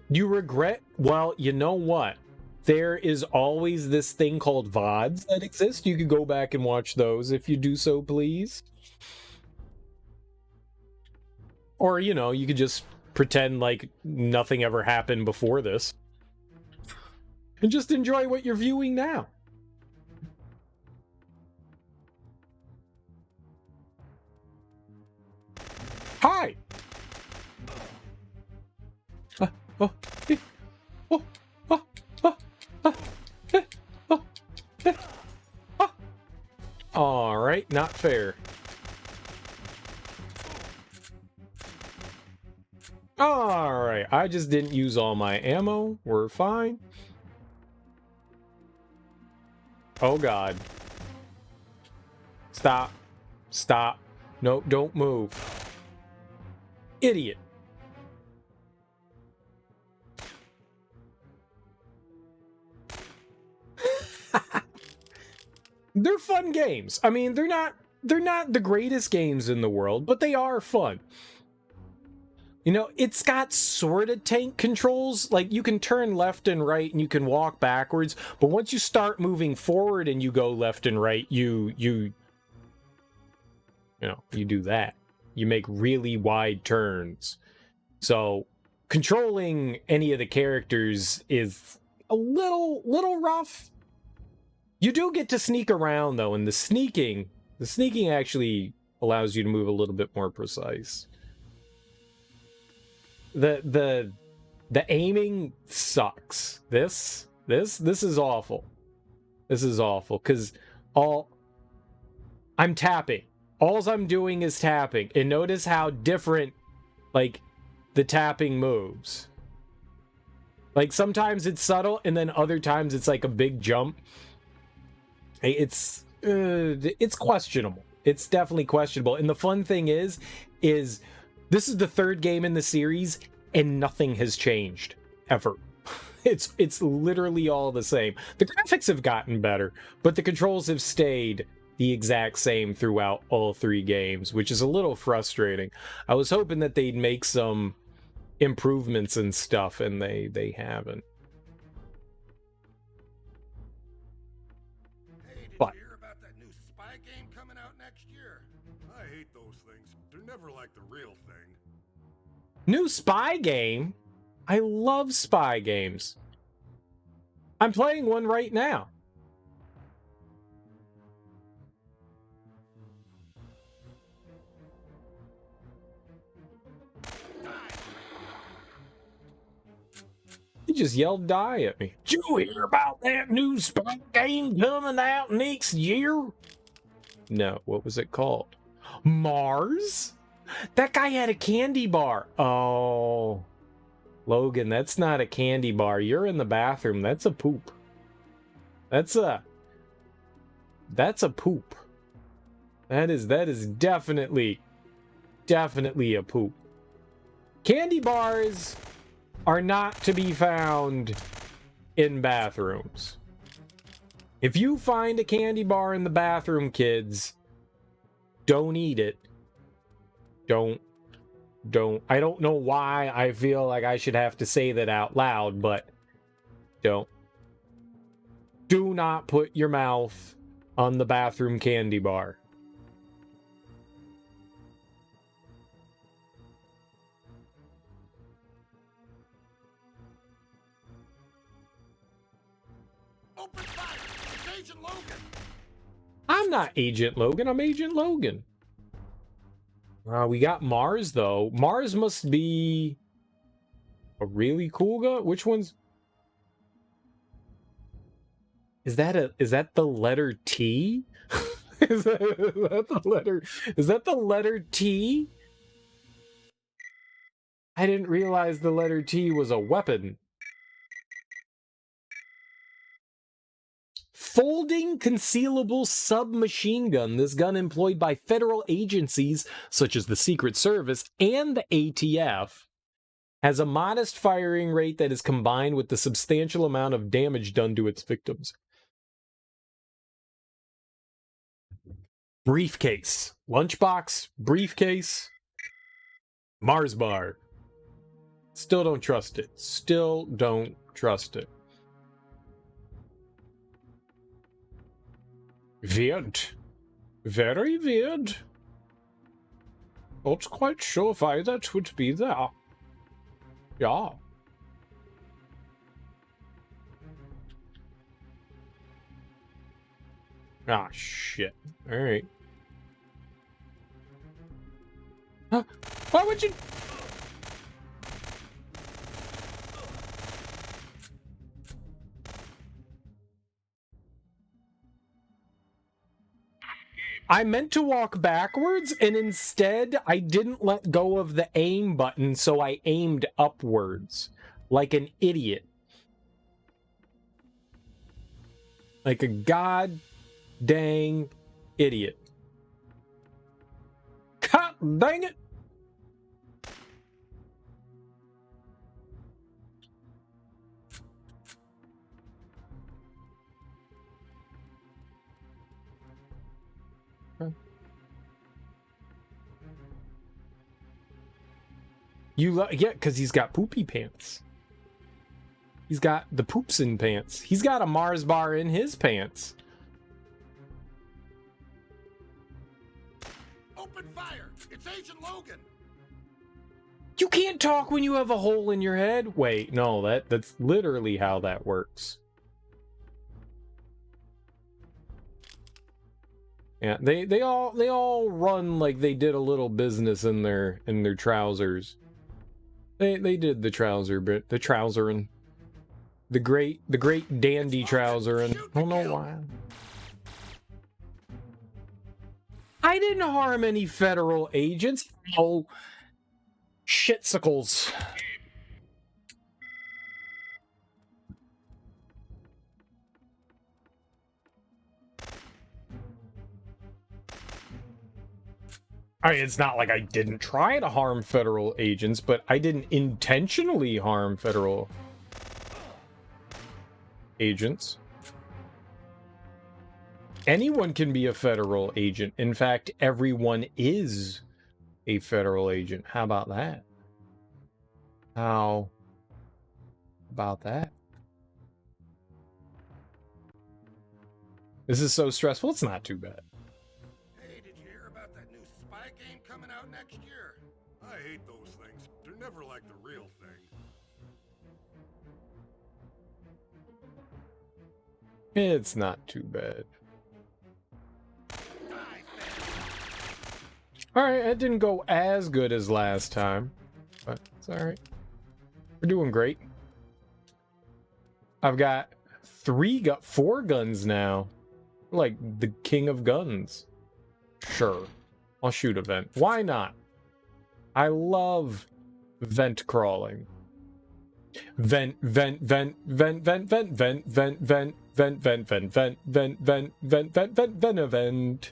You regret? Well, you know what? There is always this thing called VODs that exist. You could go back and watch those if you do so, please. Or, you know, you could just pretend like nothing ever happened before this. And just enjoy what you're viewing now. Hi! Alright, not fair. Alright, I just didn't use all my ammo. We're fine. Oh god. Stop. Stop. No, don't move. Idiot. They're fun games. I mean, they're not the greatest games in the world, but they are fun. You know, it's got sort of tank controls. Like, you can turn left and right and you can walk backwards, but once you start moving forward and you go left and right, you do that. You make really wide turns. So, controlling any of the characters is a little rough. You do get to sneak around, though, and the sneaking actually allows you to move a little bit more precise. The aiming sucks. This is awful. This is awful, because I'm tapping. All I'm doing is tapping, and notice how different, like, the tapping moves. Like, sometimes it's subtle, and then other times it's like a big jump. It's questionable. It's definitely questionable. And the fun thing is this is the third game in the series, and nothing has changed ever. It's literally all the same. The graphics have gotten better, but the controls have stayed the exact same throughout all 3 games, which is a little frustrating. I was hoping that they'd make some improvements and stuff, and they haven't. But hear about that new spy game coming out next year? I hate those things. They're never like the real thing. New spy game? I love spy games. I'm playing one right now. He just yelled die at me. Did you hear about that new spy game coming out next year? No, what was it called? Mars? That guy had a candy bar. Oh. Logan, that's not a candy bar. You're in the bathroom. That's a poop. That's a poop. That is definitely a poop. Candy bars are not to be found in bathrooms. If you find a candy bar in the bathroom, kids, don't eat it. Don't. I don't know why I feel like I should have to say that out loud, but don't. Do not put your mouth on the bathroom candy bar. Open fire! It's Agent Logan! I'm not Agent Logan, I'm Agent Logan. We got Mars, though. Mars must be a really cool gun. Which one's... Is that the letter T? Is that the letter T? I didn't realize the letter T was a weapon. Folding concealable submachine gun. This gun employed by federal agencies such as the Secret Service and the ATF has a modest firing rate that is combined with the substantial amount of damage done to its victims. Briefcase. Lunchbox. Briefcase. Mars bar. Still don't trust it. Still don't trust it. Weird. Very weird. Not quite sure why that would be there. Yeah. Ah, shit. Alright. Huh? Why would you... I meant to walk backwards, and instead I didn't let go of the aim button, so I aimed upwards. Like an idiot. Like a god dang idiot. God dang it! Yeah, because he's got poopy pants. He's got the poops in pants. He's got a Mars bar in his pants. Open fire! It's Agent Logan! You can't talk when you have a hole in your head. Wait, no, that's literally how that works. Yeah, they all run like they did a little business in their trousers. They did the trouser bit, the trouserin'. The great dandy trouserin'. I don't know why. I didn't harm any federal agents. Oh, shitsicles. I mean, it's not like I didn't try to harm federal agents, but I didn't intentionally harm federal agents. Anyone can be a federal agent. In fact, everyone is a federal agent. How about that? How about that? This is so stressful. It's not too bad. Hey, did you hear about that new spy game coming out next year? I hate those things. They're never like the real thing. It's not too bad. Alright, it didn't go as good as last time, but it's alright. We're doing great. I've got 4 guns now. Like the king of guns. Sure. I'll shoot a vent. Why not? I love vent crawling. Vent, vent, vent, vent, vent, vent, vent, vent, vent, vent, vent, vent, vent, vent, vent, vent, vent, vent, vent, vent.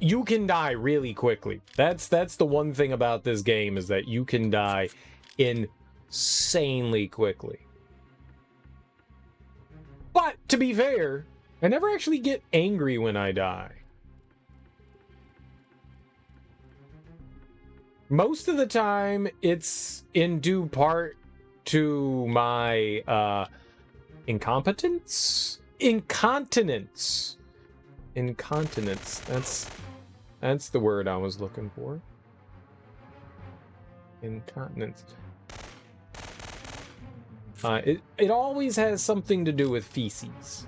You can die really quickly. That's the one thing about this game, is that you can die insanely quickly. But to be fair, I never actually get angry when I die. Most of the time, it's in due part to my incompetence? Incontinence. That's the word I was looking for. Incontinence. It always has something to do with feces.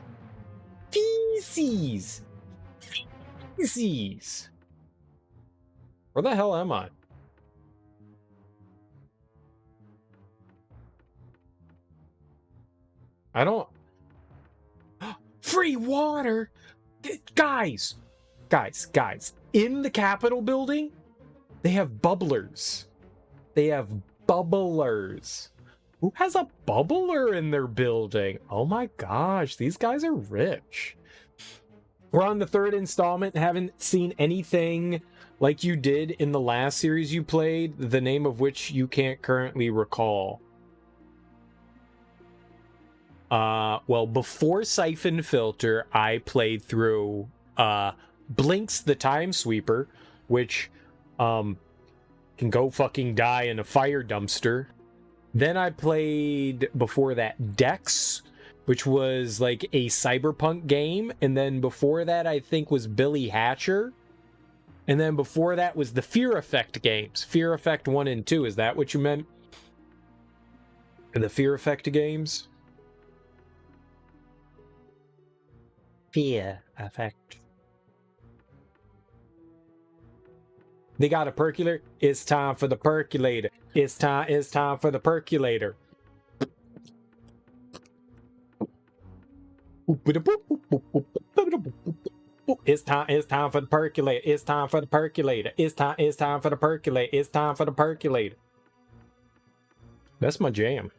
Feces! Feces! Where the hell am I? I don't... Free water! Guys! In the Capitol building, they have bubblers. They have bubblers. Who has a bubbler in their building? Oh my gosh, these guys are rich. We're on the third installment. Haven't seen anything like you did in the last series you played, the name of which you can't currently recall. Well, before Syphon Filter, I played through Blinks the Time Sweeper, which can go fucking die in a fire dumpster. Then I played, before that, Dex, which was like a cyberpunk game. And then before that, I think, was Billy Hatcher. And then before that was the Fear Effect games. Fear Effect 1 and 2, is that what you meant? The Fear Effect games? Fear Effect. They got a percolator. It's time for the percolator. It's time for the percolator. It's time for the percolator. It's time for the percolator. It's time for the percolator. It's time for the percolator. That's my jam.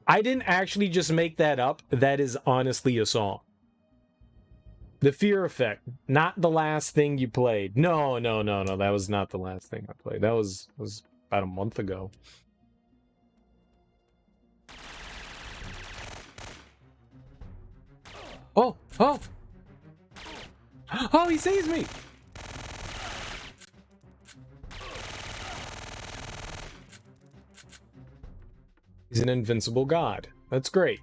I didn't actually just make that up. That is honestly a song. The Fear Effect, not the last thing you played. No. That was not the last thing I played. That was about a month ago. Oh, he sees me. He's an invincible god. That's great.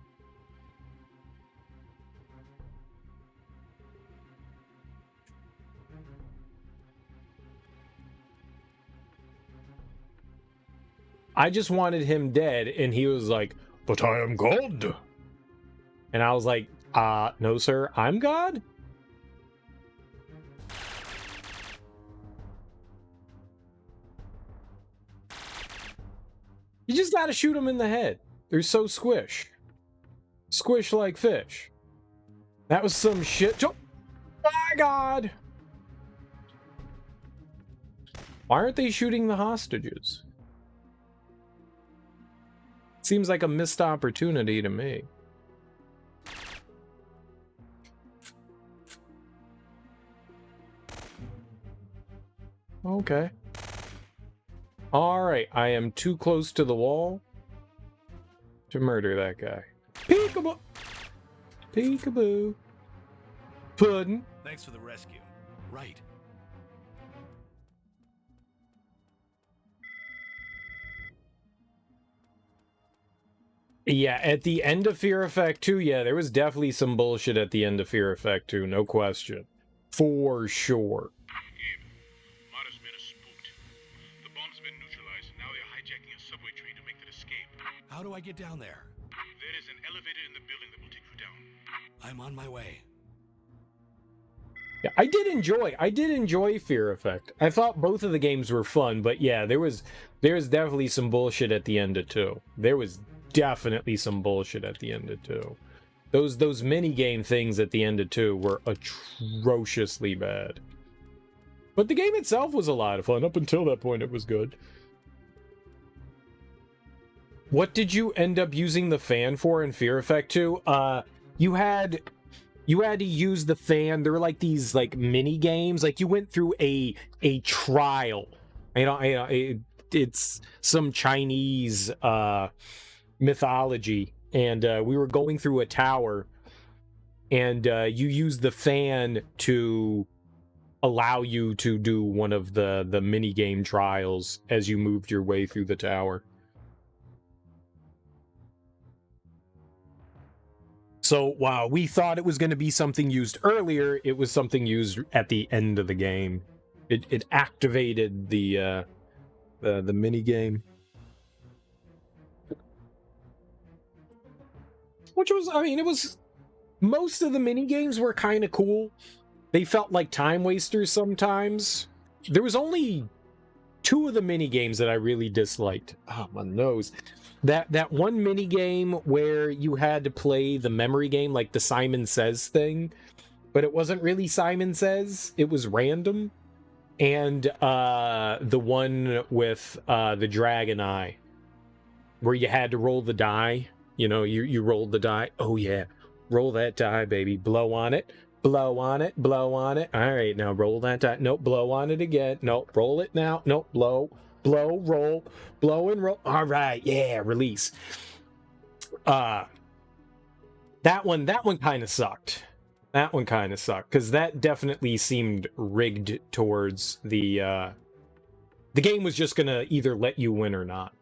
I just wanted him dead, and he was like, "But I am God." And I was like, no, sir, I'm God? You just gotta shoot them in the head. They're so squish. Squish like fish. That was some shit. Oh my God! Why aren't they shooting the hostages? Seems like a missed opportunity to me. Okay. Alright, I am too close to the wall to murder that guy. Peekaboo! Peekaboo. Puddin'. Thanks for the rescue. Right. Yeah, at the end of Fear Effect 2, yeah, there was definitely some bullshit at the end of Fear Effect 2, no question. For sure. Mara's men are spooked. The bomb's been neutralized, and now they're hijacking a subway train to make that escape. How do I get down there? There is an elevator in the building that will take you down. I'm on my way. Yeah, I did enjoy Fear Effect. I thought both of the games were fun, but yeah, there was definitely some bullshit at the end of 2. There was definitely some bullshit at the end of 2. Those mini game things at the end of 2 were atrociously bad. But the game itself was a lot of fun. Up until that point, it was good. What did you end up using the fan for in Fear Effect 2? You had You had to use the fan. There were like these like mini games. Like you went through a trial. It's some Chinese mythology, and we were going through a tower, and you used the fan to allow you to do one of the mini game trials as you moved your way through the tower. So while we thought it was going to be something used earlier, it was something used at the end of the game. It activated the mini game, which was, I mean, it was, most of the mini games were kind of cool. They felt like time wasters sometimes. There was only 2 of the mini games that I really disliked. Oh, my nose. That one mini game where you had to play the memory game, like the Simon Says thing, but it wasn't really Simon Says, it was random. And the one with the dragon eye, where you had to roll the die. You know, you rolled the die. Oh yeah, roll that die, baby. Blow on it, blow on it, blow on it. All right, now roll that die. Nope, blow on it again. Nope, roll it now. Nope, blow, roll, blow and roll. All right, yeah, release. That one kind of sucked. That one kind of sucked, because that definitely seemed rigged towards the game was just gonna either let you win or not.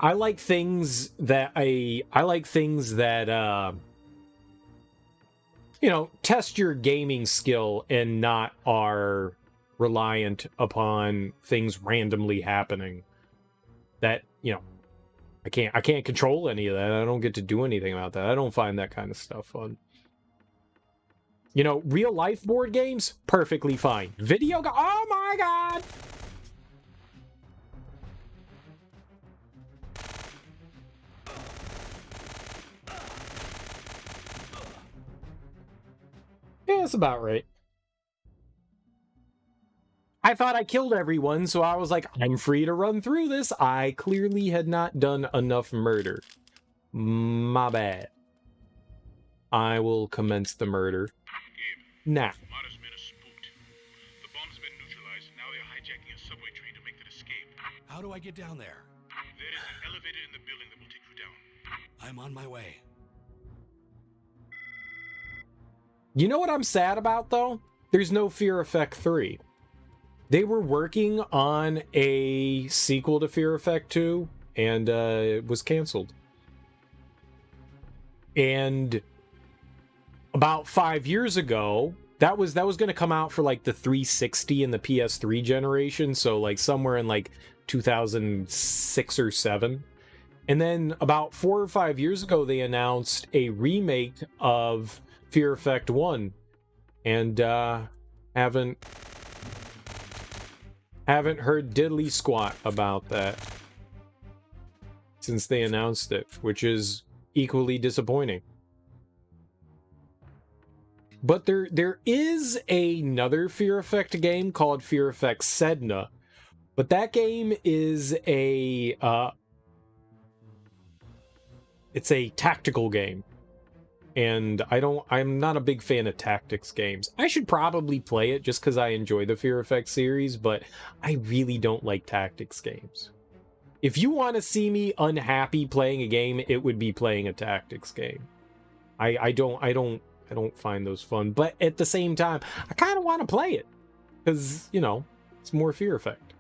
I like things that you know, test your gaming skill and not are reliant upon things randomly happening. That, you know, I can't control any of that. I don't get to do anything about that. I don't find that kind of stuff fun. You know, real life board games, perfectly fine. Oh my god! Yeah, that's about right. I thought I killed everyone, so I was like, I'm free to run through this. I clearly had not done enough murder. My bad. I will commence the murder. Now. Mara's men are spooked. The bomb's been neutralized. Now they're hijacking a subway train to make that escape. How do I get down there? There is an elevator in the building that will take you down. I'm on my way. You know what I'm sad about, though? There's no Fear Effect 3. They were working on a sequel to Fear Effect 2, and it was canceled. And about 5 years ago, that was going to come out for like the 360 and the PS3 generation, so like somewhere in like 2006 or 7. And then about 4 or 5 years ago, they announced a remake of Fear Effect 1, and haven't heard diddly squat about that since they announced it, which is equally disappointing. But there is another Fear Effect game called Fear Effect Sedna, but that game is it's a tactical game. And I'm not a big fan of tactics games. I should probably play it just because I enjoy the Fear Effect series, but I really don't like tactics games. If you want to see me unhappy playing a game, it would be playing a tactics game. I don't find those fun, but at the same time, I kind of want to play it because, you know, it's more Fear Effect.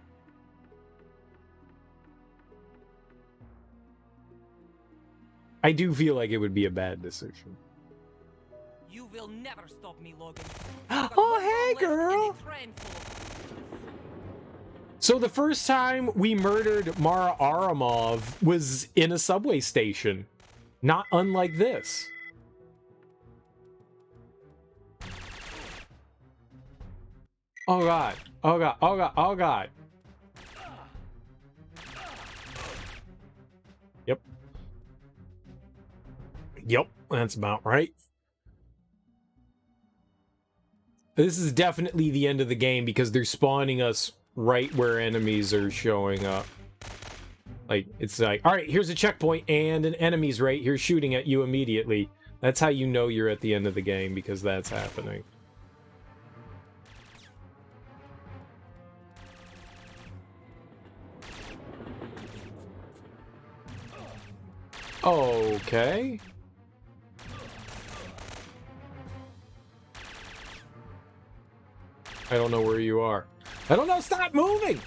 I do feel like it would be a bad decision. You will never stop me, Logan. Oh, hey, girl! So the first time we murdered Mara Aramov was in a subway station. Not unlike this. Oh god. Oh god. Oh god. Oh god. Yep. Yep, that's about right. This is definitely the end of the game because they're spawning us right where enemies are showing up. Like, it's like, all right, here's a checkpoint, and an enemy's right here shooting at you immediately. That's how you know you're at the end of the game, because that's happening. Okay. I don't know where you are. I don't know, stop moving!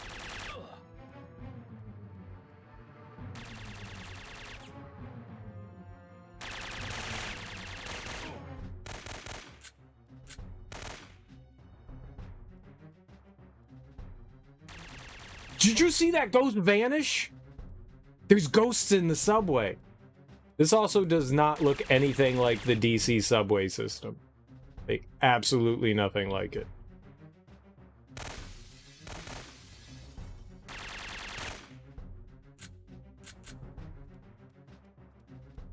Did you see that ghost vanish? There's ghosts in the subway. This also does not look anything like the DC subway system. Like, absolutely nothing like it.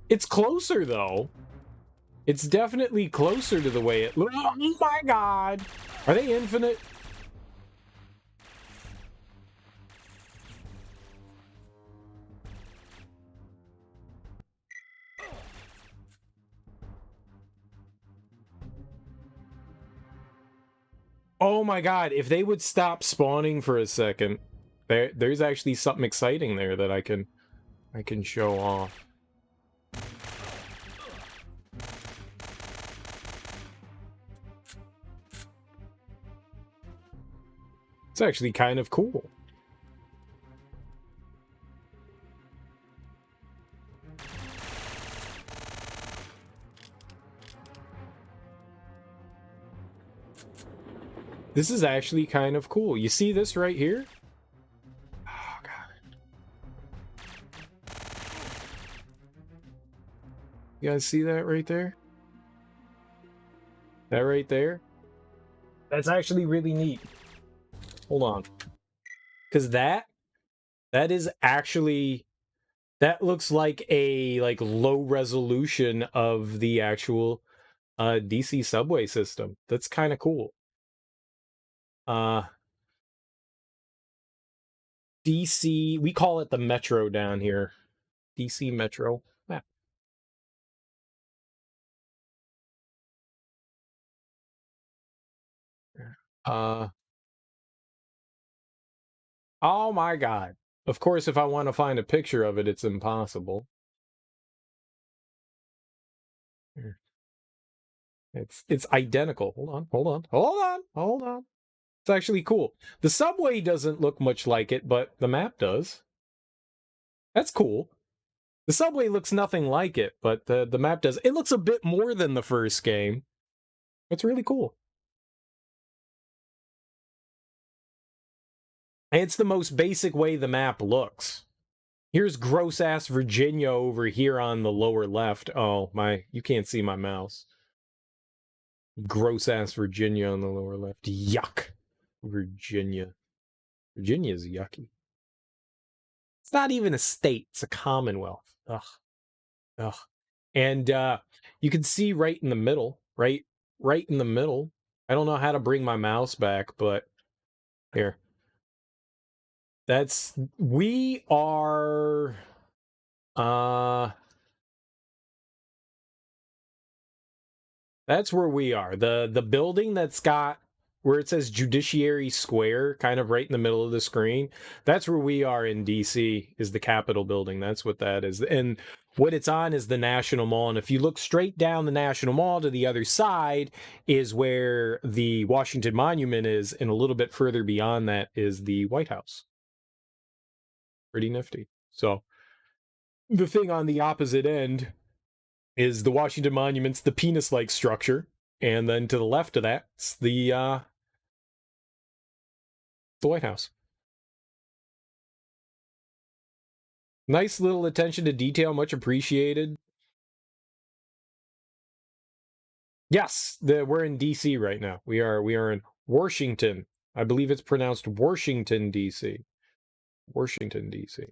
It's closer, though. It's definitely closer to the way it looks. Oh my god! Are they infinite? Oh my god, if they would stop spawning for a second, there's actually something exciting there that I can show off. It's actually kind of cool. This is actually kind of cool. You see this right here? Oh, God. You guys see that right there? That right there? That's actually really neat. Hold on. Because that is actually... That looks like a low resolution of the actual DC subway system. That's kind of cool. DC, we call it the Metro down here. DC Metro map. Oh my god. Of course, if I want to find a picture of it, it's impossible. It's identical. Hold on. It's actually cool. The subway doesn't look much like it, but the map does. That's cool. The subway looks nothing like it, but the map does. It looks a bit more than the first game. It's really cool. And it's the most basic way the map looks. Here's gross-ass Virginia over here on the lower left. Oh, you can't see my mouse. Gross-ass Virginia on the lower left. Yuck. Virginia. Virginia's yucky. It's not even a state. It's a commonwealth. Ugh. And you can see right in the middle. Right in the middle. I don't know how to bring my mouse back, but here. We are... That's where we are. The building that's got where it says Judiciary Square, kind of right in the middle of the screen. That's where we are in DC, is the Capitol building. That's what that is. And what it's on is the National Mall. And if you look straight down the National Mall to the other side is where the Washington Monument is. And a little bit further beyond that is the White House. Pretty nifty. So the thing on the opposite end is the Washington Monument's the penis-like structure, and then to the left of that's the White House. Nice little attention to detail, much appreciated. Yes, we're in DC right now. We are in Washington. I believe it's pronounced Washington DC. Washington DC.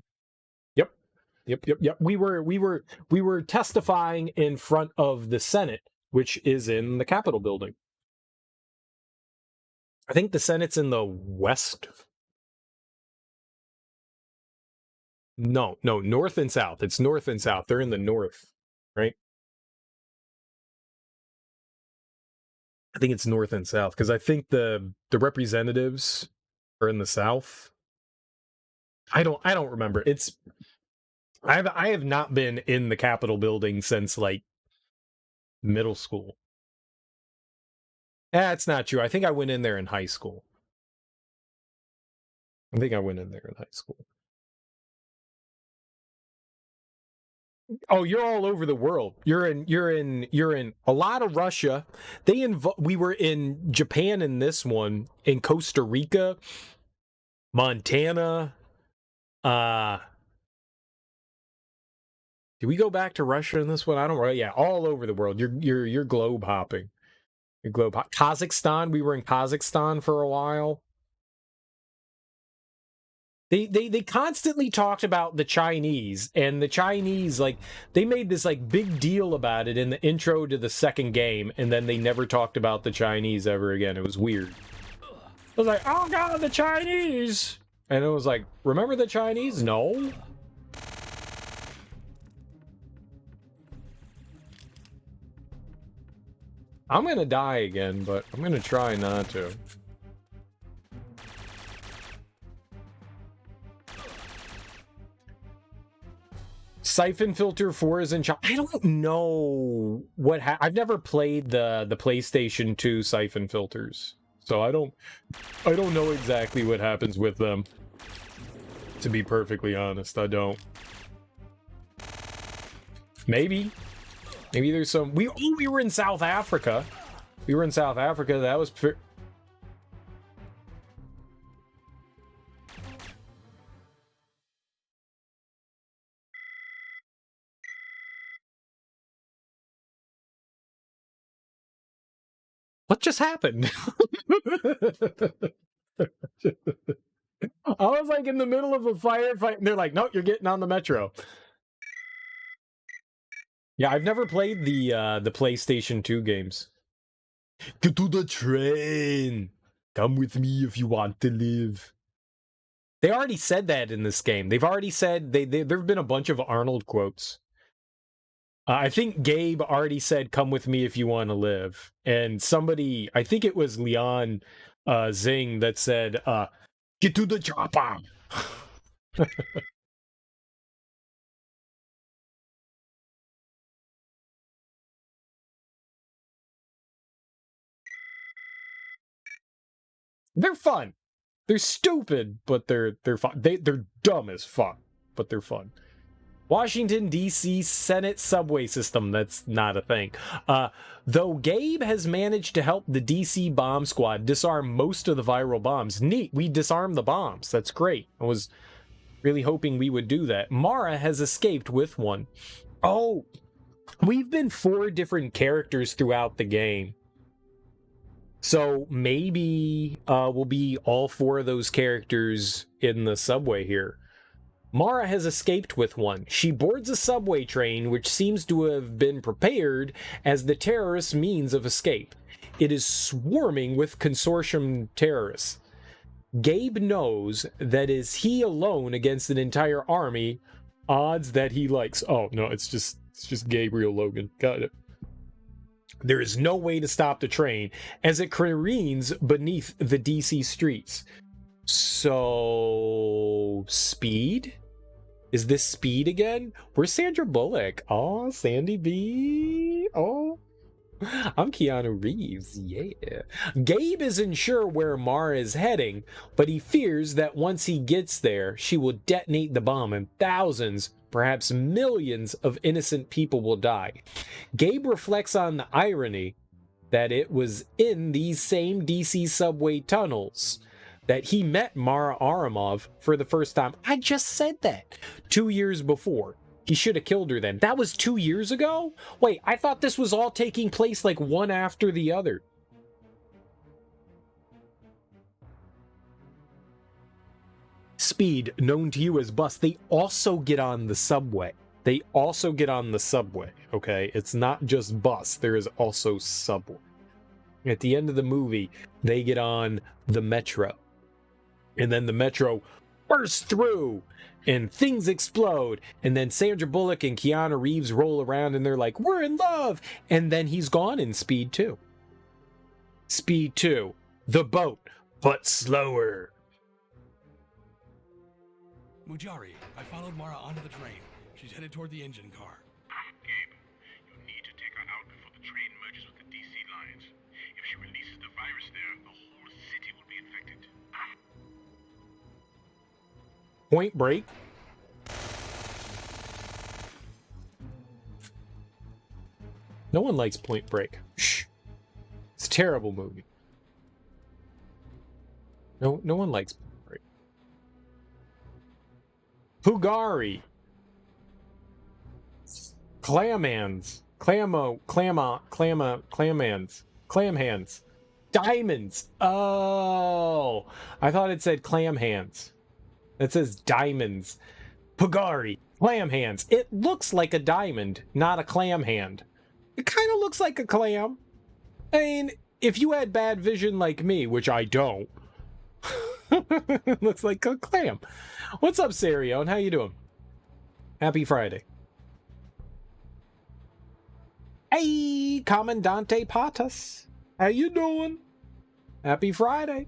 Yep. We were testifying in front of the Senate, which is in the Capitol building. I think the Senate's in the west. No, north and south. It's north and south. They're in the north, right? I think it's north and south because I think the representatives are in the south. I don't remember. I have not been in the Capitol building since like middle school. That's not true. I think I went in there in high school. Oh, you're all over the world. You're in a lot of Russia. We were in Japan in this one, in Costa Rica, Montana. Did we go back to Russia in this one? I don't know. Yeah, all over the world. You're globe hopping. Kazakhstan. We were in Kazakhstan for a while. They constantly talked about the Chinese, and the Chinese, like, they made this like big deal about it in the intro to the second game, and then they never talked about the Chinese ever again. It was weird. I was like, oh god, the Chinese! And it was like, remember the Chinese? No. I'm gonna die again, but I'm gonna try not to. Syphon Filter 4 is in China. I don't know what I've never played the PlayStation 2 Syphon filters. So I don't know exactly what happens with them. To be perfectly honest, I don't. Maybe there's some we were in South Africa. That was what just happened? I was like in the middle of a firefight, and they're like, "No, you're getting on the metro." Yeah, I've never played the PlayStation 2 games. Get to the train. Come with me if you want to live. They already said that in this game. They've already said there've been a bunch of Arnold quotes. I think Gabe already said, "Come with me if you want to live," and somebody, I think it was Leon Zing, that said, "Get to the chopper." They're fun. They're stupid, but they're fun. They're dumb as fuck, but they're fun. Washington, D.C. Senate subway system. That's not a thing. Though Gabe has managed to help the D.C. bomb squad disarm most of the viral bombs. Neat, we disarmed the bombs. That's great. I was really hoping we would do that. Mara has escaped with one. Oh, we've been 4 different characters throughout the game. So maybe we'll be all 4 of those characters in the subway here. Mara has escaped with one. She boards a subway train which seems to have been prepared as the terrorists' means of escape. It is swarming with consortium terrorists. Gabe knows that is he alone against an entire army, odds that he likes. Oh, no, it's just Gabriel Logan. Got it. There is no way to stop the train as it careens beneath the DC streets. So, Speed? Is this Speed again? Where's Sandra Bullock? Oh, Sandy B. Oh, I'm Keanu Reeves. Yeah. Gabe isn't sure where Mara is heading, but he fears that once he gets there, she will detonate the bomb and thousands, perhaps millions of innocent people will die. Gabe reflects on the irony that it was in these same DC subway tunnels that he met Mara Aramov for the first time. I just said that 2 years before. He should have killed her then. That was 2 years ago? Wait, I thought this was all taking place like one after the other. Speed, known to you as Bus, they also get on the subway. Okay? It's not just Bus, there is also subway. At the end of the movie, they get on the metro. And then the metro bursts through and things explode. And then Sandra Bullock and Keanu Reeves roll around and they're like, we're in love. And then he's gone in Speed 2. Speed 2. The boat, but slower. Mujari, I followed Mara onto the train. She's headed toward the engine car. Gabe, you need to take her out before the train merges with the DC lines. If she releases the virus there, the whole city will be infected. Point Break. No one likes Point Break. Shh. It's a terrible movie. No one likes Point Break. Pugari. Clam hands. Clam hands. Diamonds. Oh, I thought it said clam hands. It says diamonds. Pugari. Clam hands. It looks like a diamond, not a clam hand. It kind of looks like a clam. I mean, if you had bad vision like me, which I don't, it looks like a clam. What's up, Sarion? How you doing? Happy Friday. Hey, Commandante Patas. How you doing? Happy Friday.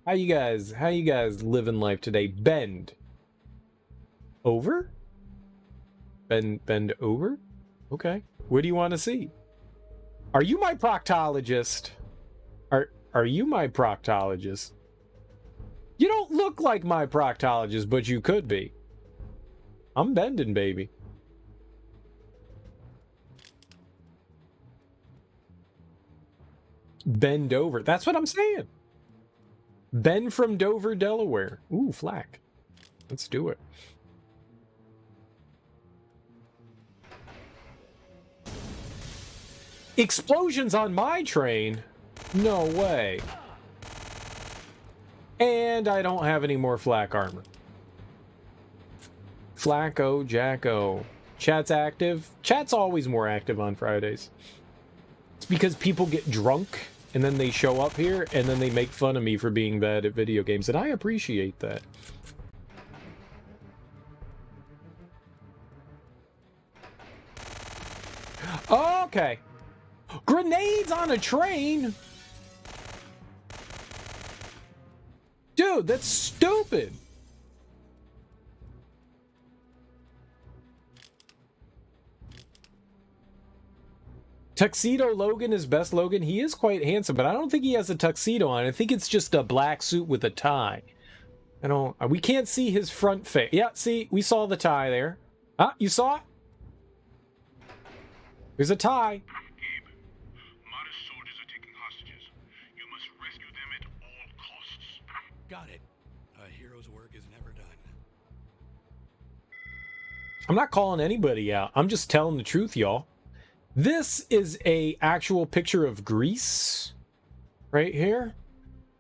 How you guys living life today? Bend over? Bend over? Okay. What do you want to see? Are you my proctologist? Are you my proctologist? You don't look like my proctologist, but you could be. I'm bending, baby. Bend over. That's what I'm saying. Ben from Dover, Delaware. Ooh, flack. Let's do it. Explosions on my train? No way. And I don't have any more flak armor. Flacco, Jacko. Chat's active. Chat's always more active on Fridays. It's because people get drunk and then they show up here and then they make fun of me for being bad at video games, and I appreciate that. Okay. Grenades on a train? Dude, that's stupid. Tuxedo Logan is best Logan. He is quite handsome, but I don't think he has a tuxedo on. I think it's just a black suit with a tie. We can't see his front face. Yeah, see, we saw the tie there. Ah, you saw it? There's a tie. Gabe, Mara's soldiers are taking hostages. You must rescue them at all costs. Got it. A hero's work is never done. I'm not calling anybody out. I'm just telling the truth, y'all. This is a actual picture of Greece right here.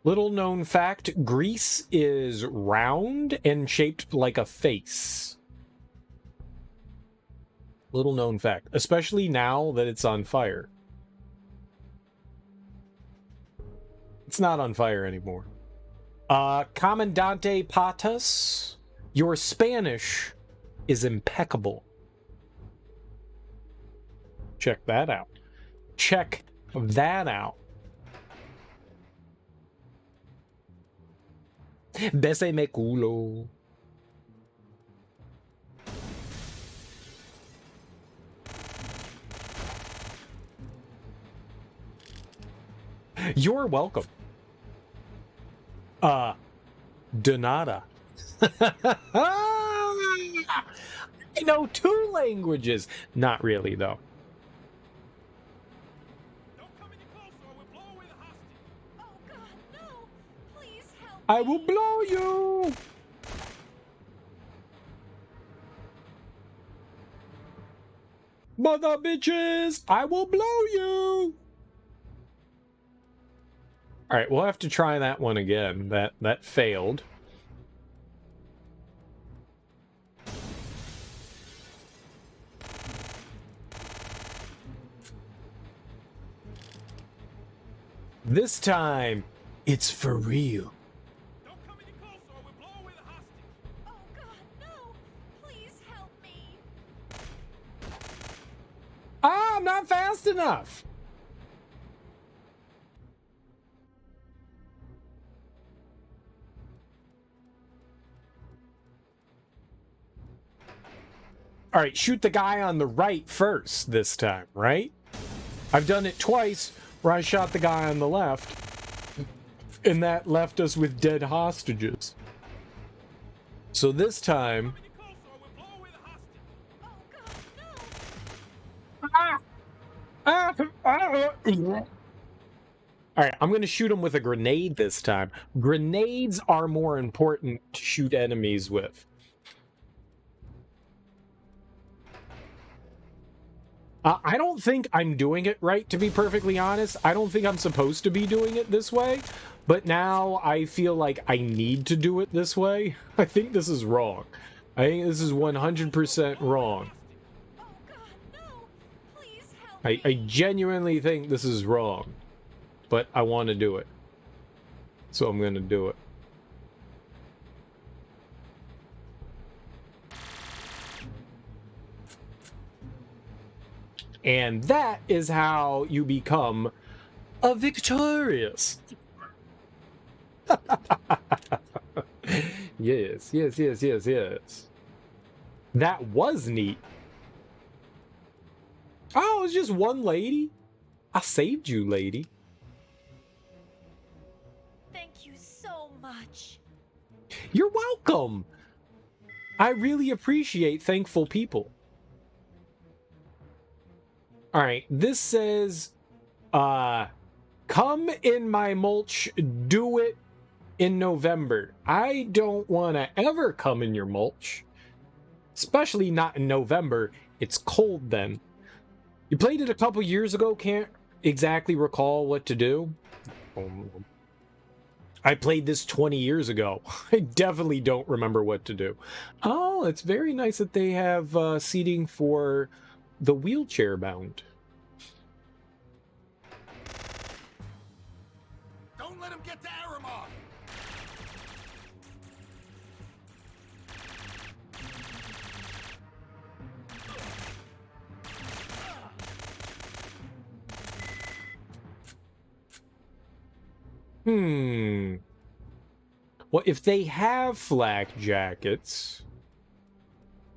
Little known fact, Greece is round and shaped like a face. Little known fact, especially now that it's on fire. It's not on fire anymore. Comandante Patas, your Spanish is impeccable. Check that out. Check that out. Bésame culo. You're welcome. Donata. I know 2 languages. Not really, though. I will blow you! Mother bitches! I will blow you! Alright, we'll have to try that one again. That failed. This time, it's for real. not fast enough. All right, shoot the guy on the right first this time, right? I've done it twice where I shot the guy on the left, and that left us with dead hostages. So this time... Alright, I'm going to shoot him with a grenade this time. Grenades are more important to shoot enemies with. I don't think I'm doing it right, to be perfectly honest. I don't think I'm supposed to be doing it this way, but now I feel like I need to do it this way. I think this is wrong. I think this is 100% wrong. I genuinely think this is wrong, but I want to do it. So I'm going to do it. And that is how you become a victorious. Yes, yes, yes, yes, yes. That was neat. Oh, it's just one lady? I saved you, lady. Thank you so much. You're welcome. I really appreciate thankful people. All right, this says, come in my mulch, do it in November. I don't want to ever come in your mulch, especially not in November. It's cold then. You played it a couple years ago, can't exactly recall what to do. I played this 20 years ago. I definitely don't remember what to do. Oh, it's very nice that they have seating for the wheelchair bound. Don't let him get to Aramov! Well, if they have flak jackets,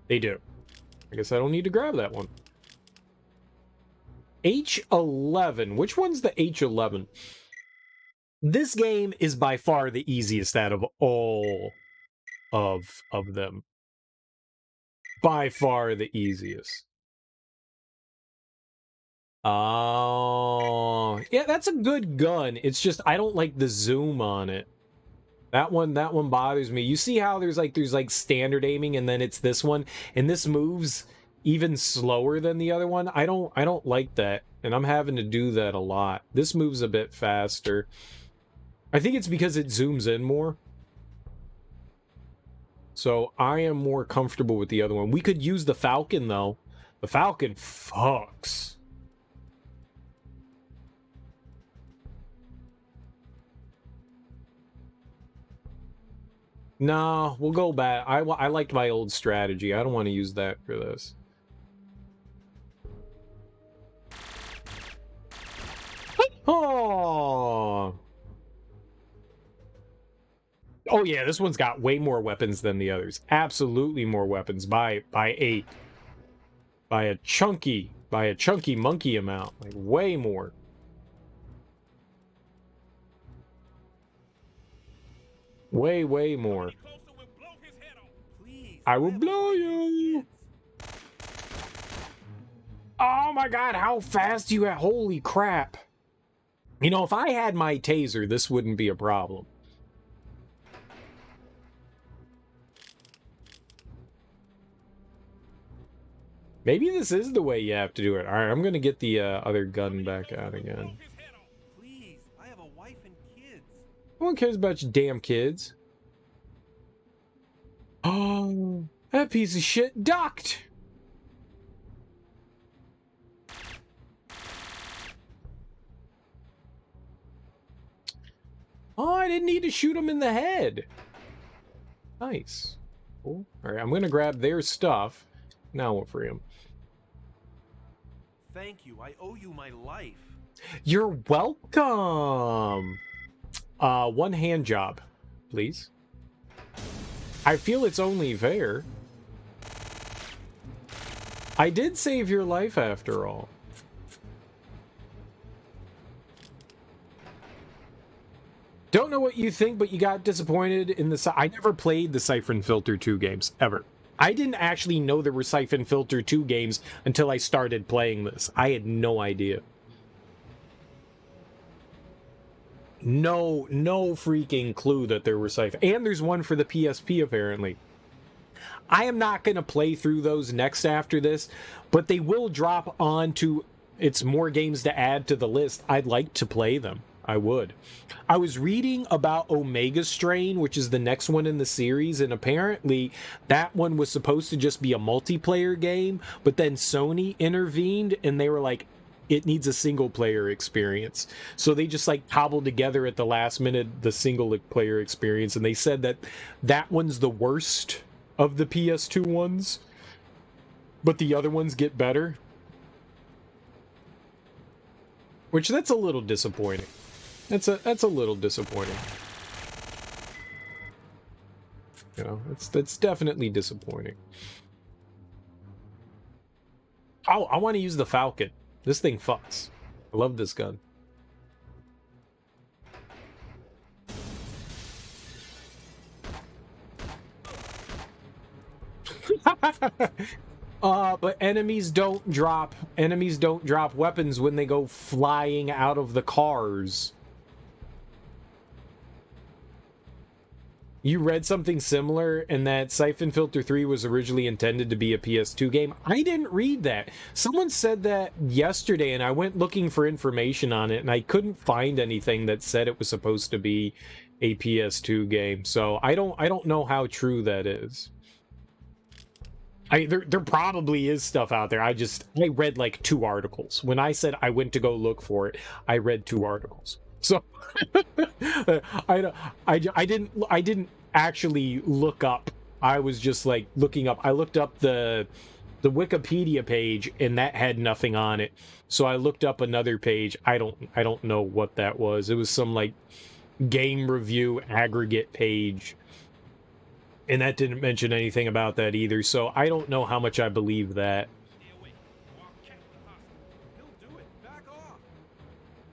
they do. I guess I don't need to grab that one. H11. Which one's the H11? This game is by far the easiest out of all of them. By far the easiest. Oh, yeah, that's a good gun. It's just I don't like the zoom on it. That one bothers me. You see how there's like standard aiming, and then it's this one, and this moves even slower than the other one. I don't like that, and I'm having to do that a lot. This moves a bit faster. I think it's because it zooms in more. So I am more comfortable with the other one. We could use the Falcon though. The Falcon fucks. No, we'll go back. I liked my old strategy. I don't want to use that for this. Oh. Oh yeah, this one's got way more weapons than the others. Absolutely more weapons by 8. By a chunky monkey amount. Like way more. Way more. I will blow you. Oh my god, how fast you are. Holy crap. You know, if I had my taser, this wouldn't be a problem. Maybe this is the way you have to do it. All right, I'm going to get the other gun back out again. Please, I have a wife and kids. No one cares about your damn kids. Oh, that piece of shit ducked. Oh, I didn't need to shoot him in the head. Nice. Cool. All right, I'm going to grab their stuff. Now we'll free him. thank you. I owe you my life. You're welcome. One hand job, please. I feel it's only fair. I did save your life after all. Don't know what you think, but you got disappointed in the... I never played the Syphon Filter 2 games, ever. I didn't actually know there were Syphon Filter 2 games until I started playing this. I had no idea. No freaking clue that there were Syphon. And there's one for the PSP, apparently. I am not going to play through those next after this, but they will drop onto... It's more games to add to the list. I'd like to play them. I would. I was reading about Omega Strain, which is the next one in the series, and apparently that one was supposed to just be a multiplayer game, but then Sony intervened and they were like, it needs a single player experience. So they just like cobbled together at the last minute the single player experience, and they said that that one's the worst of the PS2 ones, but the other ones get better. Which that's a little disappointing. That's a little disappointing. You know, that's definitely disappointing. Oh, I want to use the Falcon. This thing fucks. I love this gun. But enemies don't drop weapons when they go flying out of the cars. You read something similar, and that Syphon Filter 3 was originally intended to be a PS2 game. I didn't read that. Someone said that yesterday, and I went looking for information on it, and I couldn't find anything that said it was supposed to be a PS2 game. So I don't know how true that is. There probably is stuff out there. I read like 2 articles. When I said I went to go look for it, I read 2 articles. So I didn't actually look up. I was just like looking up. I looked up the Wikipedia page, and that had nothing on it. So I looked up another page. I don't know what that was. It was some like game review aggregate page, and that didn't mention anything about that either. So I don't know how much I believe that.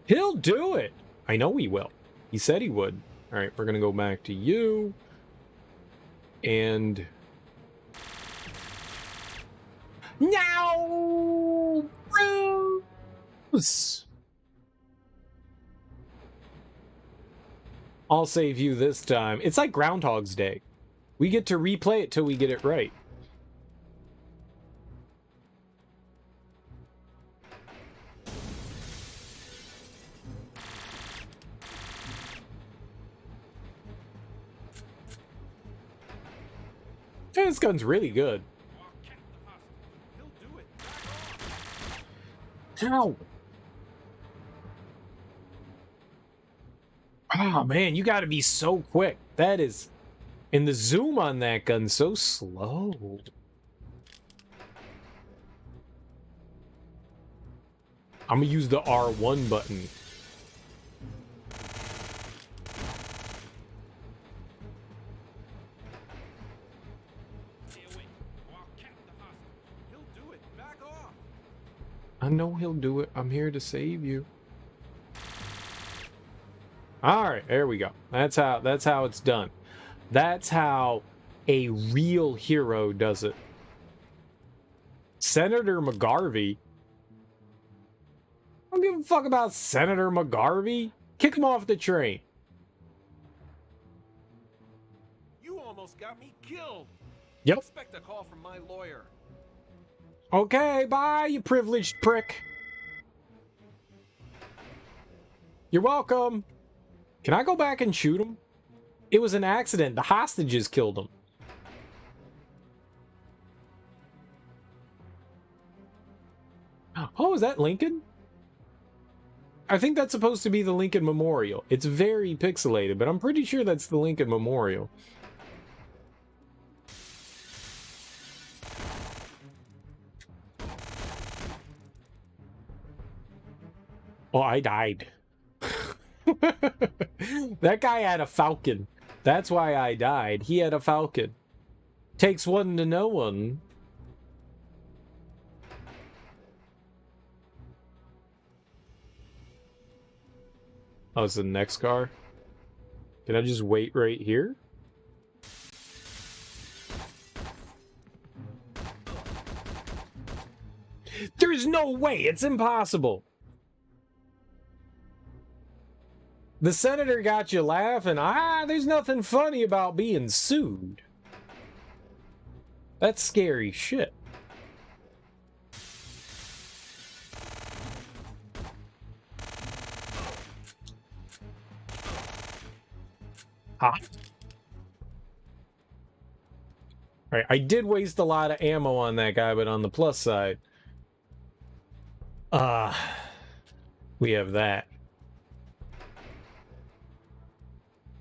He'll do it. I know he will. He said he would. All right, we're going to go back to you. And... Now! Bruce! I'll save you this time. It's like Groundhog's Day. We get to replay it till we get it right. This gun's really good. Ow! Oh man, you gotta be so quick. That is... And the zoom on that gun's so slow. I'm gonna use the R1 button. I know he'll do it. I'm here to save you. All right, there we go. That's how it's done. That's how a real hero does it. Senator McGarvey? I don't give a fuck about Senator McGarvey. Kick him off the train. You almost got me killed. Yep. Expect a call from my lawyer. Okay, bye, you privileged prick. You're welcome. Can I go back and shoot him? It was an accident. The hostages killed him. Oh, is that Lincoln? I think that's supposed to be the Lincoln Memorial. It's very pixelated, but I'm pretty sure that's the Lincoln Memorial. Oh, I died. That guy had a falcon. That's why I died. He had a falcon. Takes one to know one. Oh, it's the next car? Can I just wait right here? There's no way! It's impossible! The senator got you laughing. There's nothing funny about being sued. That's scary shit. Alright, I did waste a lot of ammo on that guy, but on the plus side, we have that.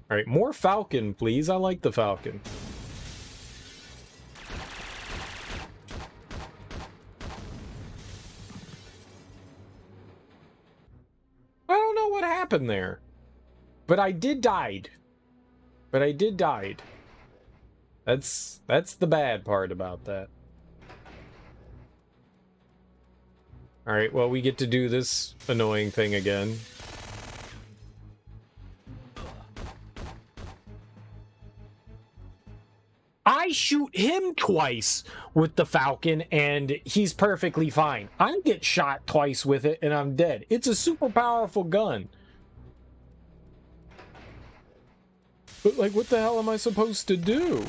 Alright, more Falcon, please. I like the Falcon. I don't know what happened there. But I did died. That's the bad part about that. Alright, well, we get to do this annoying thing again. I shoot him twice with the Falcon, and he's perfectly fine. I get shot twice with it, and I'm dead. It's a super powerful gun. But, like, what the hell am I supposed to do?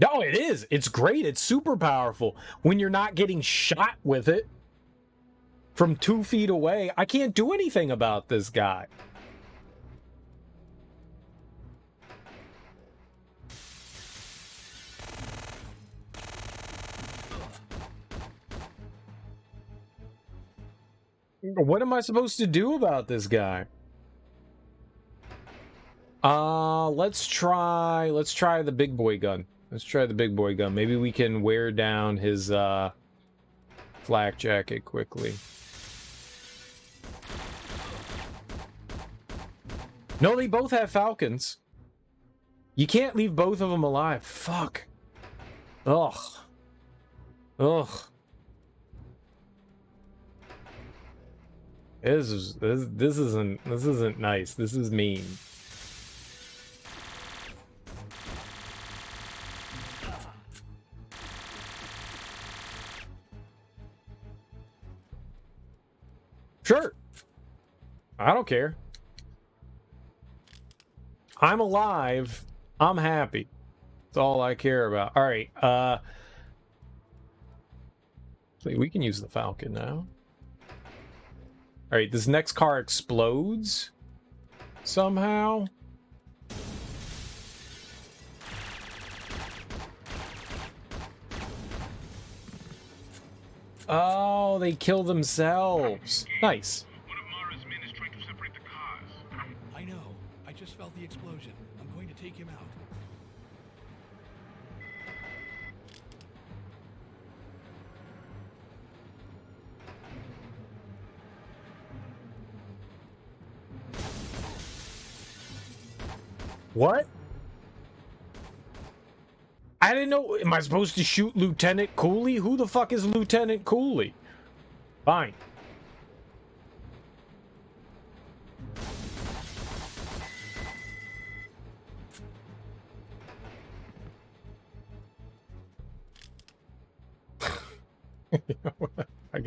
No, it is. It's great. It's super powerful. When you're not getting shot with it from 2 feet away, I can't do anything about this guy. What am I supposed to do about this guy? Let's try the big boy gun. Let's try the big boy gun. Maybe we can wear down his flak jacket quickly. No, they both have Falcons. You can't leave both of them alive. Fuck. Ugh. Ugh. This isn't nice. This is mean. Sure. I don't care. I'm alive. I'm happy. That's all I care about. All right. So we can use the Falcon now. All right. This next car explodes somehow. Oh, they kill themselves. Nice. I know. I just felt the explosion. I'm going to take him out. What? I didn't know. Am I supposed to shoot Lieutenant Cooley? Who the fuck is Lieutenant Cooley? Fine. I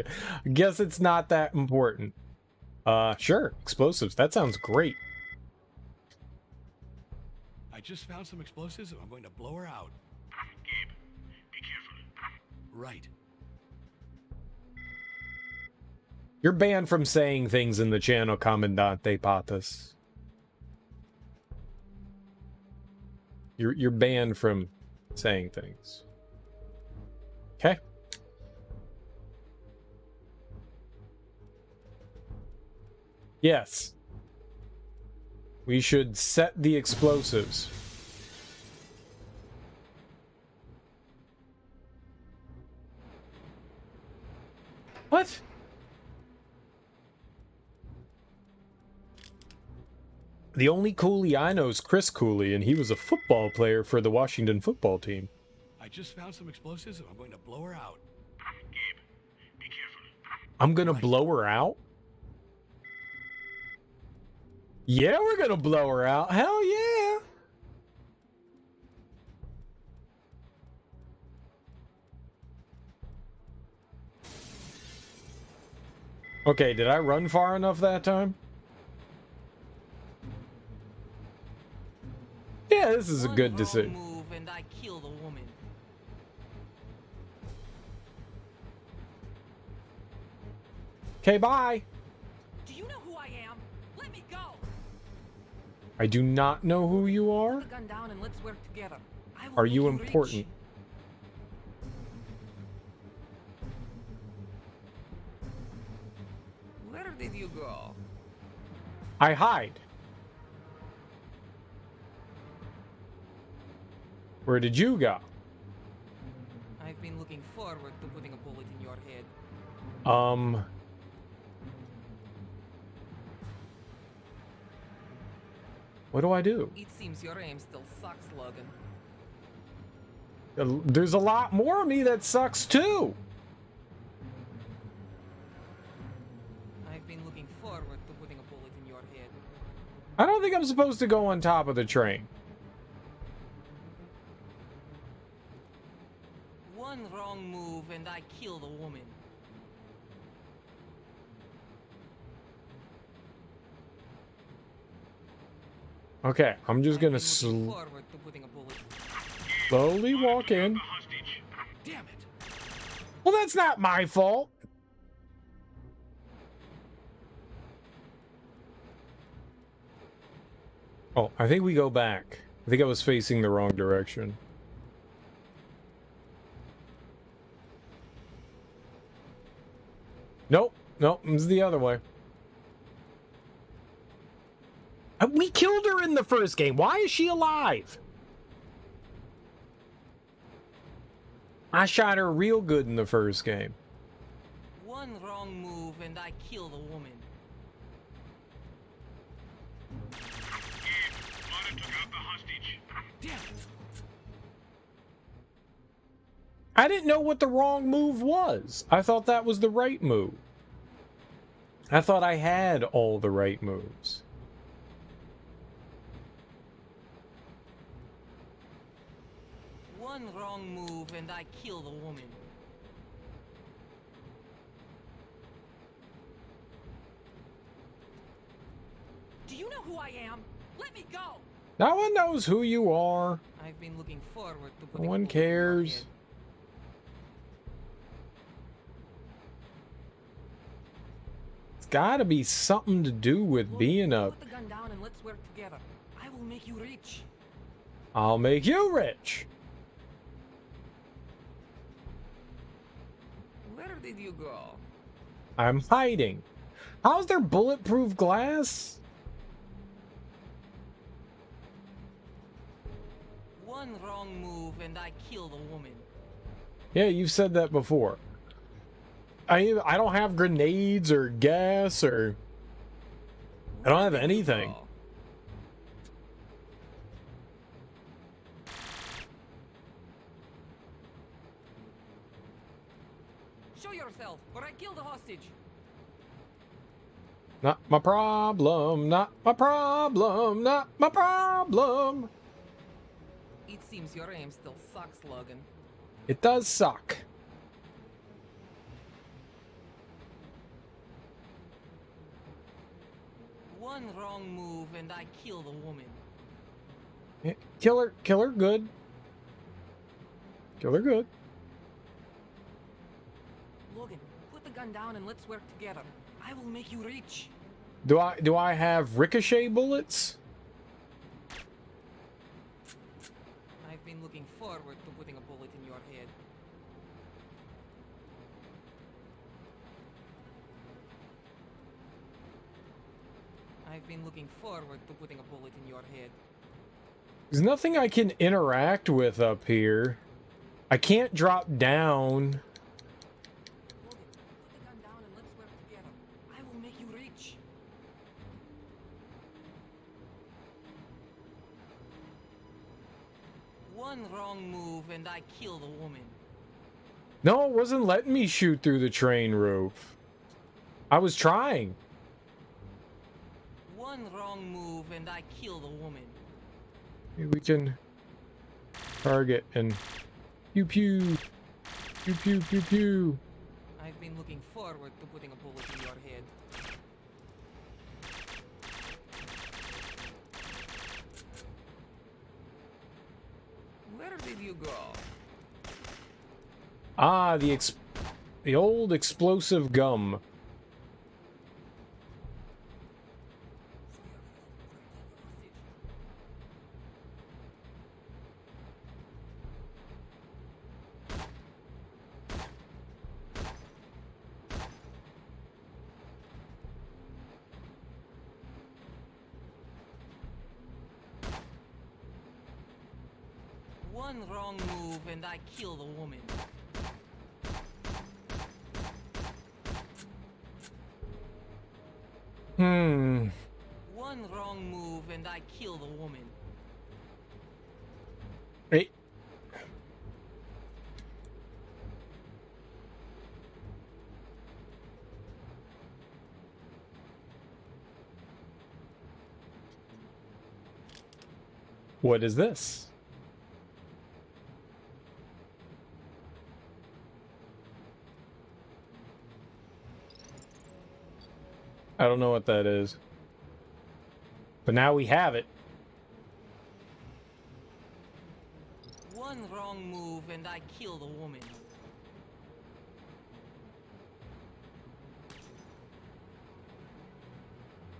guess it's not that important. Sure. Explosives. That sounds great. I just found some explosives and I'm going to blow her out. Gabe, be careful. Right. You're banned from saying things in the channel, Commandante Patas. You're banned from saying things. Okay. Yes. We should set the explosives. The only Cooley I know is Chris Cooley, and he was a football player for the Washington football team. I just found some explosives and I'm going to blow her out. Gabe, be careful. I'm gonna blow her out? Yeah, we're gonna blow her out. Hell yeah! Okay, did I run far enough that time? Yeah, this is a good decision. Move and I kill the woman. Okay, bye. Do you know who I am? Let me go. I do not know who you are. Put the gun down and let's work together. I will Are make you rich. important? Where did you go? I hide. Where did you go? I've been looking forward to putting a bullet in your head. What do I do? It seems your aim still sucks, Logan. There's a lot more of me that sucks too. I've been looking forward to putting a bullet in your head. I don't think I'm supposed to go on top of the train. One wrong move and I kill the woman. Okay, I'm just gonna slowly walk in. Damn it. Well, that's not my fault. Oh, I think we go back. I think I was facing the wrong direction. Nope, nope, it's the other way. We killed her in the first game. Why is she alive? I shot her real good in the first game. One wrong move and I kill the woman. Damn it. I didn't know what the wrong move was. I thought that was the right move. I thought I had all the right moves. One wrong move and I kill the woman. Do you know who I am? Let me go! No one knows who you are. I've been looking forward to No putting one a bullet in your cares. head. It's gotta be something to do with being a... Put the gun down and let's work together. I will make you rich. I'll make you rich. Where did you go? I'm hiding. How's there bulletproof glass? One wrong move and I kill the woman. Yeah, you've said that before. I don't have grenades or gas or... I don't have anything. Show yourself, or I kill the hostage. Not my problem, not my problem, not my problem. It seems your aim still sucks, Logan. It does suck. One wrong move and I kill the woman. Yeah, kill her good. Kill her good. Logan, put the gun down and let's work together. I will make you rich. Do I have ricochet bullets? I've been looking forward to putting a bullet in your head. I've been looking forward to putting a bullet in your head. There's nothing I can interact with up here. I can't drop down. Logan, put the gun down and let's work together. I will make you rich. One wrong move and I kill the woman. No, it wasn't letting me shoot through the train roof. I was trying. One wrong move and I kill the woman. Maybe we can target and pew pew. Pew pew pew pew. I've been looking forward to putting a bullet in your head. Where did you go? Ah, the old explosive gum. One wrong move and I kill the woman. One wrong move and I kill the woman. Hey. What is this? I don't know what that is. But now we have it. One wrong move and I kill the woman.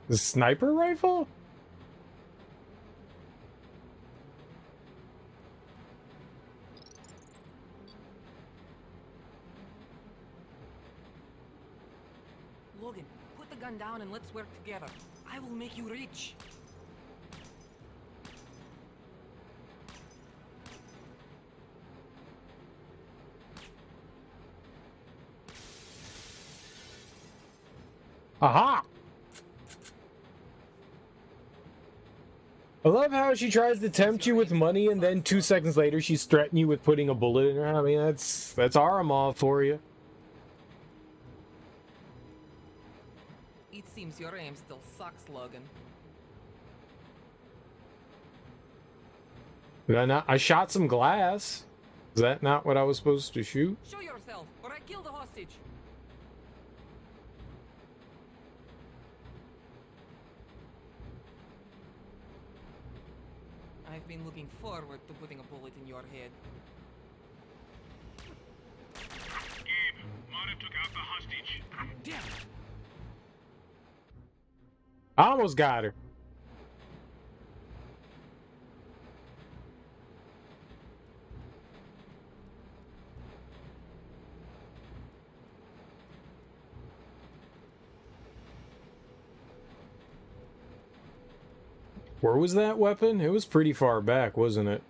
The sniper rifle? Logan, put the gun down and let's work together. I will make you rich. Aha! I love how she tries to tempt you with money and then 2 seconds later she's threatening you with putting a bullet in her. I mean, that's Aramov for you. It seems your aim still sucks, Logan. Did I not? I shot some glass. Is that not what I was supposed to shoot? Show yourself, or I kill the hostage. I've been looking forward to putting a bullet in your head. Gabe, Mara took out the hostage. Damn it! I almost got her. Where was that weapon? It was pretty far back, wasn't it?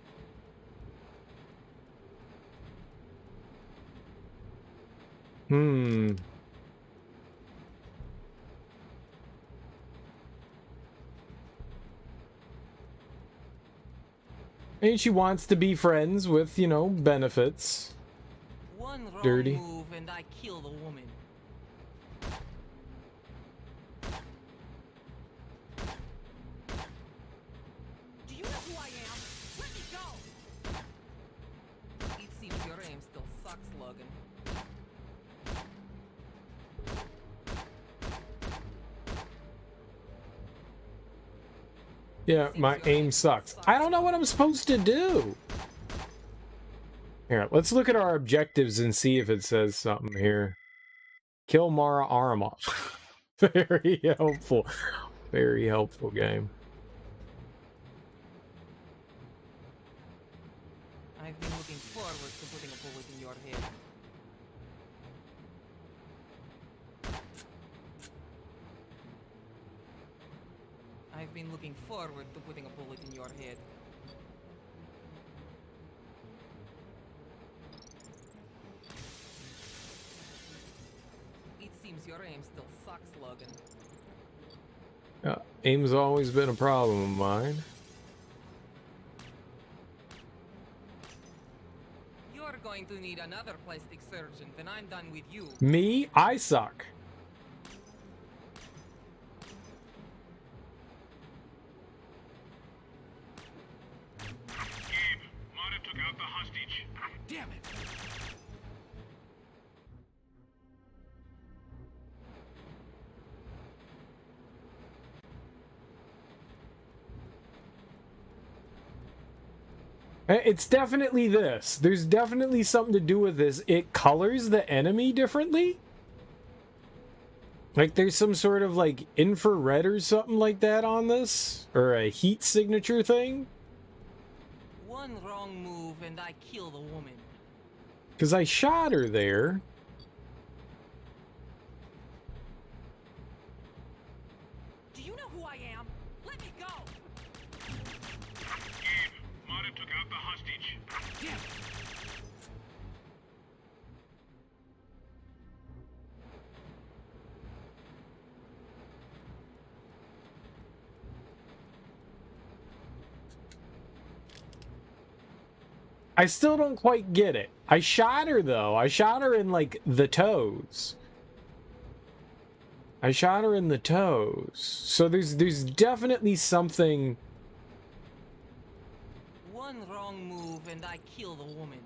And she wants to be friends with, you know, benefits. One wrong Dirty. move and I kill the woman. Do you know who I am? Let me go! It seems your aim still sucks, Logan. Yeah, my aim sucks. I don't know what I'm supposed to do. Here, let's look at our objectives and see if it says something here. Kill Mara Aramov. Very helpful. Very helpful game. I've been looking forward to putting a bullet in your head. I've been looking forward to putting a bullet in your head. It seems your aim still sucks, Logan. Aim's always been a problem of mine. going to need another plastic surgeon when I'm done with you. Me? I suck. Gabe, Mara took out the hostage. Damn it! It's definitely this. There's definitely something to do with this. It colors the enemy differently. Like there's some sort of like infrared or something like that on this, or a heat signature thing. One wrong move and I kill the woman. Because I shot her there. Do you know who I am? Let me go! Gabe, Mara took out the hostage. Damn it! I still don't quite get it. I shot her though. I shot her in like the toes. I shot her in the toes. So there's definitely something. One wrong move and I kill the woman.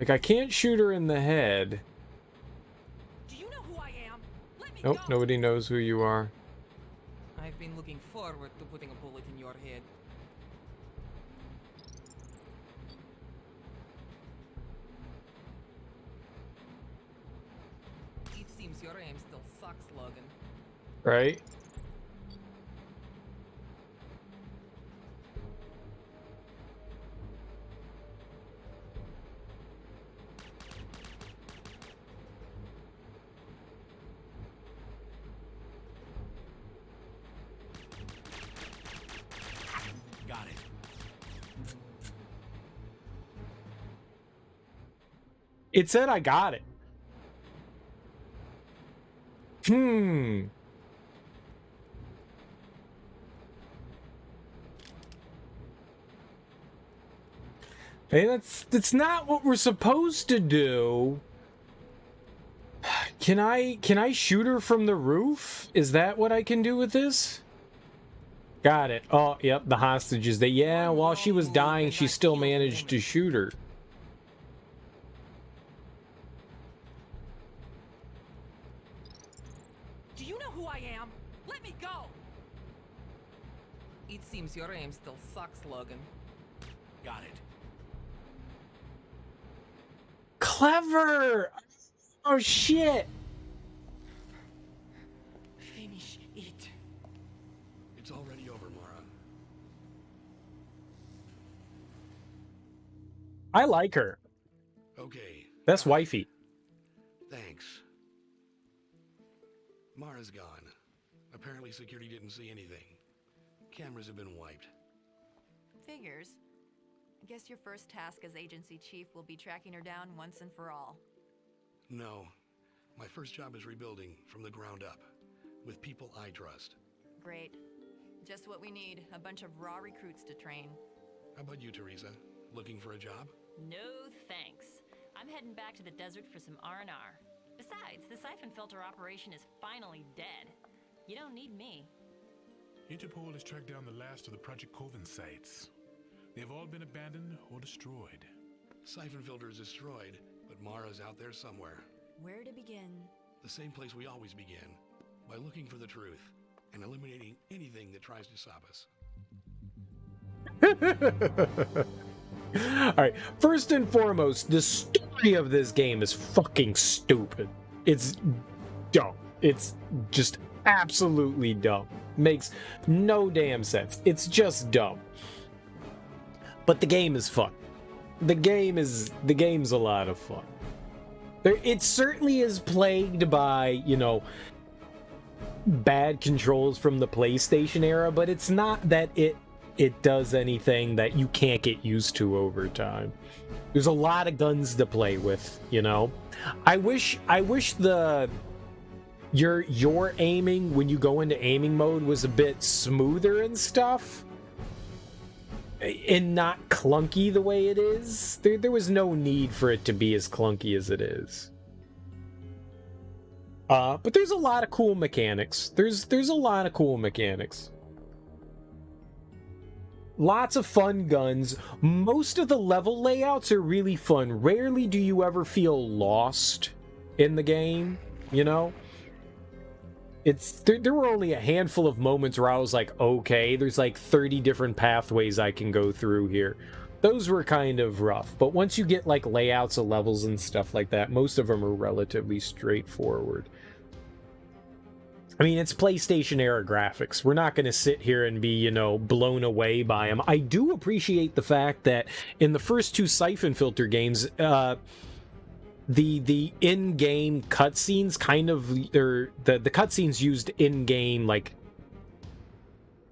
Like I can't shoot her in the head. Do you know who I am? Let me Nope, go! nobody knows who you are. I've been looking forward to putting a bullet in your head. It seems your aim still sucks, Logan. Right? Got it. It said I got it. Hey, that's not what we're supposed to do. Can I shoot her from the roof? Is that what I can do with this? Got it. Oh, yep, the hostages. Yeah, while she was dying, she still managed to shoot her. Do you know who I am? Let me go! It seems your aim still sucks, Logan. Got it. Clever! Oh, shit! Finish it. It's already over, Mara. I like her. Okay. That's wifey. Thanks. Mara's gone. Apparently security didn't see anything. Cameras have been wiped. Figures. I guess your first task as agency chief will be tracking her down once and for all. No. My first job is rebuilding from the ground up, with people I trust. Great. Just what we need, a bunch of raw recruits to train. How about you, Teresa? Looking for a job? No thanks. I'm heading back to the desert for some R&R. Besides, the Syphon filter operation is finally dead. You don't need me. Interpol has tracked down the last of the Project Coven sites. They have all been abandoned or destroyed. Syphon filter is destroyed, but Mara's out there somewhere. Where to begin? The same place we always begin, by looking for the truth and eliminating anything that tries to stop us. Alright, first and foremost, the story of this game is fucking stupid. It's dumb. It's just absolutely dumb. Makes no damn sense. It's just dumb. But the game is fun. The game's a lot of fun. It certainly is plagued by, you know, bad controls from the PlayStation era, but it's not that it does anything that you can't get used to over time. There's a lot of guns to play with, you know. I wish your aiming when you go into aiming mode was a bit smoother and stuff. and not clunky the way it is. There was no need for it to be as clunky as it is. But there's a lot of cool mechanics. There's a lot of cool mechanics. Lots of fun guns. Most of the level layouts are really fun. Rarely do you ever feel lost in the game, you know? There were only a handful of moments where I was like, okay, there's like 30 different pathways I can go through here. Those were kind of rough, but once you get like layouts of levels and stuff like that, most of them are relatively straightforward. I mean, it's PlayStation era graphics. We're not going to sit here and be, you know, blown away by them. I do appreciate the fact that in the first two Syphon Filter games, the in-game cutscenes kind of, or the cutscenes used in-game like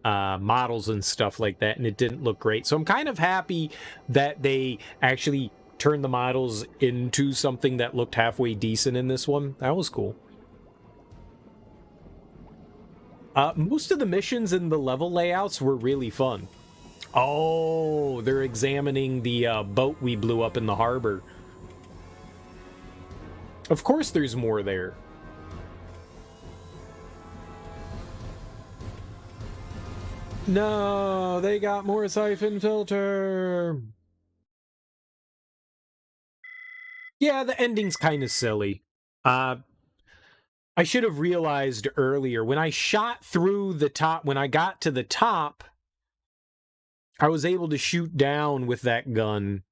models and stuff like that, and it didn't look great. So I'm kind of happy that they actually turned the models into something that looked halfway decent in this one. That was cool. Most of the missions and the level layouts were really fun. Oh, they're examining the boat we blew up in the harbor. Of course there's more there. No, they got more Syphon Filter. Yeah, the ending's kind of silly. I should have realized earlier, when I shot through the top, when I got to the top, I was able to shoot down with that gun,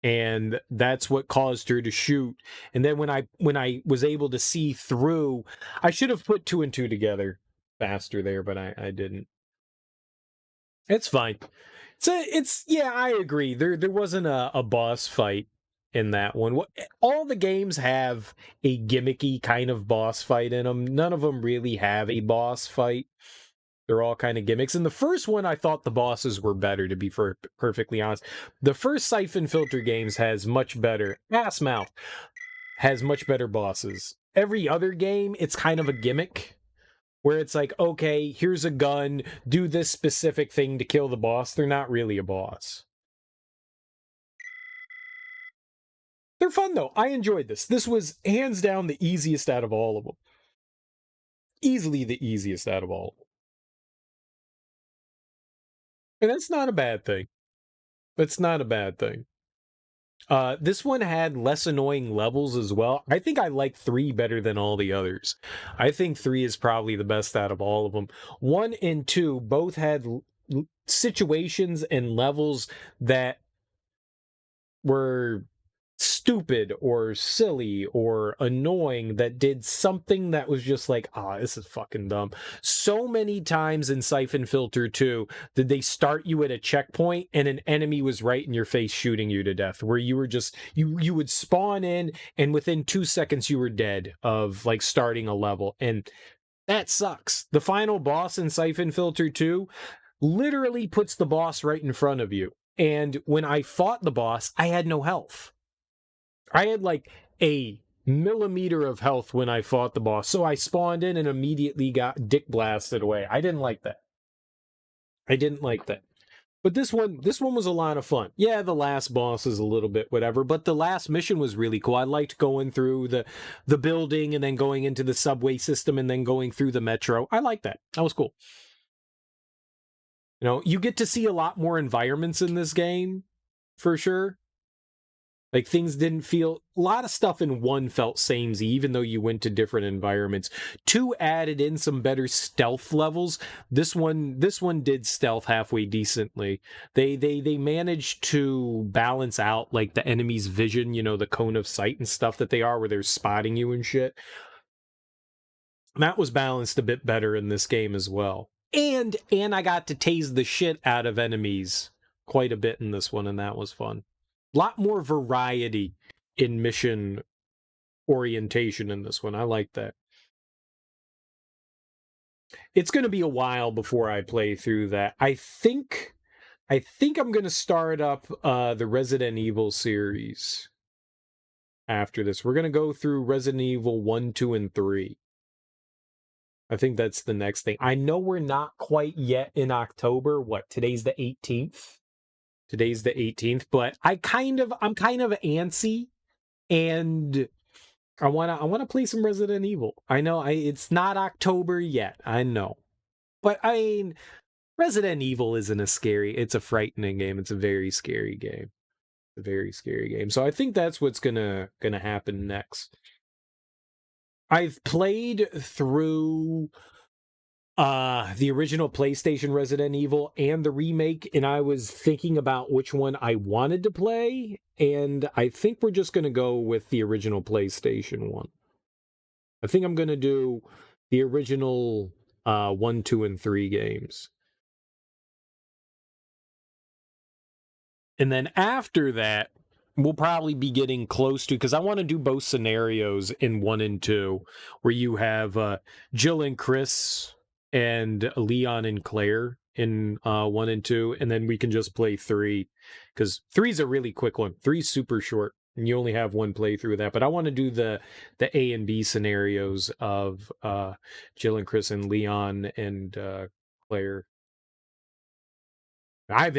and that's what caused her to shoot. And then when I was able to see through, I should have put 2 and 2 together faster there, but I didn't. It's fine. Yeah, I agree. There wasn't a boss fight in that one. All the games have a gimmicky kind of boss fight in them. None of them really have a boss fight. They're all kind of gimmicks. In the first one, I thought the bosses were better, to be perfectly honest. The first Syphon Filter games has much better has much better bosses. Every other game, it's kind of a gimmick, where it's like, okay, here's a gun, do this specific thing to kill the boss. They're not really a boss. They're fun, though. I enjoyed this. This was hands down the easiest out of all of them. Easily the easiest out of all of them. And that's not a bad thing. That's not a bad thing. This one had less annoying levels as well. I think I like 3 better than all the others. I think 3 is probably the best out of all of them. 1 and 2 both had situations and levels that were stupid or silly or annoying, that did something that was just like, this is fucking dumb. So many times in Syphon Filter 2 did they start you at a checkpoint and an enemy was right in your face shooting you to death, where you were just, you would spawn in and within 2 seconds you were dead of like starting a level, and that sucks. The final boss in Syphon Filter 2 literally puts the boss right in front of you, and when I fought the boss, I had no health. I had like a millimeter of health when I fought the boss, so I spawned in and immediately got dick blasted away. I didn't like that. But this one was a lot of fun. Yeah, the last boss is a little bit whatever, but the last mission was really cool. I liked going through the building and then going into the subway system and then going through the metro. I liked that. That was cool. You know, you get to see a lot more environments in this game, for sure. Like, things didn't feel... A lot of stuff in 1 felt samey, even though you went to different environments. 2 added in some better stealth levels. This one did stealth halfway decently. They managed to balance out, like, the enemy's vision, you know, the cone of sight and stuff that they are, where they're spotting you and shit. That was balanced a bit better in this game as well. And I got to tase the shit out of enemies quite a bit in this one, and that was fun. A lot more variety in mission orientation in this one. I like that. It's going to be a while before I play through that. I think I'm going to start up the Resident Evil series after this. We're going to go through Resident Evil 1, 2, and 3. I think that's the next thing. I know we're not quite yet in October. What, today's the 18th? Today's the 18th, but I'm kind of antsy, and I wanna play some Resident Evil. I know it's not October yet, I know. But I mean, Resident Evil isn't it's a frightening game. It's a very scary game. A very scary game. So I think that's what's gonna happen next. I've played through the original PlayStation Resident Evil and the remake, and I was thinking about which one I wanted to play, and I think we're just gonna go with the original PlayStation one. I think I'm gonna do the original 1, 2, and 3 games. And then after that, we'll probably be getting close to, because I want to do both scenarios in 1 and 2, where you have Jill and Chris and Leon and Claire in 1 and 2, and then we can just play 3, because 3's a really quick one. 3's super short, and you only have one playthrough of that. But I want to do the A and B scenarios of Jill and Chris and Leon and Claire. I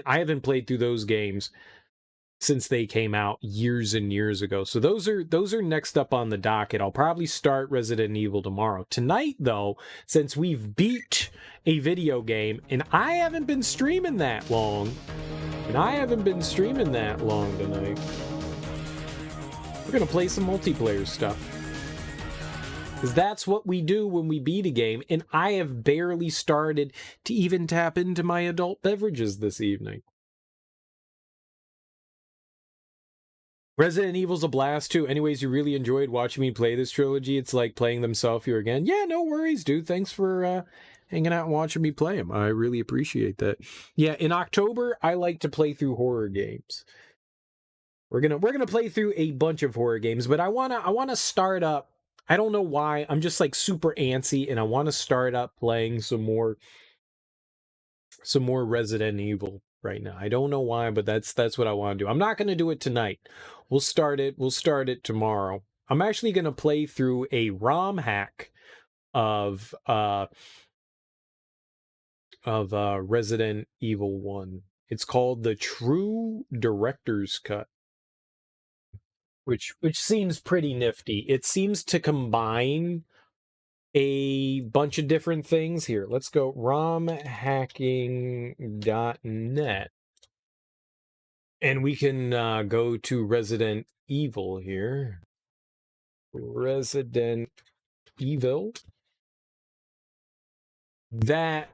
haven't played through those games since they came out years and years ago. So those are next up on the docket. I'll probably start Resident Evil tomorrow. Tonight, though, since we've beat a video game, and I haven't been streaming that long, tonight, we're going to play some multiplayer stuff. Because that's what we do when we beat a game, and I have barely started to even tap into my adult beverages this evening. Resident Evil's a blast too. Anyways, you really enjoyed watching me play this trilogy. It's like playing them self-view again. Yeah, no worries, dude. Thanks for hanging out and watching me play them. I really appreciate that. Yeah, in October, I like to play through horror games. We're gonna play through a bunch of horror games, but I wanna start up. I don't know why. I'm just like super antsy, and I want to start up playing some more Resident Evil right now. I don't know why, but that's what I want to do. I'm not going to do it tonight. We'll start it tomorrow. I'm actually going to play through a ROM hack of Resident Evil 1. It's called the True Director's Cut, which seems pretty nifty. It seems to combine a bunch of different things here. Let's go romhacking.net. And we can go to Resident Evil here. Resident Evil. That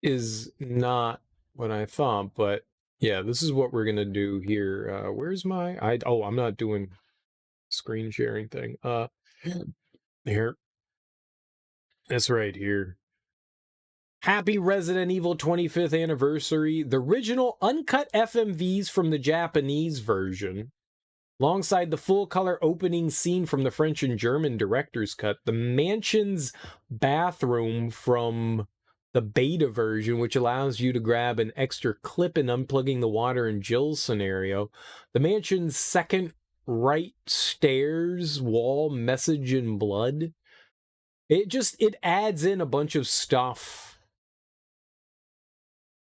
is not what I thought, but yeah, this is what we're going to do here. Where's my... I'm not doing screen sharing thing. Here. That's right here. Happy Resident Evil 25th anniversary. The original uncut FMVs from the Japanese version, alongside the full-color opening scene from the French and German director's cut, the mansion's bathroom from the beta version, which allows you to grab an extra clip in unplugging the water in Jill's scenario, the mansion's second right stairs wall message in blood. It adds in a bunch of stuff,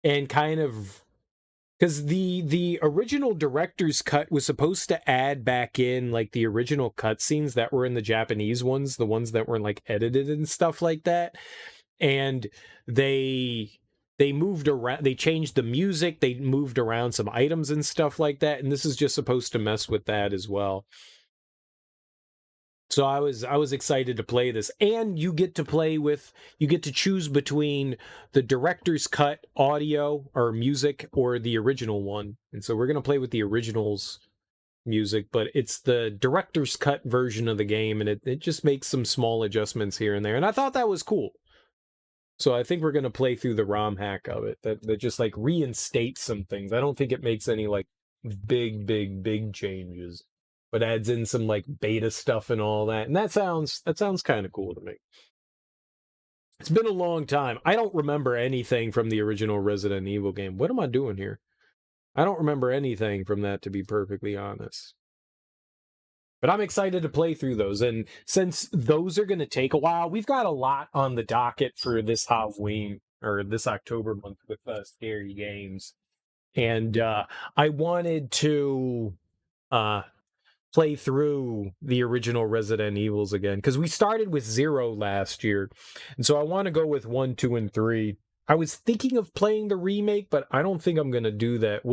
and kind of, because the original director's cut was supposed to add back in like the original cutscenes that were in the Japanese ones, the ones that were like edited and stuff like that, and they moved around, they changed the music, they moved around some items and stuff like that, and this is just supposed to mess with that as well. So I was excited to play this, and you get to choose between the director's cut audio or music or the original one. And so we're going to play with the original's music, but it's the director's cut version of the game, and it just makes some small adjustments here and there. And I thought that was cool. So I think we're going to play through the ROM hack of it that just like reinstates some things. I don't think it makes any like big changes, but adds in some like beta stuff and all that. And that sounds kind of cool to me. It's been a long time. I don't remember anything from the original Resident Evil game. What am I doing here? I don't remember anything from that, to be perfectly honest. But I'm excited to play through those. And since those are going to take a while, we've got a lot on the docket for this Halloween or this October month with scary games. and I wanted to play through the original Resident Evils again, because we started with 0 last year, and so I want to go with 1, 2, and 3. I was thinking of playing the remake, but I don't think I'm going to do that.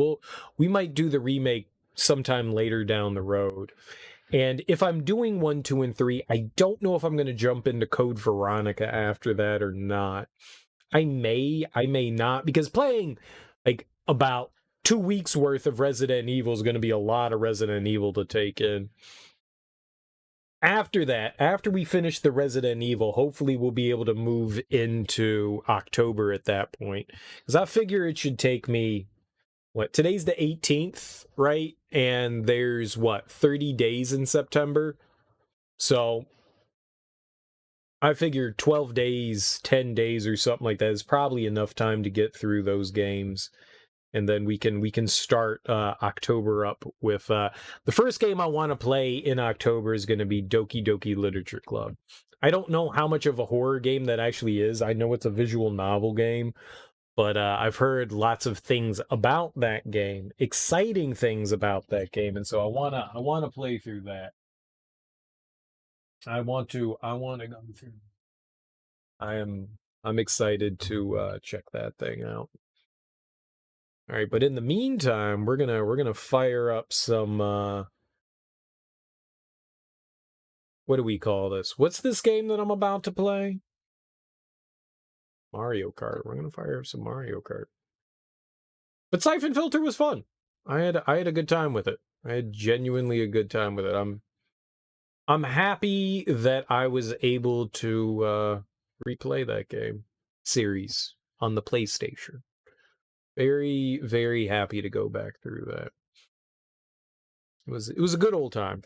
We might do the remake sometime later down the road. And if I'm doing 1, 2, and 3, I don't know if I'm going to jump into Code Veronica after that or not. I may not, because playing like about 2 weeks worth of Resident Evil is going to be a lot of Resident Evil to take in. After that, after we finish the Resident Evil, hopefully we'll be able to move into October at that point. Because I figure it should take me, today's the 18th, right? And there's 30 days in September. So I figured 12 days, 10 days or something like that is probably enough time to get through those games. And then we can start October up with the first game I want to play in October is going to be Doki Doki Literature Club. I don't know how much of a horror game that actually is. I know it's a visual novel game, but I've heard lots of things about that game, exciting things about that game, and so I wanna play through that. I want to go through. I'm excited to check that thing out. All right, but in the meantime, we're gonna fire up some what do we call this? What's this game that I'm about to play? Mario Kart. We're gonna fire up some Mario Kart. But Syphon Filter was fun. I had a good time with it. I had genuinely a good time with it. I'm happy that I was able to replay that game series on the PlayStation. Very, very happy to go back through that. It was a good old time.